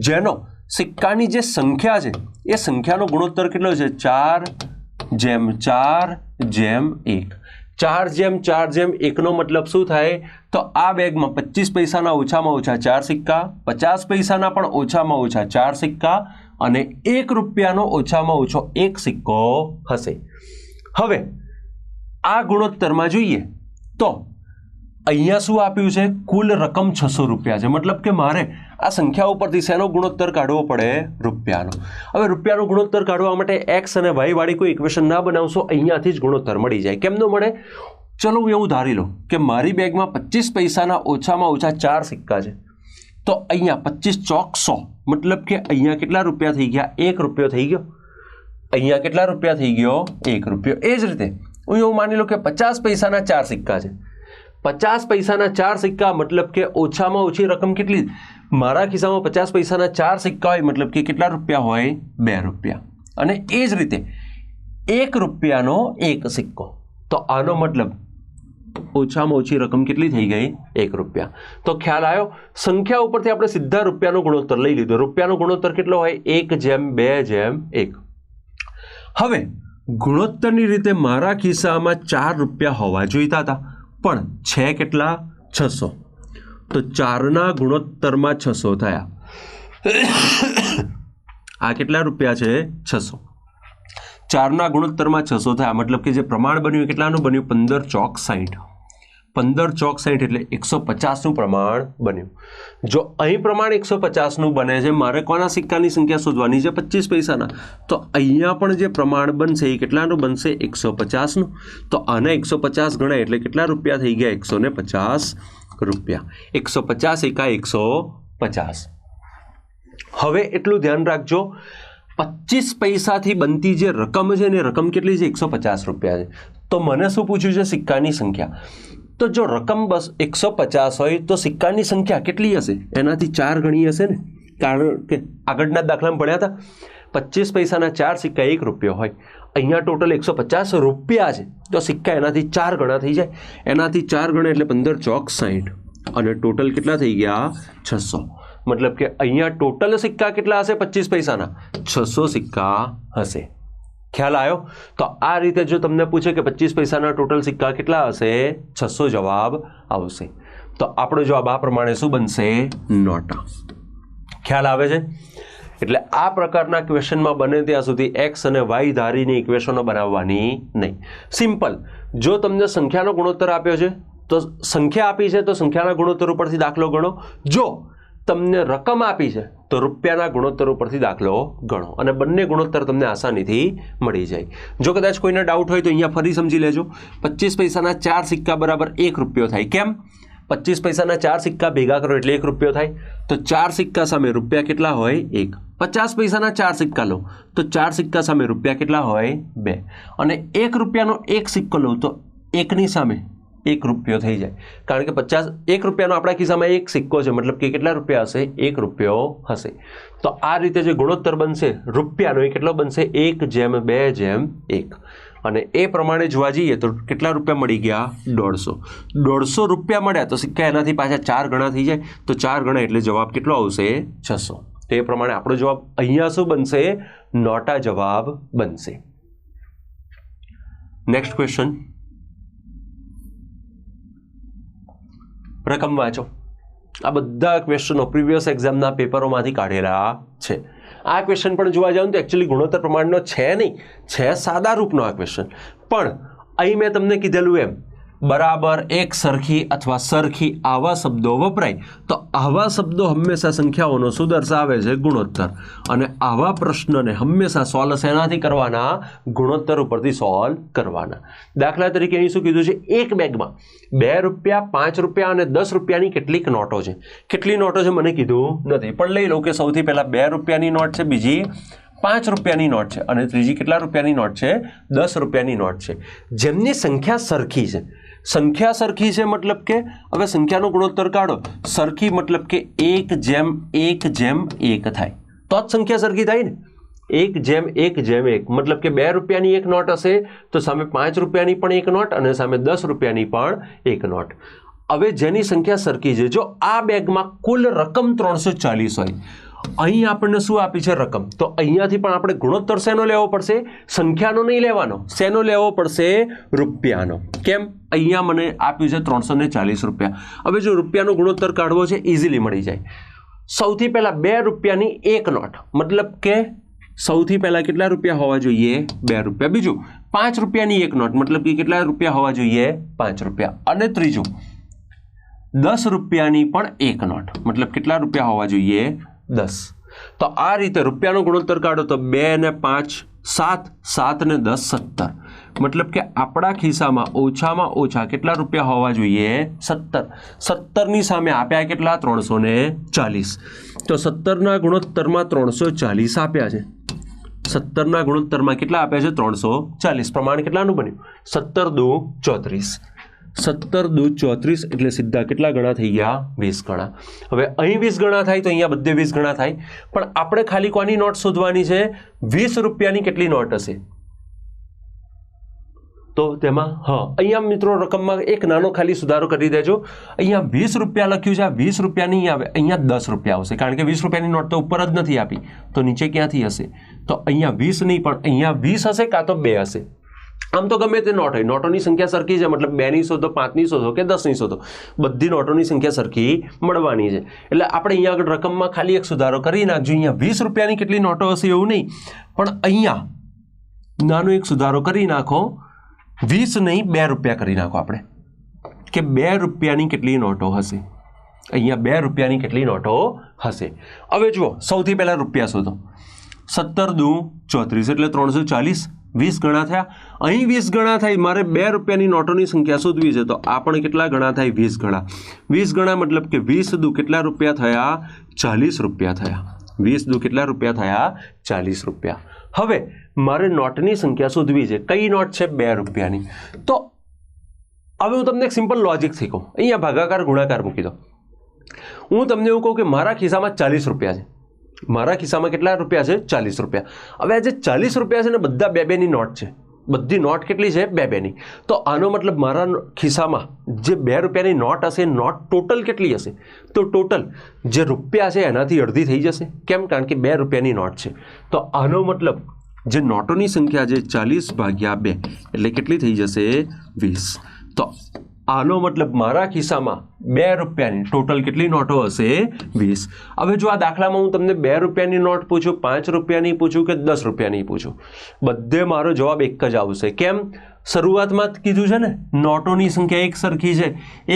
જેનો સિક્કાની જે સંખ્યા છે એ સંખ્યાનો ગુણોત્તર કેટલો છે? 4:4:1. 4:4:1 નો મતલબ શું થાય? તો આ બેગમાં 25 પૈસાના ઓછામાં ઓછા 4 સિક્કા, 50 પૈસાના પણ ઓછામાં ઓછા 4 સિક્કા અને 1 રૂપિયાનો ઓછામાં ઓછો 1 સિક્કો હશે. હવે આ ગુણોત્તરમાં જોઈએ તો અહીંયા શું આપ્યું છે? કુલ રકમ 600 રૂપિયા છે, મતલબ કે મારે આ સંખ્યા ઉપરથી શેનો ગુણોત્તર કાઢવો પડે? રૂપિયાનો. હવે રૂપિયાનો ગુણોત્તર કાઢવા માટે એક્સ અને વાય વાળી કોઈ ઇક્વેશન ના બનાવશો, અહીંયાથી જ ગુણોત્તર મળી જાય. કેમ ન મળે? ચલો એવું ધારી લો કે મારી બેગમાં 25 પૈસાના ઓછામાં ઓછા 4 સિક્કા છે, તો અહીંયા 25 ચોક 100, મતલબ કે અહીંયા કેટલા રૂપિયા થઈ ગયા? 1 રૂપિયો થઈ ગયો. અહીંયા કેટલા રૂપિયા થઈ ગયો? 1 રૂપિયો. એ જ રીતે હું એવું માની લો કે 50 પૈસાના 4 સિક્કા છે. 50 પૈસાના 4 સિક્કા મતલબ કે ઓછામાં ઓછી રકમ કેટલી? મારા ખિસ્સામાં 50 પૈસાના 4 સિક્કા હોય, મતલબ કે કેટલા રૂપિયા હોય? 2 રૂપિયા. અને એ જ રીતે 1 રૂપિયાનો 1 સિક્કો, તો આનો મતલબ ઓછામાં ઓછી રકમ કેટલી થઈ ગઈ? 1 રૂપિયા. તો ખ્યાલ આવ્યો? સંખ્યા ઉપરથી આપણે સીધા રૂપિયાનો ગુણોત્તર લઈ લીધો. રૂપિયાનો ગુણોત્તર કેટલો હોય? 1:2:1. હવે ગુણોત્તરની રીતે મારા ખિસ્સામાં 4 રૂપિયા હોવા જોઈતા હતા, પણ છે કેટલા? 600. તો 4ના ગુણોત્તરમાં 600 થયા. આ કેટલા રૂપિયા છે? 600. 4ના ગુણોત્તરમાં 600 થયા, મતલબ કે જે પ્રમાણ બન્યું કેટલાનું બન્યું? 15 ચોક 60. 15 ચોક 60 એટલે 150નું પ્રમાણ બન્યું. જો અહીં પ્રમાણ 150નું બને છે, મારે કોના સિક્કાની સંખ્યા શોધવાની છે? 25 પૈસાના. તો અહીંયા પણ જે પ્રમાણ બનશે એ કેટલાનું બનશે? 150નું. તો આને 150 ગણાય એટલે કેટલા રૂપિયા થઈ ગયા? 150 રૂપિયા. 150 એકા 150. હવે એટલું ધ્યાન રાખજો, 25 પૈસાથી બનતી જે રકમ છે ને, રકમ કેટલી છે? 150 રૂપિયા છે. તો મને શું પૂછ્યું છે? સિક્કાની સંખ્યા. તો જો રકમ બસ 150 હોય તો સિક્કાની સંખ્યા કેટલી હશે? એનાથી 4 ગણી હશે ને, કારણ કે આગળના દાખલામાં ભણ્યા હતા 25 પૈસાના 4 સિક્કા 1 રૂપિયો હોય. અહીંયા ટોટલ 150 રૂપિયા છે, તો સિક્કા એનાથી 4 ગણા થઈ જાય. એનાથી 4 ગણા એટલે 15 ચોક 60, અને ટોટલ કેટલા થઈ ગયા? 600. મતલબ કે અહીંયા ટોટલ સિક્કા કેટલા હશે? 25 પૈસાના 600 સિક્કા હશે. ખ્યાલ આવ્યો? તો આ રીતે જો તમને પૂછે કે 25 પૈસાના ટોટલ સિક્કા કેટલા હશે? 600 જવાબ આવશે. તો આપણો જવાબ આ પ્રમાણે શું બનશે? નોટા. ખ્યાલ આવે છે? એટલે આ પ્રકારના ક્વેશ્ચનમાં બને ત્યાં સુધી એક્સ અને વાય ધારીની ઇક્વેશનો બનાવવાની નહીં. સિમ્પલ. જો તમને સંખ્યાનો ગુણોત્તર આપ્યો છે તો સંખ્યા આપી છે તો સંખ્યાના ગુણોત્તર ઉપરથી દાખલો ગણો. જો તમને રકમ આપી છે તો રૂપિયાના ગુણોત્તર ઉપરથી દાખલો ગણો, અને બંને ગુણોત્તર તમને આસાનીથી મળી જાય. જો કદાચ કોઈને ડાઉટ હોય તો અહીંયા ફરી સમજી લેજો. 25 પૈસાના 4 સિક્કા બરાબર 1 રૂપિયો થાય. કેમ? 25 પૈસાના 4 સિક્કા ભેગા કરો એટલે 1 રૂપિયો થાય. તો 4 સિક્કા સામે રૂપિયા કેટલા હોય? 1. 50 પૈસાના 4 સિક્કા લો તો 4 સિક્કા સામે રૂપિયા કેટલા હોય? 2. અને 1 રૂપિયાનો 1 સિક્કો લો તો 1ની સામે 1 રૂપિયો થઈ જાય, કારણ કે 1 રૂપિયાનો આપણા ખિસ્સામાં 1 સિક્કો છે, મતલબ કે કેટલા રૂપિયા હશે? 1 રૂપિયો હશે. તો આ રીતે જે ગુણોત્તર બનશે રૂપિયાનો એ કેટલો બનશે? 1:2:1. અને એ પ્રમાણે જોવા જઈએ તો કેટલા રૂપિયા મળી ગયા? 150. 150 રૂપિયા મળ્યા તો સિક્કા એનાથી પાછા 4 ગણા થઈ જાય, તો 4 ગણા એટલે જવાબ કેટલો આવશે? 600. તો એ પ્રમાણે આપણો જવાબ અહીંયા શું બનશે? નોટા જવાબ બનશે. Next question. રકમ વાંચો. આ બધા ક્વેશ્ચનો પ્રીવિયસ એક્ઝામના પેપરોમાંથી કાઢેલા છે. આ ક્વેશ્ચન પણ જોવા જાવ તો એકચ્યુઅલી ગુણોત્તર પ્રમાણનો છે નહીં, છે સાદા રૂપનો આ ક્વેશ્ચન. પણ અહીં મેં તમને કીધેલું એમ બરાબર, એક સરખી અથવા સરખી આવા શબ્દો વપરાય તો આવા શબ્દો હંમેશા સંખ્યાઓનો શું દર્શાવે છે? ગુણોત્તર. અને આવા પ્રશ્નને હંમેશા સોલ્વ શેનાથી કરવાના? ગુણોત્તર ઉપરથી સોલ્વ કરવાના. દાખલા તરીકે અહીં શું કીધું છે? એક બેગમાં 2 રૂપિયા, 5 રૂપિયા અને 10 રૂપિયાની કેટલીક નોટો છે. કેટલી નોટો છે મને કીધું નથી, પણ લઈ લો કે સૌથી પહેલા 2 રૂપિયાની નોટ છે, બીજી 5 રૂપિયાની નોટ છે, અને ત્રીજી કેટલા રૂપિયાની નોટ છે? 10 રૂપિયાની નોટ છે. જેમની સંખ્યા સરખી છે. સંખ્યા સરખી છે મતલબ કે હવે સંખ્યાનો ગુણોત્તર કાઢો. સરખી મતલબ કે 1:1:1 થાય તો જ સંખ્યા સરખી થાય ને. 1:1:1 મતલબ કે 2 રૂપિયાની એક નોટ હશે તો સામે 5 રૂપિયાની પણ એક નોટ અને સામે 10 રૂપિયાની પણ એક નોટ. હવે જેની સંખ્યા સરખી છે, જો આ બેગમાં કુલ રકમ 340 હોય, અહીં આપણને શું આપી છે? રકમ. તો અહીંયાથી પણ આપણે ગુણોત્તર શેનો લેવો પડશે? સંખ્યાનો નહીં લેવાનો, શેનો લેવો પડશે? રૂપિયાનો. કેમ? અહીંયા મને આપ્યું છે 340 રૂપિયા. હવે જો રૂપિયાનો ગુણોત્તર કાઢવો છે, ઇઝીલી મળી જાય. સૌથી પહેલા 2 રૂપિયાની એક નોટ, મતલબ કે સૌથી પહેલા કેટલા રૂપિયા હોવા જોઈએ? 2 રૂપિયા. બીજું 5 રૂપિયાની એક નોટ, મતલબ કે કેટલા રૂપિયા હોવા જોઈએ? 5 રૂપિયા. અને ત્રીજું 10 રૂપિયાની પણ એક નોટ, મતલબ કેટલા રૂપિયા હોવા જોઈએ? 10. તો આ રીતે રૂપિયાનો ગુણોત્તર કાઢો તો 2 ને 5 7, 7 ને 10 17, મતલબ કે આપણા ખિસ્સામાં ઓછામાં ઓછા કેટલા રૂપિયા હોવા જોઈએ? 17. 17ની સામે આપ્યા કેટલા? 340. તો 17ના ગુણોત્તરમાં 340 આપ્યા છે. 17ના ગુણોત્તરમાં કેટલા આપ્યા છે? 340. પ્રમાણ કેટલાનું બન્યું? 17 દુ 34. 17 દુ 34 એટલે સીધા કેટલા ગણા થઈ ગયા? 20 ગણા. હવે અહીં 20 ગણા થાય તો અહીંયા બધે 20 ગણા થાય, પણ આપણે ખાલી કોની નોટ શોધવાની છે? 20 રૂપિયાની કેટલી નોટ હશે? તો તેમાં અહીંયા મિત્રો રકમમાં એક નાનો ખાલી સુધારો કરી દેજો. અહીંયા 20 રૂપિયા લખ્યું છે, આ 20 રૂપિયા નહીં આવે, અહીંયા 10 રૂપિયા આવશે, કારણ કે 20 રૂપિયાની નોટ તો ઉપર જ નથી આપી, તો નીચે ક્યાંથી હશે? તો અહીંયા 20 નહીં, પણ અહીંયા 20 હશે કાં તો 2 હશે. આમ તો ગમે તે નોટ હોય, નોટોની સંખ્યા સરખી છે, મતલબ 2ની શોધો, 5ની શોધો કે 10ની શોધો, બધી નોટોની સંખ્યા સરખી મળવાની છે. એટલે આપણે અહીંયા આગળ રકમમાં ખાલી એક સુધારો કરી નાખજો. અહીંયા 20 રૂપિયાની કેટલી નોટો હશે એવું નહીં, પણ અહીંયા નાનો એક સુધારો કરી નાખો. 20 નહીં, 2 રૂપિયા કરી નાખો આપણે, કે 2 રૂપિયાની કેટલી નોટો હશે? અહીંયા 2 રૂપિયાની કેટલી નોટો હશે? હવે જુઓ, સૌથી પહેલા રૂપિયા શોધો. 17 દુ 34 એટલે 340. 20 ગણા થયા. અહીં 20 ગણા થાય, મારે 2 રૂપિયાની નોટોની સંખ્યા શોધવી છે, તો આ પણ કેટલા ગણા થાય? 20 ગણા. 20 ગણા મતલબ કે 20 દુ કેટલા રૂપિયા થયા? 40 રૂપિયા થયા. 20 દુ કેટલા રૂપિયા થયા? 40 રૂપિયા. હવે મારે નોટની સંખ્યા શોધવી છે. કઈ નોટ છે? 2 રૂપિયાની. તો હવે હું તમને એક સિમ્પલ લોજિકથી કહું. અહીંયા ભાગાકાર ગુણાકાર મૂકી દો. હું તમને એવું કહું કે મારા ખિસ્સામાં 40 રૂપિયા છે. મારા ખિસ્સામાં કેટલા રૂપિયા છે? 40 રૂપિયા. હવે આ જે 40 રૂપિયા છે ને, બધા 2-2ની નોટ છે. બધી નોટ કેટલી છે? 2-2ની. તો આનો મતલબ મારા ખિસ્સામાં જે 2 રૂપિયાની નોટ હશે, નોટ ટોટલ કેટલી હશે? તો ટોટલ જે રૂપિયા છે એનાથી અડધી થઈ જશે. કેમ? કારણ કે 2 રૂપિયાની નોટ છે. તો આનો મતલબ જે નોટોની સંખ્યા છે 40 ભાગ્યા 2 એટલે કેટલી થઈ જશે? 20. તો આનો મતલબ મારા ખિસ્સામાં 2 રૂપિયાની ટોટલ કેટલી નોટો હશે? 20. હવે જો આ દાખલામાં હું તમને 2 રૂપિયાની નોટ પૂછું, 5 રૂપિયાની પૂછું કે 10 રૂપિયાની પૂછું, બધે મારો જવાબ એક જ આવશે. કેમ? શરૂઆતમાં જ કીધું છે ને, નોટોની સંખ્યા એક સરખી છે.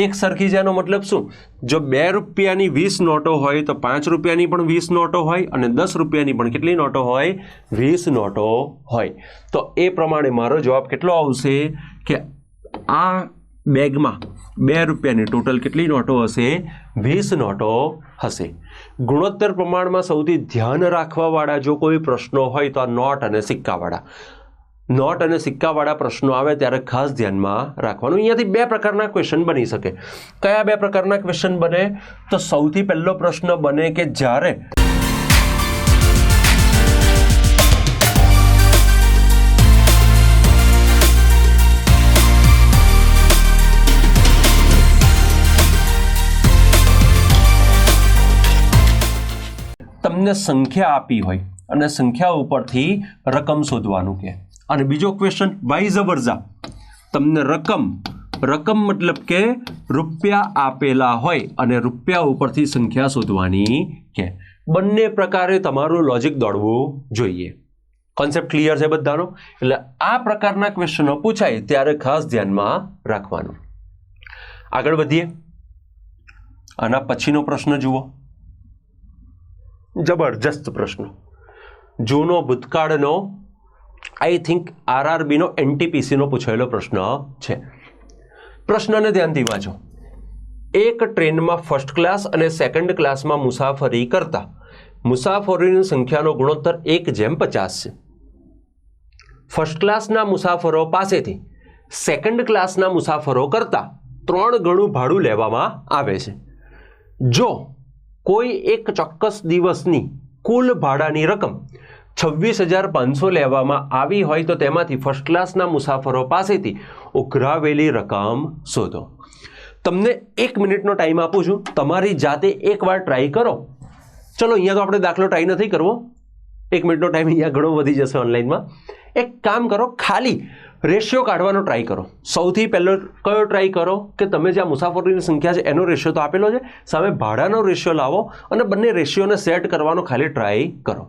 એક સરખી છે એનો મતલબ શું? જો 2 રૂપિયાની 20 નોટો હોય તો 5 રૂપિયાની પણ 20 નોટો હોય, અને 10 રૂપિયાની પણ કેટલી નોટો હોય? 20 નોટો હોય. તો એ પ્રમાણે મારો જવાબ કેટલો આવશે? કે આ બેગમાં 2 રૂપિયાની ટોટલ કેટલી નોટો હશે? 20 નોટો હશે. ગુણોત્તર પ્રમાણમાં સૌથી ધ્યાન રાખવાવાળા જો કોઈ પ્રશ્નો હોય તો આ નોટ અને સિક્કાવાળા. નોટ અને સિક્કાવાળા પ્રશ્નો આવે ત્યારે ખાસ ધ્યાનમાં રાખવાનું. અહીંયાથી 2 પ્રકારના ક્વેશ્ચન બની શકે. કયા 2 પ્રકારના ક્વેશ્ચન બને? તો સૌથી પહેલો પ્રશ્ન બને કે જ્યારે તમને સંખ્યા આપી હોય અને સંખ્યા ઉપરથી રકમ શોધવાનું કે. અને બીજો ક્વેશ્ચન વાઇઝ વર્ઝા, તમને રકમ મતલબ કે રૂપિયા આપેલા હોય અને રૂપિયા ઉપરથી સંખ્યા શોધવાની કે. બંને પ્રકારે તમારું લોજિક દોડવું જોઈએ. કોન્સેપ્ટ ક્લિયર છે બધાનો? એટલે આ પ્રકારના ક્વેશ્ચનો પૂછાય ત્યારે ખાસ ધ્યાનમાં રાખવાનું. આગળ વધીએ. આના પછીનો પ્રશ્ન જુઓ. જબરજસ્ત પ્રશ્ન. જૂનો ભૂતકાળનો, આઈ થિંક RRBનો NTPCનો પૂછાયેલો પ્રશ્ન છે. પ્રશ્નને ધ્યાનથી વાંચો. એક ટ્રેનમાં ફર્સ્ટ ક્લાસ અને સેકન્ડ ક્લાસમાં મુસાફરી કરતા મુસાફરોની સંખ્યાનો ગુણોત્તર 1:50 છે. ફર્સ્ટ ક્લાસના મુસાફરો પાસેથી સેકન્ડ ક્લાસના મુસાફરો કરતા 3 ગણું ભાડું લેવામાં આવે છે. જો કોઈ એક ચોક્કસ દિવસની કુલ ભાડાની રકમ 26,500 લેવામાં આવી હોય તો તેમાંથી ફર્સ્ટ ક્લાસના મુસાફરો પાસેથી ઉઘરાવેલી રકમ શોધો. તમને 1 મિનિટનો ટાઈમ આપું છું, તમારી જાતે એકવાર ટ્રાય કરો. ચલો અહીંયા તો આપણે દાખલો ટ્રાય નથી કરવો, 1 મિનિટનો ટાઈમ અહીંયા ઘણો વધી જશે ઓનલાઈનમાં. એક કામ કરો, ખાલી રેશિયો કાઢવાનો ટ્રાય કરો. સૌથી પહેલો કયો ટ્રાય કરો કે તમે જે આ મુસાફરોની સંખ્યા છે એનો રેશિયો તો આપેલો છે, સામે ભાડાનો રેશિયો લાવો અને બંને રેશિયોને સેટ કરવાનો ખાલી ટ્રાય કરો.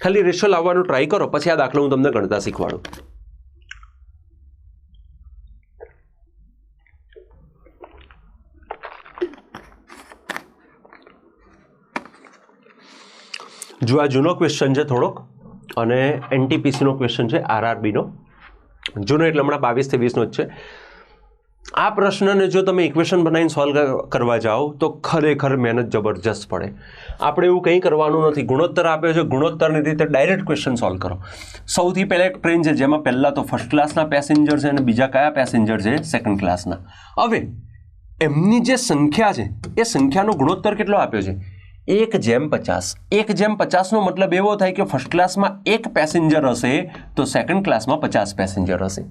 ખાલી રેશિયો લાવવાનો ટ્રાય કરો, પછી આ દાખલો હું તમને ગણતા શીખવાડું. જો આ જૂનો ક્વેશ્ચન છે થોડોક, અને એનટીપીસીનો ક્વેશ્ચન છે, આરઆરબીનો જૂનો એટલે હમણાં 22-23નો જ છે. આ પ્રશ્નને જો તમે ઇક્વેશન બનાવીને સોલ્વ કરવા જાઓ તો ખરેખર મહેનત જબરજસ્ત પડે. આપણે એવું કંઈ કરવાનું નથી. ગુણોત્તર આપ્યો છે, ગુણોત્તરની રીતે ડાયરેક્ટ ક્વેશ્ચન સોલ્વ કરો. સૌથી પહેલાં એક ટ્રેન છે જેમાં પહેલાં તો ફર્સ્ટ ક્લાસના પેસેન્જર છે અને બીજા કયા પેસેન્જર છે? સેકન્ડ ક્લાસના. હવે એમની જે સંખ્યા છે એ સંખ્યાનો ગુણોત્તર કેટલો આપ્યો છે? 1:50. 1:50નો મતલબ એવો થાય કે ફર્સ્ટ ક્લાસમાં 1 પેસેન્જર હશે તો સેકન્ડ ક્લાસમાં 50 પેસેન્જર હશે.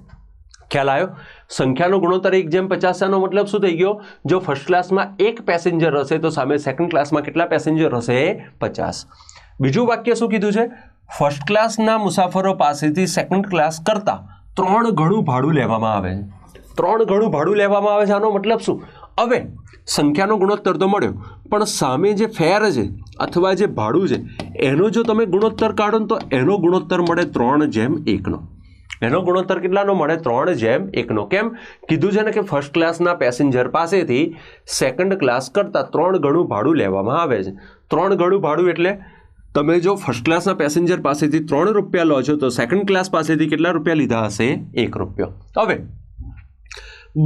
ખ્યાલ આવ્યો? સંખ્યાનો ગુણોત્તર 1:50 એનો મતલબ શું થઈ ગયો? જો ફર્સ્ટ ક્લાસમાં 1 પેસેન્જર હશે તો સામે સેકન્ડ ક્લાસમાં કેટલા પેસેન્જર હશે? 50. બીજું વાક્ય શું કીધું છે? ફર્સ્ટ ક્લાસના મુસાફરો પાસેથી સેકન્ડ ક્લાસ કરતાં 3 ગણું ભાડું લેવામાં આવે છે. 3 ગણું ભાડું લેવામાં આવે છે. આનો મતલબ શું? હવે સંખ્યાનો ગુણોત્તર તો મળ્યો, પણ સામે જે ફેર છે અથવા જે ભાડું છે એનો જો તમે ગુણોત્તર કાઢો તો એનો ગુણોત્તર મળે 3:1નો. એનો ગુણોત્તર કેટલાનો મળે? 3:1નો. કેમ? કીધું છે ને કે ફર્સ્ટ ક્લાસના પેસેન્જર પાસેથી સેકન્ડ ક્લાસ કરતાં 3 ગણું ભાડું લેવામાં આવે છે. 3 ગણું ભાડું એટલે તમે જો ફર્સ્ટ ક્લાસના પેસેન્જર પાસેથી 3 રૂપિયા લો છો તો સેકન્ડ ક્લાસ પાસેથી કેટલા રૂપિયા લીધા હશે? 1 રૂપિયો. હવે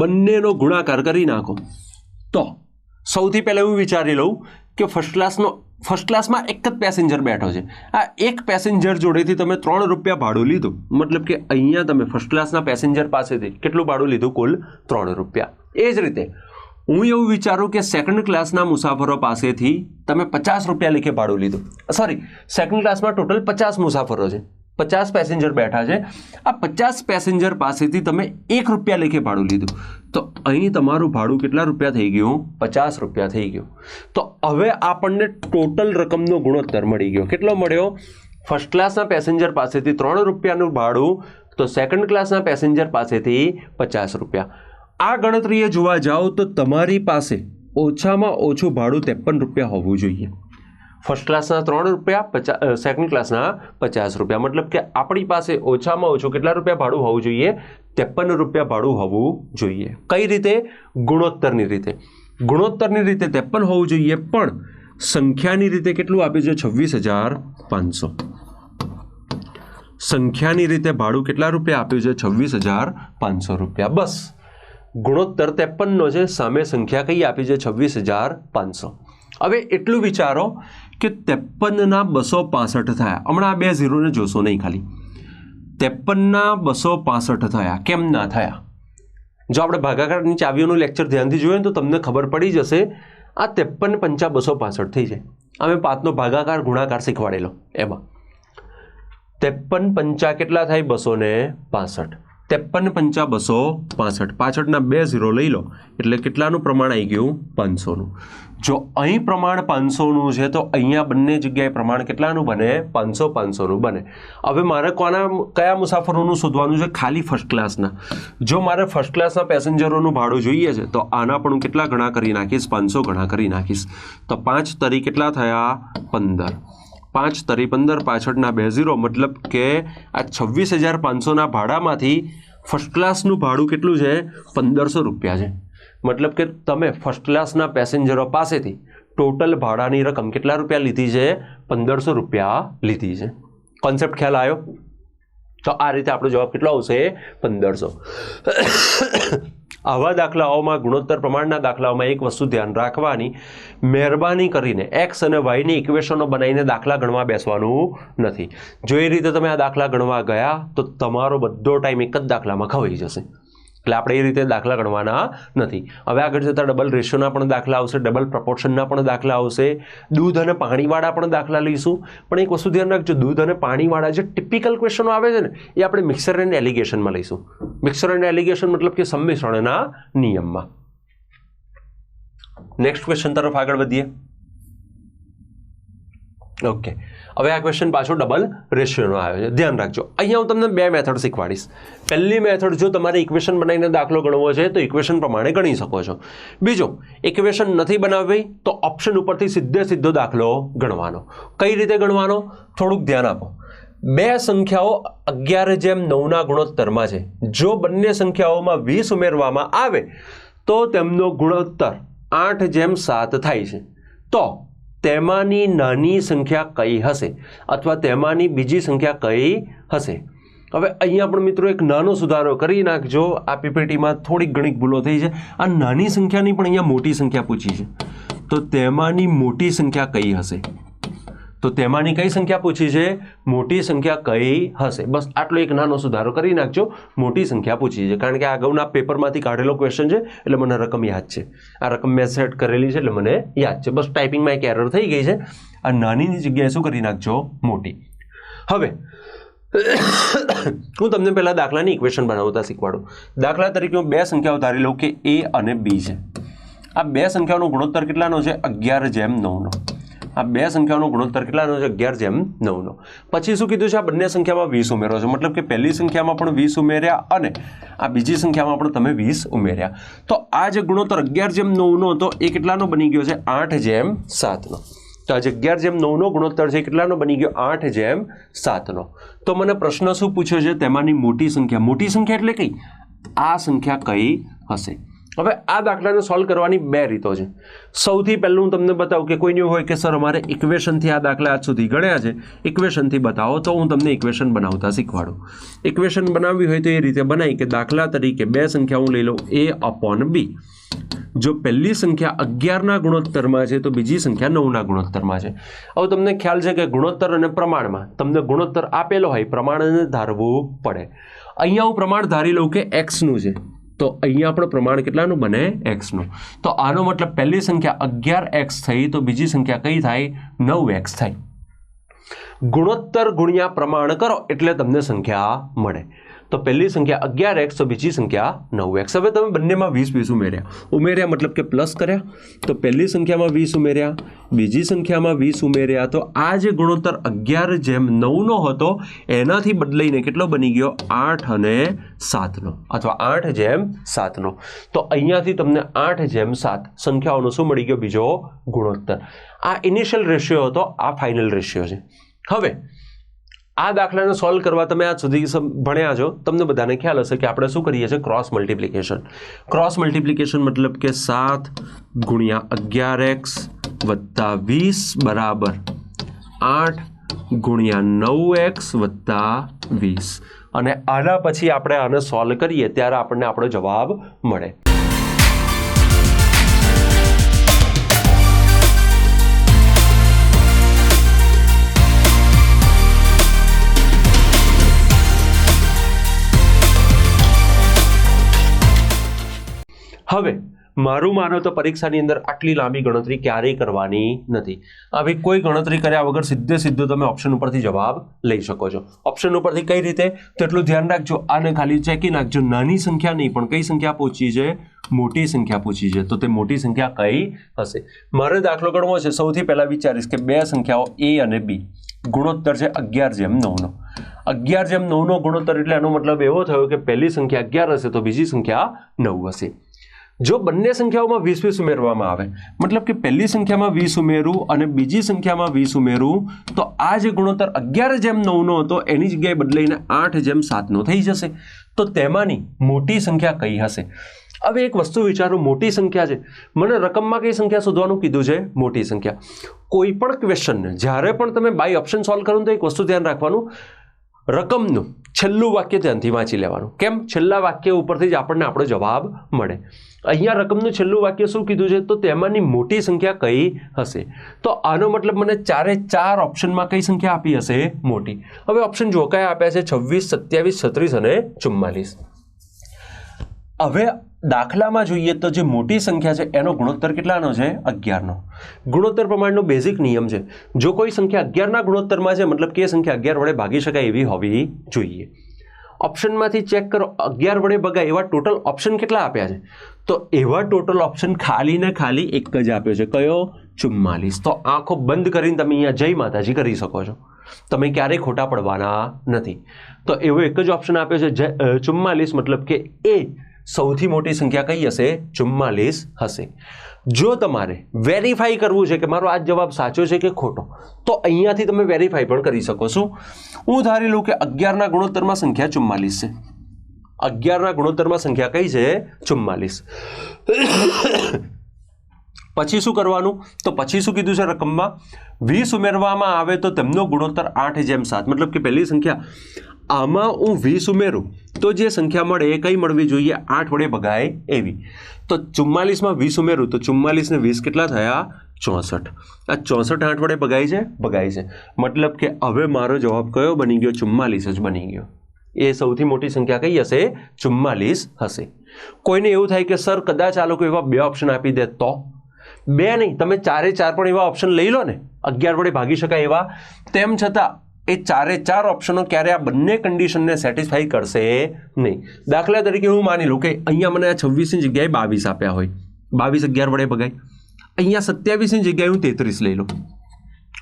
બંનેનો ગુણાકાર કરી નાખો તો સૌથી પહેલાં એવું વિચારી લઉં કે ફર્સ્ટ ક્લાસમાં એક જ પેસેન્જર બેઠો છે. આ એક પેસેન્જર જોડેથી તમે 3 રૂપિયા ભાડું લીધું, મતલબ કે અહીંયા તમે ફર્સ્ટ ક્લાસના પેસેન્જર પાસેથી કેટલું ભાડું લીધું? કુલ 3 રૂપિયા. એ જ રીતે હું એવું વિચારું કે સેકન્ડ ક્લાસના મુસાફરો પાસેથી તમે 50 રૂપિયા લેખે ભાડું લીધું. સોરી, સેકન્ડ ક્લાસમાં ટોટલ 50 મુસાફરો છે, 50 પેસેન્જર બેઠા છે. આ 50 પેસેન્જર પાસેથી તમે 1 રૂપિયા લેખે ભાડું લીધું તો અહીં તમારું ભાડું કેટલા રૂપિયા થઈ ગયું? 50 રૂપિયા થઈ ગયું. તો હવે આપણને ટોટલ રકમનો ગુણોત્તર મળી ગયો. કેટલો મળ્યો? ફર્સ્ટ ક્લાસના પેસેન્જર પાસેથી 3 રૂપિયાનું ભાડું તો સેકન્ડ ક્લાસના પેસેન્જર પાસેથી 50 રૂપિયા. આ ગણતરીએ જોવા જાઓ તો તમારી પાસે ઓછામાં ઓછું ભાડું 53 રૂપિયા હોવું જોઈએ. ફર્સ્ટ ક્લાસના 3 રૂપિયા, સેકન્ડ ક્લાસના 50 રૂપિયા. મતલબ કે આપણી પાસે ઓછામાં ઓછું કેટલા રૂપિયા ભાડું હોવું જોઈએ? 53 રૂપિયા ભાડું હોવું જોઈએ. કઈ રીતે? ગુણોત્તરની રીતે. ગુણોત્તરની રીતે 53 હોવું જોઈએ, પણ સંખ્યાની રીતે કેટલું આપ્યું છે? 26,500. સંખ્યાની રીતે ભાડું કેટલા રૂપિયા આપ્યું છે? 26,500 રૂપિયા. બસ ગુણોત્તર 53નો છે, સામે સંખ્યા કઈ આપી છે? 26,500. હવે એટલું વિચારો કે 53ના 265 થયા. હમણાં આ 2 ઝીરોને જોશો નહીં, ખાલી 53ના 265 થયા. કેમ ના થયા? જો આપણે ભાગાકારની ચાવીઓનું લેક્ચર ધ્યાનથી જોઈએ તો તમને ખબર પડી જશે. આ 53 પંચા 265 થઈ જાય. અમે 5નો ભાગાકાર ગુણાકાર શીખવાડેલો, એમાં 53 પંચા કેટલા થાય? 265. 53 પંચા 265. પાછળના 2 ઝીરો લઈ લો એટલે કેટલાનું પ્રમાણ આવી ગયું? 500નું. જો અહીં પ્રમાણ 500નું છે તો અહીંયા બંને જગ્યાએ પ્રમાણ કેટલાનું બને? 500-500નું બને. હવે મારે કયા મુસાફરોનું શોધવાનું છે? ખાલી ફર્સ્ટ ક્લાસના. જો મારે ફર્સ્ટ ક્લાસના પેસેન્જરોનું ભાડું જોઈએ છે તો આના પણ હું કેટલા ગણા કરી નાખીશ? 500 ગણા કરી નાખીશ. તો 5 તરી કેટલા થયા? 15. 5 તરી 15, પાછળના 2 ઝીરો, મતલબ કે આ 26,500ના ભાડામાંથી ફર્સ્ટ ક્લાસનું ભાડું કેટલું છે? 1500 રૂપિયા છે. મતલબ કે તમે ફર્સ્ટ ક્લાસના પેસેન્જરો પાસેથી ટોટલ ભાડાની રકમ કેટલા રૂપિયા લીધી છે? 1500 રૂપિયા લીધી છે. કોન્સેપ્ટ ખ્યાલ આવ્યો? તો આ રીતે આપણો જવાબ કેટલો આવશે? 1500. આવા દાખલાઓમાં, ગુણોત્તર પ્રમાણના દાખલાઓમાં એક વસ્તુ ધ્યાન રાખવાની, મહેરબાની કરીને એક્સ અને વાયની ઇક્વેશનો બનાવીને દાખલા ગણવા બેસવાનું નથી. જો એ રીતે તમે આ દાખલા ગણવા ગયા તો તમારો બધો ટાઈમ એક જ દાખલામાં ખવાઈ જશે. એટલે આપણે એ રીતે દાખલા ગણવાના નથી. હવે આગળ જતાં ડબલ રેશિયોના પણ દાખલા આવશે, ડબલ પ્રપોર્શનના પણ દાખલા આવશે, દૂધ અને પાણીવાળા પણ દાખલા લઈશું. પણ એક વસ્તુ ધ્યાન રાખજો, દૂધ અને પાણીવાળા જે ટિપિકલ ક્વેશ્ચનો આવે છે ને એ આપણે મિક્સર એન્ડ એલિગેશનમાં લઈશું. મિક્સર એન્ડ એલિગેશન મતલબ કે સંમિશ્રણના નિયમમાં. નેક્સ્ટ ક્વેશ્ચન તરફ આગળ વધીએ. ઓકે, હવે આ ક્વેશ્ચન પાછો ડબલ રેશિયોનો આવ્યો છે. ધ્યાન રાખજો, અહીંયા હું તમને 2 મેથડ શીખવાડીશ. પહેલી મેથડ, જો તમારે ઇક્વેશન બનાવીને દાખલો ગણવો છે તો ઇક્વેશન પ્રમાણે ગણી શકો છો. બીજો, ઇક્વેશન નથી બનાવવી તો ઓપ્શન ઉપરથી સીધો દાખલો ગણવાનો. કઈ રીતે ગણવાનો? થોડુંક ધ્યાન આપો. 2 સંખ્યાઓ 11:9ના ગુણોત્તરમાં છે. જો બંને સંખ્યાઓમાં 20 ઉમેરવામાં આવે તો તેમનો ગુણોત્તર 8:7 થાય છે. તો તેમાંની નાની સંખ્યા કઈ હશે અથવા તેમાંની બીજી સંખ્યા કઈ હશે. હવે અહીંયા પણ મિત્રો એક નાનો સુધારો કરી નાખજો. આ પીપીટીમાં થોડીક ઘણી ભૂલો થઈ છે. આ નાની સંખ્યાની પણ અહીંયા મોટી સંખ્યા પૂછી છે, તો તેમાંની મોટી સંખ્યા કઈ હશે? તો તેમાંની કઈ સંખ્યા પૂછી છે? મોટી સંખ્યા કઈ હશે? બસ આટલો એક નાનો સુધારો કરી નાખજો. મોટી સંખ્યા પૂછી છે, કારણ કે આ અગાઉના પેપરમાંથી કાઢેલો ક્વેશ્ચન છે એટલે મને રકમ યાદ છે. આ રકમ મેં સેટ કરેલી છે એટલે મને યાદ છે. બસ ટાઈપિંગમાં એક એરર થઈ ગઈ છે. આ નાનીની જગ્યાએ શું કરી નાખજો? મોટી. હવે હું તમને પહેલા દાખલાની ઇક્વેશન બનાવતા શીખવાડું. દાખલા તરીકે હું બે સંખ્યાઓ ધારી લઉં કે a અને b છે. આ બે સંખ્યાઓનો ગુણોત્તર કેટલાનો છે? 11/9નો. આ બે સંખ્યાઓનો ગુણોત્તર કેટલાનો છે? 11/9નો. પછી શું કીધું છે? આ બંને સંખ્યામાં 20 ઉમેરો છે, મતલબ કે પહેલી સંખ્યામાં પણ 20 ઉમેર્યા અને આ બીજી સંખ્યામાં પણ તમે 20 ઉમેર્યા. તો આ જે ગુણોત્તર 11/9નો હતો એ કેટલાનો બની ગયો છે? 8/7નો. તો આ જે 11/9નો ગુણોત્તર છે કેટલાનો બની ગયો? 8/7નો. તો મને પ્રશ્ન શું પૂછ્યો છે? તેમાંની મોટી સંખ્યા. મોટી સંખ્યા એટલે કઈ? આ સંખ્યા કઈ હશે? હવે આ દાખલાને સોલ્વ કરવાની બે રીતો છે. સૌથી પહેલું હું તમને બતાવું કે કોઈને હોય કે સર અમારે ઇક્વેશનથી આ દાખલા આજ સુધી ગણ્યા છે, ઇક્વેશનથી બતાવો, તો હું તમને ઇક્વેશન બનાવતા શીખવાડું. ઇક્વેશન બનાવવી હોય તો એ રીતે બનાવી કે દાખલા તરીકે બે સંખ્યા હું લઈ લઉં a/b. જો પહેલી સંખ્યા 11ના ગુણોત્તરમાં છે તો બીજી સંખ્યા 9ના ગુણોત્તરમાં છે. હવે તમને ખ્યાલ છે કે ગુણોત્તર અને પ્રમાણમાં તમને ગુણોત્તર આપેલો હોય, પ્રમાણને ધારવું પડે. અહીંયા હું પ્રમાણ ધારી લઉં કે x નું છે, તો અહીંયા પણ પ્રમાણ કેટલાનું બને? x નું. તો આનો મતલબ પહેલી સંખ્યા 11x થઈ તો બીજી સંખ્યા કઈ થાય? 9x થાય. ગુણોત્તર ગુણ્યા પ્રમાણ કરો એટલે તમને સંખ્યા મળે. તો પહેલી સંખ્યા 11x તો બીજી સંખ્યા 9x. હવે તમે બંનેમાં 20 ઉમેર્યા મતલબ કે પ્લસ કર્યા. તો પહેલી સંખ્યામાં 20 ઉમેર્યા, બીજી સંખ્યામાં 20 ઉમેર્યા. તો આ જે ગુણોત્તર 11/9નો હતો એનાથી બદલાઈને કેટલો બની ગયો? 8/7નો અથવા 8/7નો. તો અહીંયાથી તમને 8/7 સંખ્યાઓનો શું મળી ગયો? બીજો ગુણોત્તર. આ ઇનિશિયલ રેશિયો હતો, આ ફાઇનલ રેશિયો છે. હવે આ દાખલાને સોલ્વ કરવા તમે આજ સુધી ભણ્યા છો, તમને બધાને ખ્યાલ હશે કે આપણે શું કરીએ છીએ? Cross multiplication. ક્રોસ મલ્ટિપ્લિકેશન મતલબ કે 7 × 11x + 20 બરાબર 8 × 9x + 20. અને આના પછી આપણે આને સોલ્વ કરીએ ત્યારે આપણને આપણો જવાબ મળે. હવે મારું માનો તો પરીક્ષાની અંદર આટલી લાંબી ગણતરી ક્યારેય કરવાની નથી. આવી કોઈ ગણતરી કર્યા વગર સીધું તમે ઓપ્શન ઉપરથી જવાબ લઈ શકો છો. ઓપ્શન ઉપરથી કઈ રીતે? તો એટલું ધ્યાન રાખજો, આને ખાલી ચેકી નાખજો. નાની સંખ્યા નહીં પણ કઈ સંખ્યા પૂછી છે? મોટી સંખ્યા પૂછી છે. તો તે મોટી સંખ્યા કઈ હશે? મારે દાખલો ગણવો છે. સૌથી પહેલા વિચારીશ કે બે સંખ્યાઓ a અને b, ગુણોત્તર છે 11/9નો. 11/9નો ગુણોત્તર એટલે એનો મતલબ એવો થયો કે પહેલી સંખ્યા 11 હશે તો બીજી સંખ્યા 9 હશે. જો બંને સંખ્યાઓમાં 20 ઉમેરવામાં આવે, મતલબ કે પહેલી સંખ્યામાં 20 ઉમેરું અને બીજી સંખ્યામાં 20 ઉમેરું, તો આ જે ગુણોત્તર 11/9નો હતો એની જગ્યાએ બદલાઈને 8/7નો થઈ જશે. તો તેમાંની મોટી સંખ્યા કઈ હશે? હવે એક વસ્તુ વિચારો, મોટી સંખ્યા છે, મને રકમમાં કઈ સંખ્યા શોધવાનું કીધું છે? મોટી સંખ્યા. કોઈ પણ ક્વેશ્ચનને જ્યારે પણ તમે બાય ઓપ્શન સોલ્વ કરો તો એક વસ્તુ ધ્યાન રાખવાનું, રકમનું છેલ્લું વાક્ય ધ્યાનથી વાંચી લેવાનું. કેમ? છેલ્લા વાક્ય ઉપરથી જ આપણને આપણો જવાબ મળે. અહીંયા રકમનું છેલ્લું વાક્ય શું કીધું છે? તો તેમાંની મોટી સંખ્યા કઈ હશે? તો આનો મતલબ મને 4 ઓપ્શનમાં કઈ સંખ્યા આપી હશે? મોટી. હવે ઓપ્શન જો કયા આપ્યા છે? 26, 27, 36 અને 44. હવે દાખલામાં જોઈએ તો જે મોટી સંખ્યા છે એનો ગુણોત્તર કેટલાનો છે? 11નો. ગુણોત્તર પ્રમાણનો બેઝિક નિયમ છે, જો કોઈ સંખ્યા 11ના ગુણોત્તરમાં છે મતલબ કે એ સંખ્યા 11 વડે ભાગી શકાય એવી હોવી જોઈએ. ઓપ્શનમાંથી ચેક કરો, 11 વડે ભગાય એવા ટોટલ ઓપ્શન કેટલા આપ્યા છે? તો એવા ટોટલ ઓપ્શન ખાલી ને ખાલી એક જ આપ્યો છે. કયો? 44. તો આંખો બંધ કરીને તમે અહીંયા જય માતાજી કરી શકો છો. તમે ક્યારેય ખોટા પડવાના નથી. તો એવો એક જ ઓપ્શન આપ્યો છે 44, મતલબ કે એ સૌથી મોટી સંખ્યા કઈ હશે? 44 હશે. જો તમારે વેરીફાઈ કરવું છે કે મારો આ જવાબ સાચો છે કે ખોટો, તો અહીંયાથી તમે વેરીફાઈ પણ કરી શકો છો. હું ધારી લઉં કે 11ના ગુણોત્તરમાં સંખ્યા 44 છે. 11ના ગુણોત્તરમાં સંખ્યા કઈ છે? 44. પછી શું કરવાનું? તો પછી શું કીધું છે રકમમાં? 20 ઉમેરવામાં આવે તો તેમનો ગુણોત્તર 8:7, મતલબ કે પહેલી સંખ્યા આમાં હું 20 ઉમેરું તો જે સંખ્યા મળે એ કઈ મળવી જોઈએ? 8 વડે ભગાય એવી. તો 44માં 20 ઉમેરું તો 44 ને 20 કેટલા થયા? 64. આ 64 8 વડે ભગાય છે? ભગાય છે. મતલબ કે હવે મારો જવાબ કયો બની ગયો? 44 જ બની ગયો. એ સૌથી મોટી સંખ્યા કઈ હશે? 44 હશે. કોઈને એવું થાય કે સર કદાચ આ લોકો એવા 2 ઓપ્શન આપી દે તો? 2 નહીં, તમે 4 પણ એવા ઓપ્શન લઈ લો ને, 11 વડે ભાગી શકાય એવા. તેમ છતાં એ 4 ઓપ્શનો ક્યારે આ બંને કન્ડિશનને સેટિસ્ફાઈ કરશે નહીં. દાખલા તરીકે હું માની લઉં કે અહીંયા મને આ 26ની જગ્યાએ 22 આપ્યા હોય, 22 11 વડે ભગાય. અહીંયા 27ની જગ્યાએ હું 33 લઈ લઉં,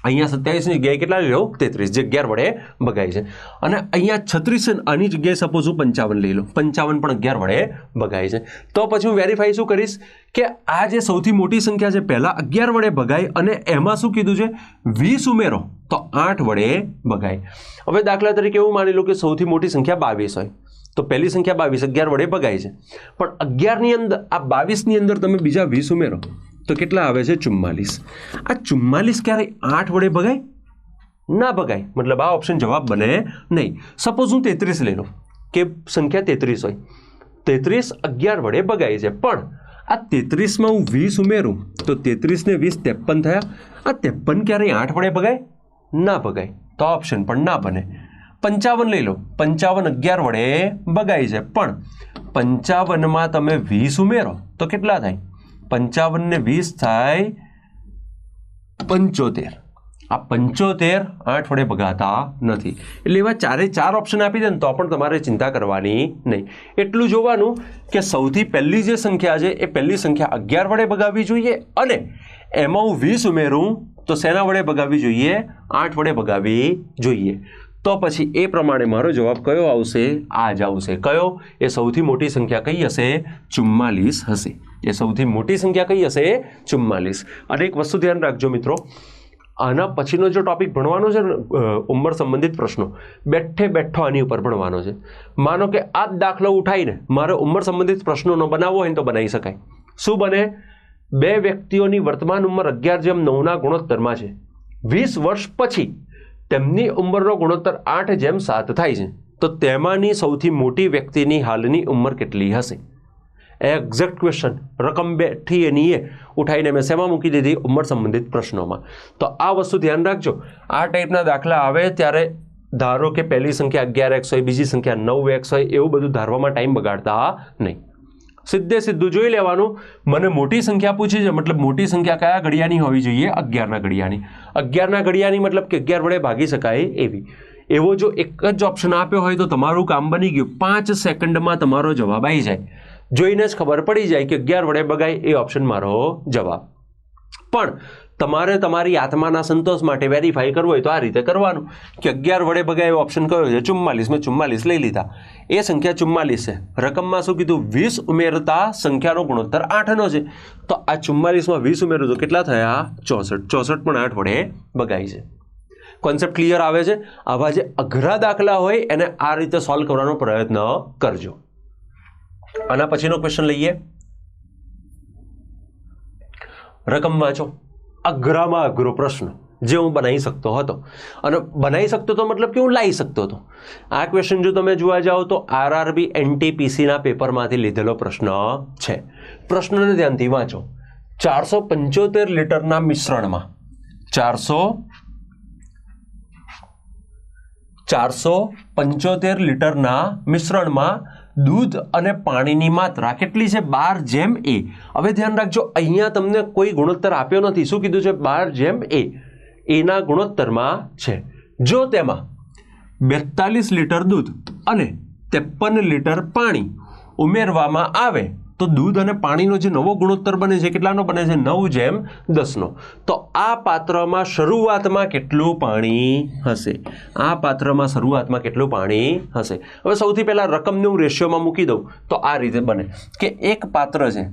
અહીંયા 27ની જગ્યાએ કેટલા લઈ લઉં? 33, જે 11 વડે ભગાય છે. અને અહીંયા 36 આની જગ્યાએ સપોઝ હું 55 લઈ લઉં, 55 પણ 11 વડે ભગાય છે. તો પછી હું વેરીફાઈ શું કરીશ કે આ જે સૌથી મોટી સંખ્યા છે પહેલા 11 વડે ભગાય અને એમાં શું કીધું છે? 20 ઉમેરો તો 8 વડે ભગાય. હવે દાખલા તરીકે એવું માની લો કે સૌથી મોટી સંખ્યા 22 હોય તો પહેલી સંખ્યા 22 11 વડે ભગાય છે, પણ 11ની અંદર આ 22ની અંદર તમે બીજા 20 ઉમેરો તો કેટલા આવે છે? 44. આ 44 ક્યારે 8 વડે ભગાય? ના ભગાય. મતલબ આ ઓપ્શન જવાબ બને નહીં. સપોઝ હું 33 લઈ લઉં કે સંખ્યા 33 હોય, 33 11 વડે ભગાય છે, પણ આ 33માં હું 20 ઉમેરું તો 33 ને 20 53 થયા. આ 53 ક્યારે 8 વડે ભગાય? ના ભગાય. તો ઓપ્શન પણ ના બને. 55 લઈ લો, 55 11 વડે ભગાય છે, પણ 55માં તમે 20 ઉમેરો તો કેટલા થાય? 55 ને 20 થાય 75. આ 75 8 વડે ભગાતા નથી. એટલે એવા 4 ઓપ્શન આપી દે ને તો પણ તમારે ચિંતા કરવાની નહીં. એટલું જોવાનું કે સૌથી પહેલી જે સંખ્યા છે એ પહેલી સંખ્યા 11 વડે ભગાવવી જોઈએ અને એમાં હું 20 ઉમેરું તો શેના વડે ભગાવવી જોઈએ? 8 વડે ભગાવવી જોઈએ. તો પછી એ પ્રમાણે મારો જવાબ કયો આવશે? આ જ આવશે. કયો? એ સૌથી મોટી સંખ્યા કઈ હશે? 44 હશે. એ સૌથી મોટી સંખ્યા કઈ હશે? 44. અને એક વસ્તુ ધ્યાન રાખજો મિત્રો, આના પછીનો જો ટોપિક ભણવાનો છે ને ઉંમર સંબંધિત પ્રશ્નો, બેઠો આની ઉપર ભણવાનો છે. માનો કે આ જ દાખલો ઉઠાઈને મારે ઉંમર સંબંધિત પ્રશ્નોનો બનાવવો હોય તો બનાવી શકાય. શું બને? 2 વ્યક્તિઓની વર્તમાન ઉંમર 11:9ના ગુણોત્તરમાં છે. 20 વર્ષ પછી તેમની ઉંમરનો ગુણોત્તર 8:7 થાય છે, તો તેમાંની સૌથી મોટી વ્યક્તિની હાલની ઉંમર કેટલી હશે? એક્ઝેક્ટ ક્વેશ્ચન રકમ બેઠી એની એ ઉઠાઈને મેં શેમાં મૂકી દીધી? ઉંમર સંબંધિત પ્રશ્નોમાં. તો આ વસ્તુ ધ્યાન રાખજો. આ ટાઈપના દાખલા આવે ત્યારે ધારો કે પહેલી સંખ્યા 11x હોય, બીજી સંખ્યા 9x હોય, એવું બધું ધારવામાં ટાઈમ બગાડતા નહીં. સીધું જોઈ લેવાનું. મને મોટી સંખ્યા પૂછી છે, મતલબ મોટી સંખ્યા કયા ઘડિયાની હોવી જોઈએ? 11ના ઘડિયાની. 11ના ઘડિયાની મતલબ કે 11 વડે ભાગી શકાય એવી. એવો જો એક જ ઓપ્શન આપ્યો હોય તો તમારું કામ બની ગયું. 5 સેકન્ડમાં તમારો જવાબ આવી જાય. જોઈને જ ખબર પડી જાય કે 11 વડે ભગાય એ ઓપ્શન મારો જવાબ. પણ તમારે તમારી આત્માના સંતોષ માટે વેરીફાઈ કરવું હોય તો આ રીતે કરવાનું કે 11 વડે ભગાય એવો ઓપ્શન કયો છે? 44. મેં 44 લઈ લીધા. એ સંખ્યા 44 છે. રકમમાં શું કીધું? 20 ઉમેરતા સંખ્યાનો ગુણોત્તર 8નો છે. તો આ 44માં 20 ઉમેરું તો કેટલા થયા? 64. 64 પણ 8 વડે ભગાય છે. કોન્સેપ્ટ ક્લિયર આવે છે? આવા જે અઘરા દાખલા હોય એને આ રીતે સોલ્વ કરવાનો પ્રયત્ન કરજો. આના પછીનો ક્વેશ્ચન લઈએ. રકમ વાંચો. અઘરામાં અઘરો પ્રશ્ન જે હું બનાવી શકતો હતો, અને બનાવી શકતો હતો મતલબ કે હું લાવી શકતો હતો. આ ક્વેશ્ચન જો તમે જોવા જાઓ તો RRB NTPCના પેપરમાંથી લીધેલો પ્રશ્ન છે. પ્રશ્નને ધ્યાનથી વાંચો. 475 લીટરના મિશ્રણમાં 475 લીટરના મિશ્રણમાં દૂધ અને પાણીની માત્રા કેટલી છે? 12:A. હવે ધ્યાન રાખજો, અહીંયા તમને કોઈ ગુણોત્તર આપ્યો નથી. શું કીધું છે? 12:A. એના ગુણોત્તરમાં છે. જો તેમાં 42 લીટર દૂધ અને 53 લીટર પાણી ઉમેરવામાં આવે તો દૂધ અને પાણીનો જે નવો ગુણોત્તર બને છે કેટલાનો બને છે? 9:10નો. તો આ પાત્રમાં શરૂઆતમાં કેટલું પાણી હશે? આ પાત્રમાં શરૂઆતમાં કેટલું પાણી હશે? હવે સૌથી પહેલા રકમને હું રેશિયોમાં મૂકી દઉં તો આ રીતે બને કે એક પાત્ર છે,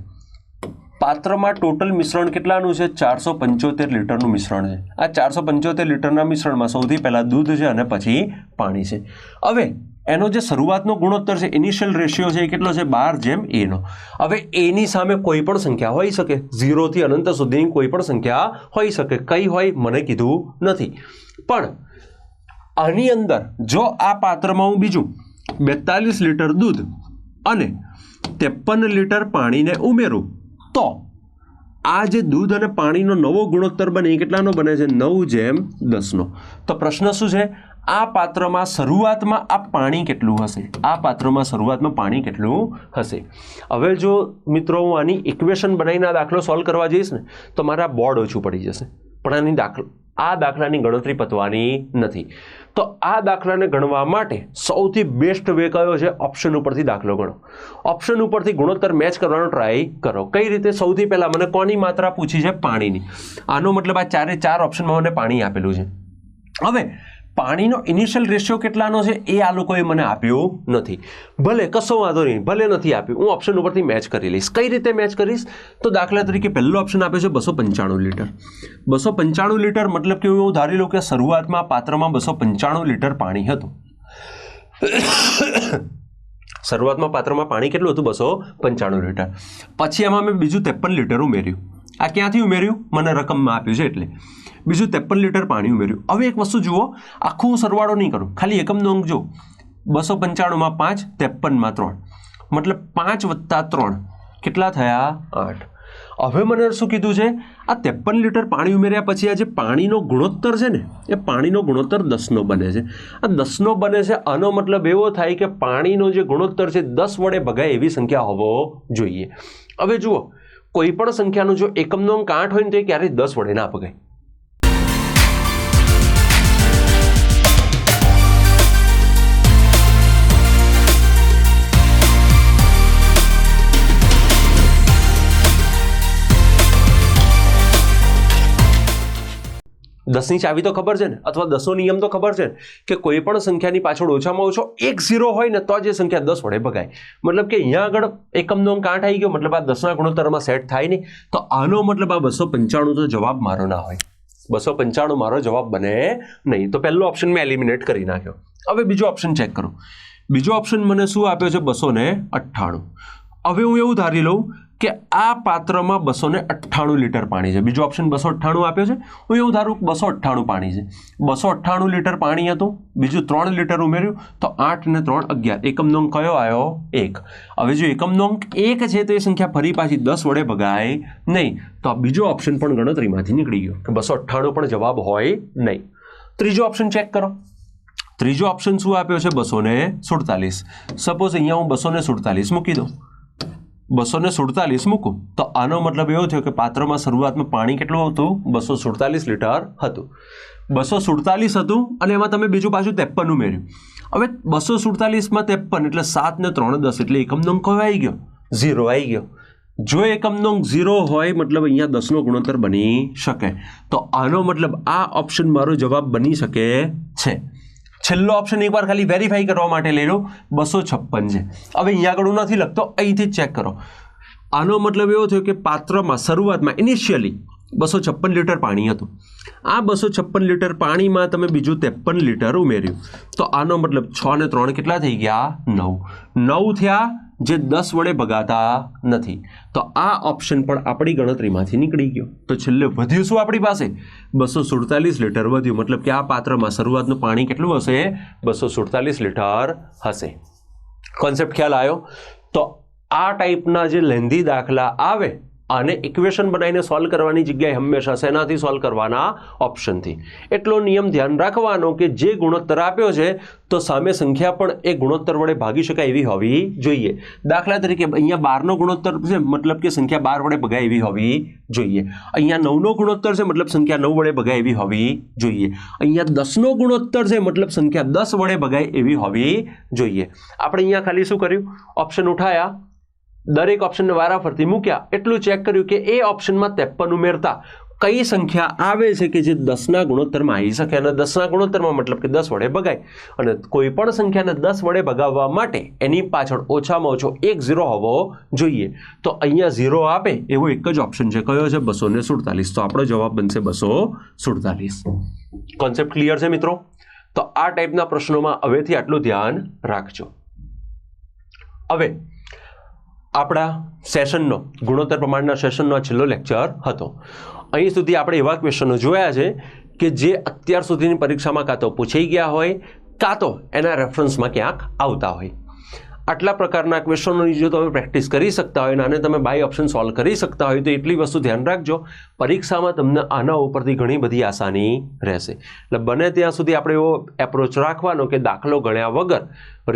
પાત્રમાં ટોટલ મિશ્રણ કેટલાનું છે? 475 લીટરનું મિશ્રણ છે. આ 475 લીટરના મિશ્રણમાં સૌથી પહેલાં દૂધ છે અને પછી પાણી છે. હવે એનો જે શરૂઆતનો ગુણોત્તર છે, ઇનિશિયલ રેશિયો છે, એ કેટલો છે? 12:a નો. હવે એની સામે કોઈ પણ સંખ્યા હોઈ શકે, 0 થી અનંત સુધીની કોઈ પણ સંખ્યા હોઈ શકે. કઈ હોય મને કીધું નથી. પણ આની અંદર જો આ પાત્રમાં હું બીજું 42 લીટર દૂધ અને 53 લીટર પાણીને ઉમેરું તો આ જે દૂધ અને પાણીનો નવો ગુણોત્તર બને એ કેટલાનો બને છે? 9:10 નો. તો પ્રશ્ન શું છે? આ પાત્રમાં શરૂઆતમાં આ પાણી કેટલું હશે? આ પાત્રમાં શરૂઆતમાં પાણી કેટલું હશે? હવે જો મિત્રો હું આની ઇક્વેશન બનાવીને આ દાખલો સોલ્વ કરવા જઈશ ને તો મારા બોર્ડ ઓછું પડી જશે. પણ આ દાખલાની ગણતરી પતવાની નથી. તો આ દાખલાને ગણવા માટે સૌથી બેસ્ટ વે કયો છે? ઓપ્શન ઉપરથી દાખલો ગણો. ઓપ્શન ઉપરથી ગુણોત્તર મેચ કરવાનો ટ્રાય કરો. કઈ રીતે? સૌથી પહેલાં મને કોની માત્રા પૂછી છે? પાણીની. આનો મતલબ આ 4 ઓપ્શનમાં મને પાણી આપેલું છે. હવે પાણીનો ઇનિશિયલ રેશિયો કેટલાનો છે એ આ લોકોએ મને આપ્યું નથી. ભલે કશો વાંધો નહીં, ભલે નથી આપ્યું, હું ઓપ્શન ઉપરથી મેચ કરી લઈશ. કઈ રીતે મેચ કરીશ? તો દાખલા તરીકે પહેલો ઓપ્શન આપ્યો છે 295 લીટર. 295 લીટર મતલબ કે હું ધારી લઉં કે શરૂઆતમાં પાત્રમાં 295 લીટર પાણી હતું. શરૂઆતમાં પાત્રમાં પાણી કેટલું હતું? 295 લીટર. પછી એમાં મેં બીજું 53 લીટર ઉમેર્યું. આ ક્યાંથી ઉમેર્યું? મને રકમમાં આપ્યું છે એટલે. બીજું 53 લીટર પાણી ઉમેર્યું. હવે એક વસ્તુ જુઓ, આખું સરવાળો નહીં કરું, ખાલી એકમનો અંક જો. 295 5, 53 3, મતલબ 5 + 3 કેટલા થયા? 8. હવે મને શું કીધું છે? આ 53 લીટર પાણી ઉમેર્યા પછી આ જે પાણીનો ગુણોત્તર છે ને એ પાણીનો ગુણોત્તર 10 બને છે. આ 10 બને છે. આનો મતલબ એવો થાય કે પાણીનો જે ગુણોત્તર છે 10 વડે ભગાય એવી સંખ્યા હોવો જોઈએ. હવે જુઓ, કોઈ પણ સંખ્યાનો જો એકમનો અંક 8 હોય ને તો એ ક્યારેય 10 વડે ના ભગાય. દસની ચાવી તો ખબર છે ને, અથવા 10નો નિયમ તો ખબર છે ને કે કોઈ પણ સંખ્યાની પાછળ ઓછામાં ઓછો એક 0 હોય ને તો જ એ સંખ્યા 10 વડે ભગાય. મતલબ કે અહીંયા આગળ એકમનો અંક 8 આવી ગયો, મતલબ આ 10ના ગુણોત્તરમાં સેટ થાય નહીં. તો આનો મતલબ આ 295 તો જવાબ મારો ના હોય. 295 મારો જવાબ બને નહીં. તો પહેલો ઓપ્શન મેં એલિમિનેટ કરી નાખ્યો. હવે બીજો ઓપ્શન ચેક કરો. બીજો ઓપ્શન મને શું આપ્યો છે? 298. હવે હું એવું ધારી લઉં કે આ પાત્રમાં 298 લીટર પાણી છે. બીજો ઓપ્શન 298 આપ્યો છે. હું એવું ધારું 298 પાણી છે. 298 લીટર પાણી હતું. બીજું 3 લીટર ઉમેર્યું તો 8 ને 3 11. એકમનો અંક કયો આવ્યો? 1. હવે જો એકમનો અંક 1 છે તો એ સંખ્યા ફરી પાછી 10 વડે ભગાય નહીં. તો આ બીજો ઓપ્શન પણ ગણતરીમાંથી નીકળી ગયો કે 298 પણ જવાબ હોય નહીં. ત્રીજો ઓપ્શન ચેક કરો. ત્રીજો ઓપ્શન શું આપ્યો છે? 247. સપોઝ અહીંયા હું 247 મૂકી દઉં. 247 મૂકું તો આનો મતલબ એવો થયો કે પાત્રમાં શરૂઆતમાં પાણી કેટલું હતું? 247 લીટર હતું. 247 હતું અને એમાં તમે બીજું પાછું 53 ઉમેર્યું. હવે 247માં 53 એટલે 7 ને 3 10 એટલે એકમનો અંક કયો આવી ગયો? 0 આવી ગયો. જો એકમનો અંક 0 હોય મતલબ અહીંયા 10નો ગુણોત્તર બની શકે. તો આનો મતલબ આ ઓપ્શન મારો જવાબ બની શકે છે. છેલ્લો ઓપ્શન એકવાર ખાલી વેરીફાઈ કરવા માટે લઈ લો. 256 છે. હવે અહીંયા આગળ હું નથી લખતો, અહીંથી જ ચેક કરો. આનો મતલબ એવો થયો કે પાત્રમાં શરૂઆતમાં ઇનિશિયલી 256 લીટર પાણી હતું. આ 256 લીટર પાણીમાં તમે બીજું 53 લીટર ઉમેર્યું તો આનો મતલબ 6 ને 3 કેટલા થઈ ગયા? 9 થયા, જે 10 વડે ભગાતા નથી. તો આ ઓપ્શન પણ આપણી ગણતરીમાંથી નીકળી ગયો. તો છેલ્લે વધ્યું શું આપણી પાસે? 247 લીટર વધ્યું. મતલબ કે આ પાત્રમાં શરૂઆતનું પાણી કેટલું હશે? 247 લીટર હશે. કોન્સેપ્ટ ખ્યાલ આવ્યો? તો આ ટાઈપના જે લેન્ધી દાખલા આવે આને ઇક્વેશન બનાવીને સોલ્વ કરવાની જગ્યાએ હંમેશા શેનાથી સોલ્વ કરવાના? ઓપ્શનથી. એટલો નિયમ ધ્યાન રાખવાનો કે જે ગુણોત્તર આપ્યો છે તો સામે સંખ્યા પણ એ ગુણોત્તર વડે ભાગી શકાય એવી હોવી જોઈએ. દાખલા તરીકે અહીંયા 12નો ગુણોત્તર છે, મતલબ કે સંખ્યા 12 વડે ભગાય એવી હોવી જોઈએ. અહીંયા 9નો ગુણોત્તર છે, મતલબ સંખ્યા 9 વડે ભગાય એવી હોવી જોઈએ. અહીંયા 10નો ગુણોત્તર છે, મતલબ સંખ્યા 10 વડે ભગાય એવી હોવી જોઈએ. આપણે અહીંયા ખાલી શું કર્યું? ઓપ્શન ઉઠાયા, દરેક ઓપ્શનને વારાફરતી મૂક્યા, એટલું ચેક કર્યું કે એ ઓપ્શનમાં 53 ઉમેરતા કઈ સંખ્યા આવે છે કે જે 10ના ગુણોત્તરમાં આવી શકે, અને 10ના ગુણોત્તરમાં મતલબ કે 10 વડે ભગાય, અને કોઈ પણ સંખ્યાને 10 વડે ભગાવવા માટે એની પાછળ ઓછામાં ઓછો એક 0 હોવો જોઈએ. તો અહીંયા 0 આપે એવો એક જ ઓપ્શન છે, કયો છે? 247. તો આપણો જવાબ બનશે 247. કોન્સેપ્ટ ક્લિયર છે મિત્રો? તો આ ટાઈપના પ્રશ્નોમાં હવેથી આટલું ધ્યાન રાખજો. હવે આપણા સેશનનો ગુણોત્તર પ્રમાણના સેશનનો આ છેલ્લો લેક્ચર હતો. અહીં સુધી આપણે એવા ક્વેશ્ચનો જોયા છે કે જે અત્યાર સુધીની પરીક્ષામાં કાં તો પૂછાઈ ગયા હોય કાં તો એના રેફરન્સમાં ક્યાંક આવતા હોય. આટલા પ્રકારના ક્વેશ્ચનોની જો તમે પ્રેક્ટિસ કરી શકતા હોય અને તમે બાય ઓપ્શન સોલ્વ કરી શકતા હોય તો એટલી વસ્તુ ધ્યાન રાખજો, પરીક્ષામાં તમને આના ઉપરથી ઘણી બધી આસાની રહેશે. એટલે બને ત્યાં સુધી આપણે એવો એપ્રોચ રાખવાનો કે દાખલો ગણ્યા વગર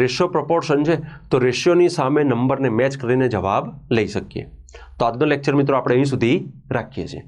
રેશિયો પ્રોપોર્શન છે તો રેશિયોની સામે નંબરને મેચ કરીને જવાબ લઈ શકીએ. તો આજનો લેક્ચર મિત્રો આપણે અહીં સુધી રાખીએ છીએ.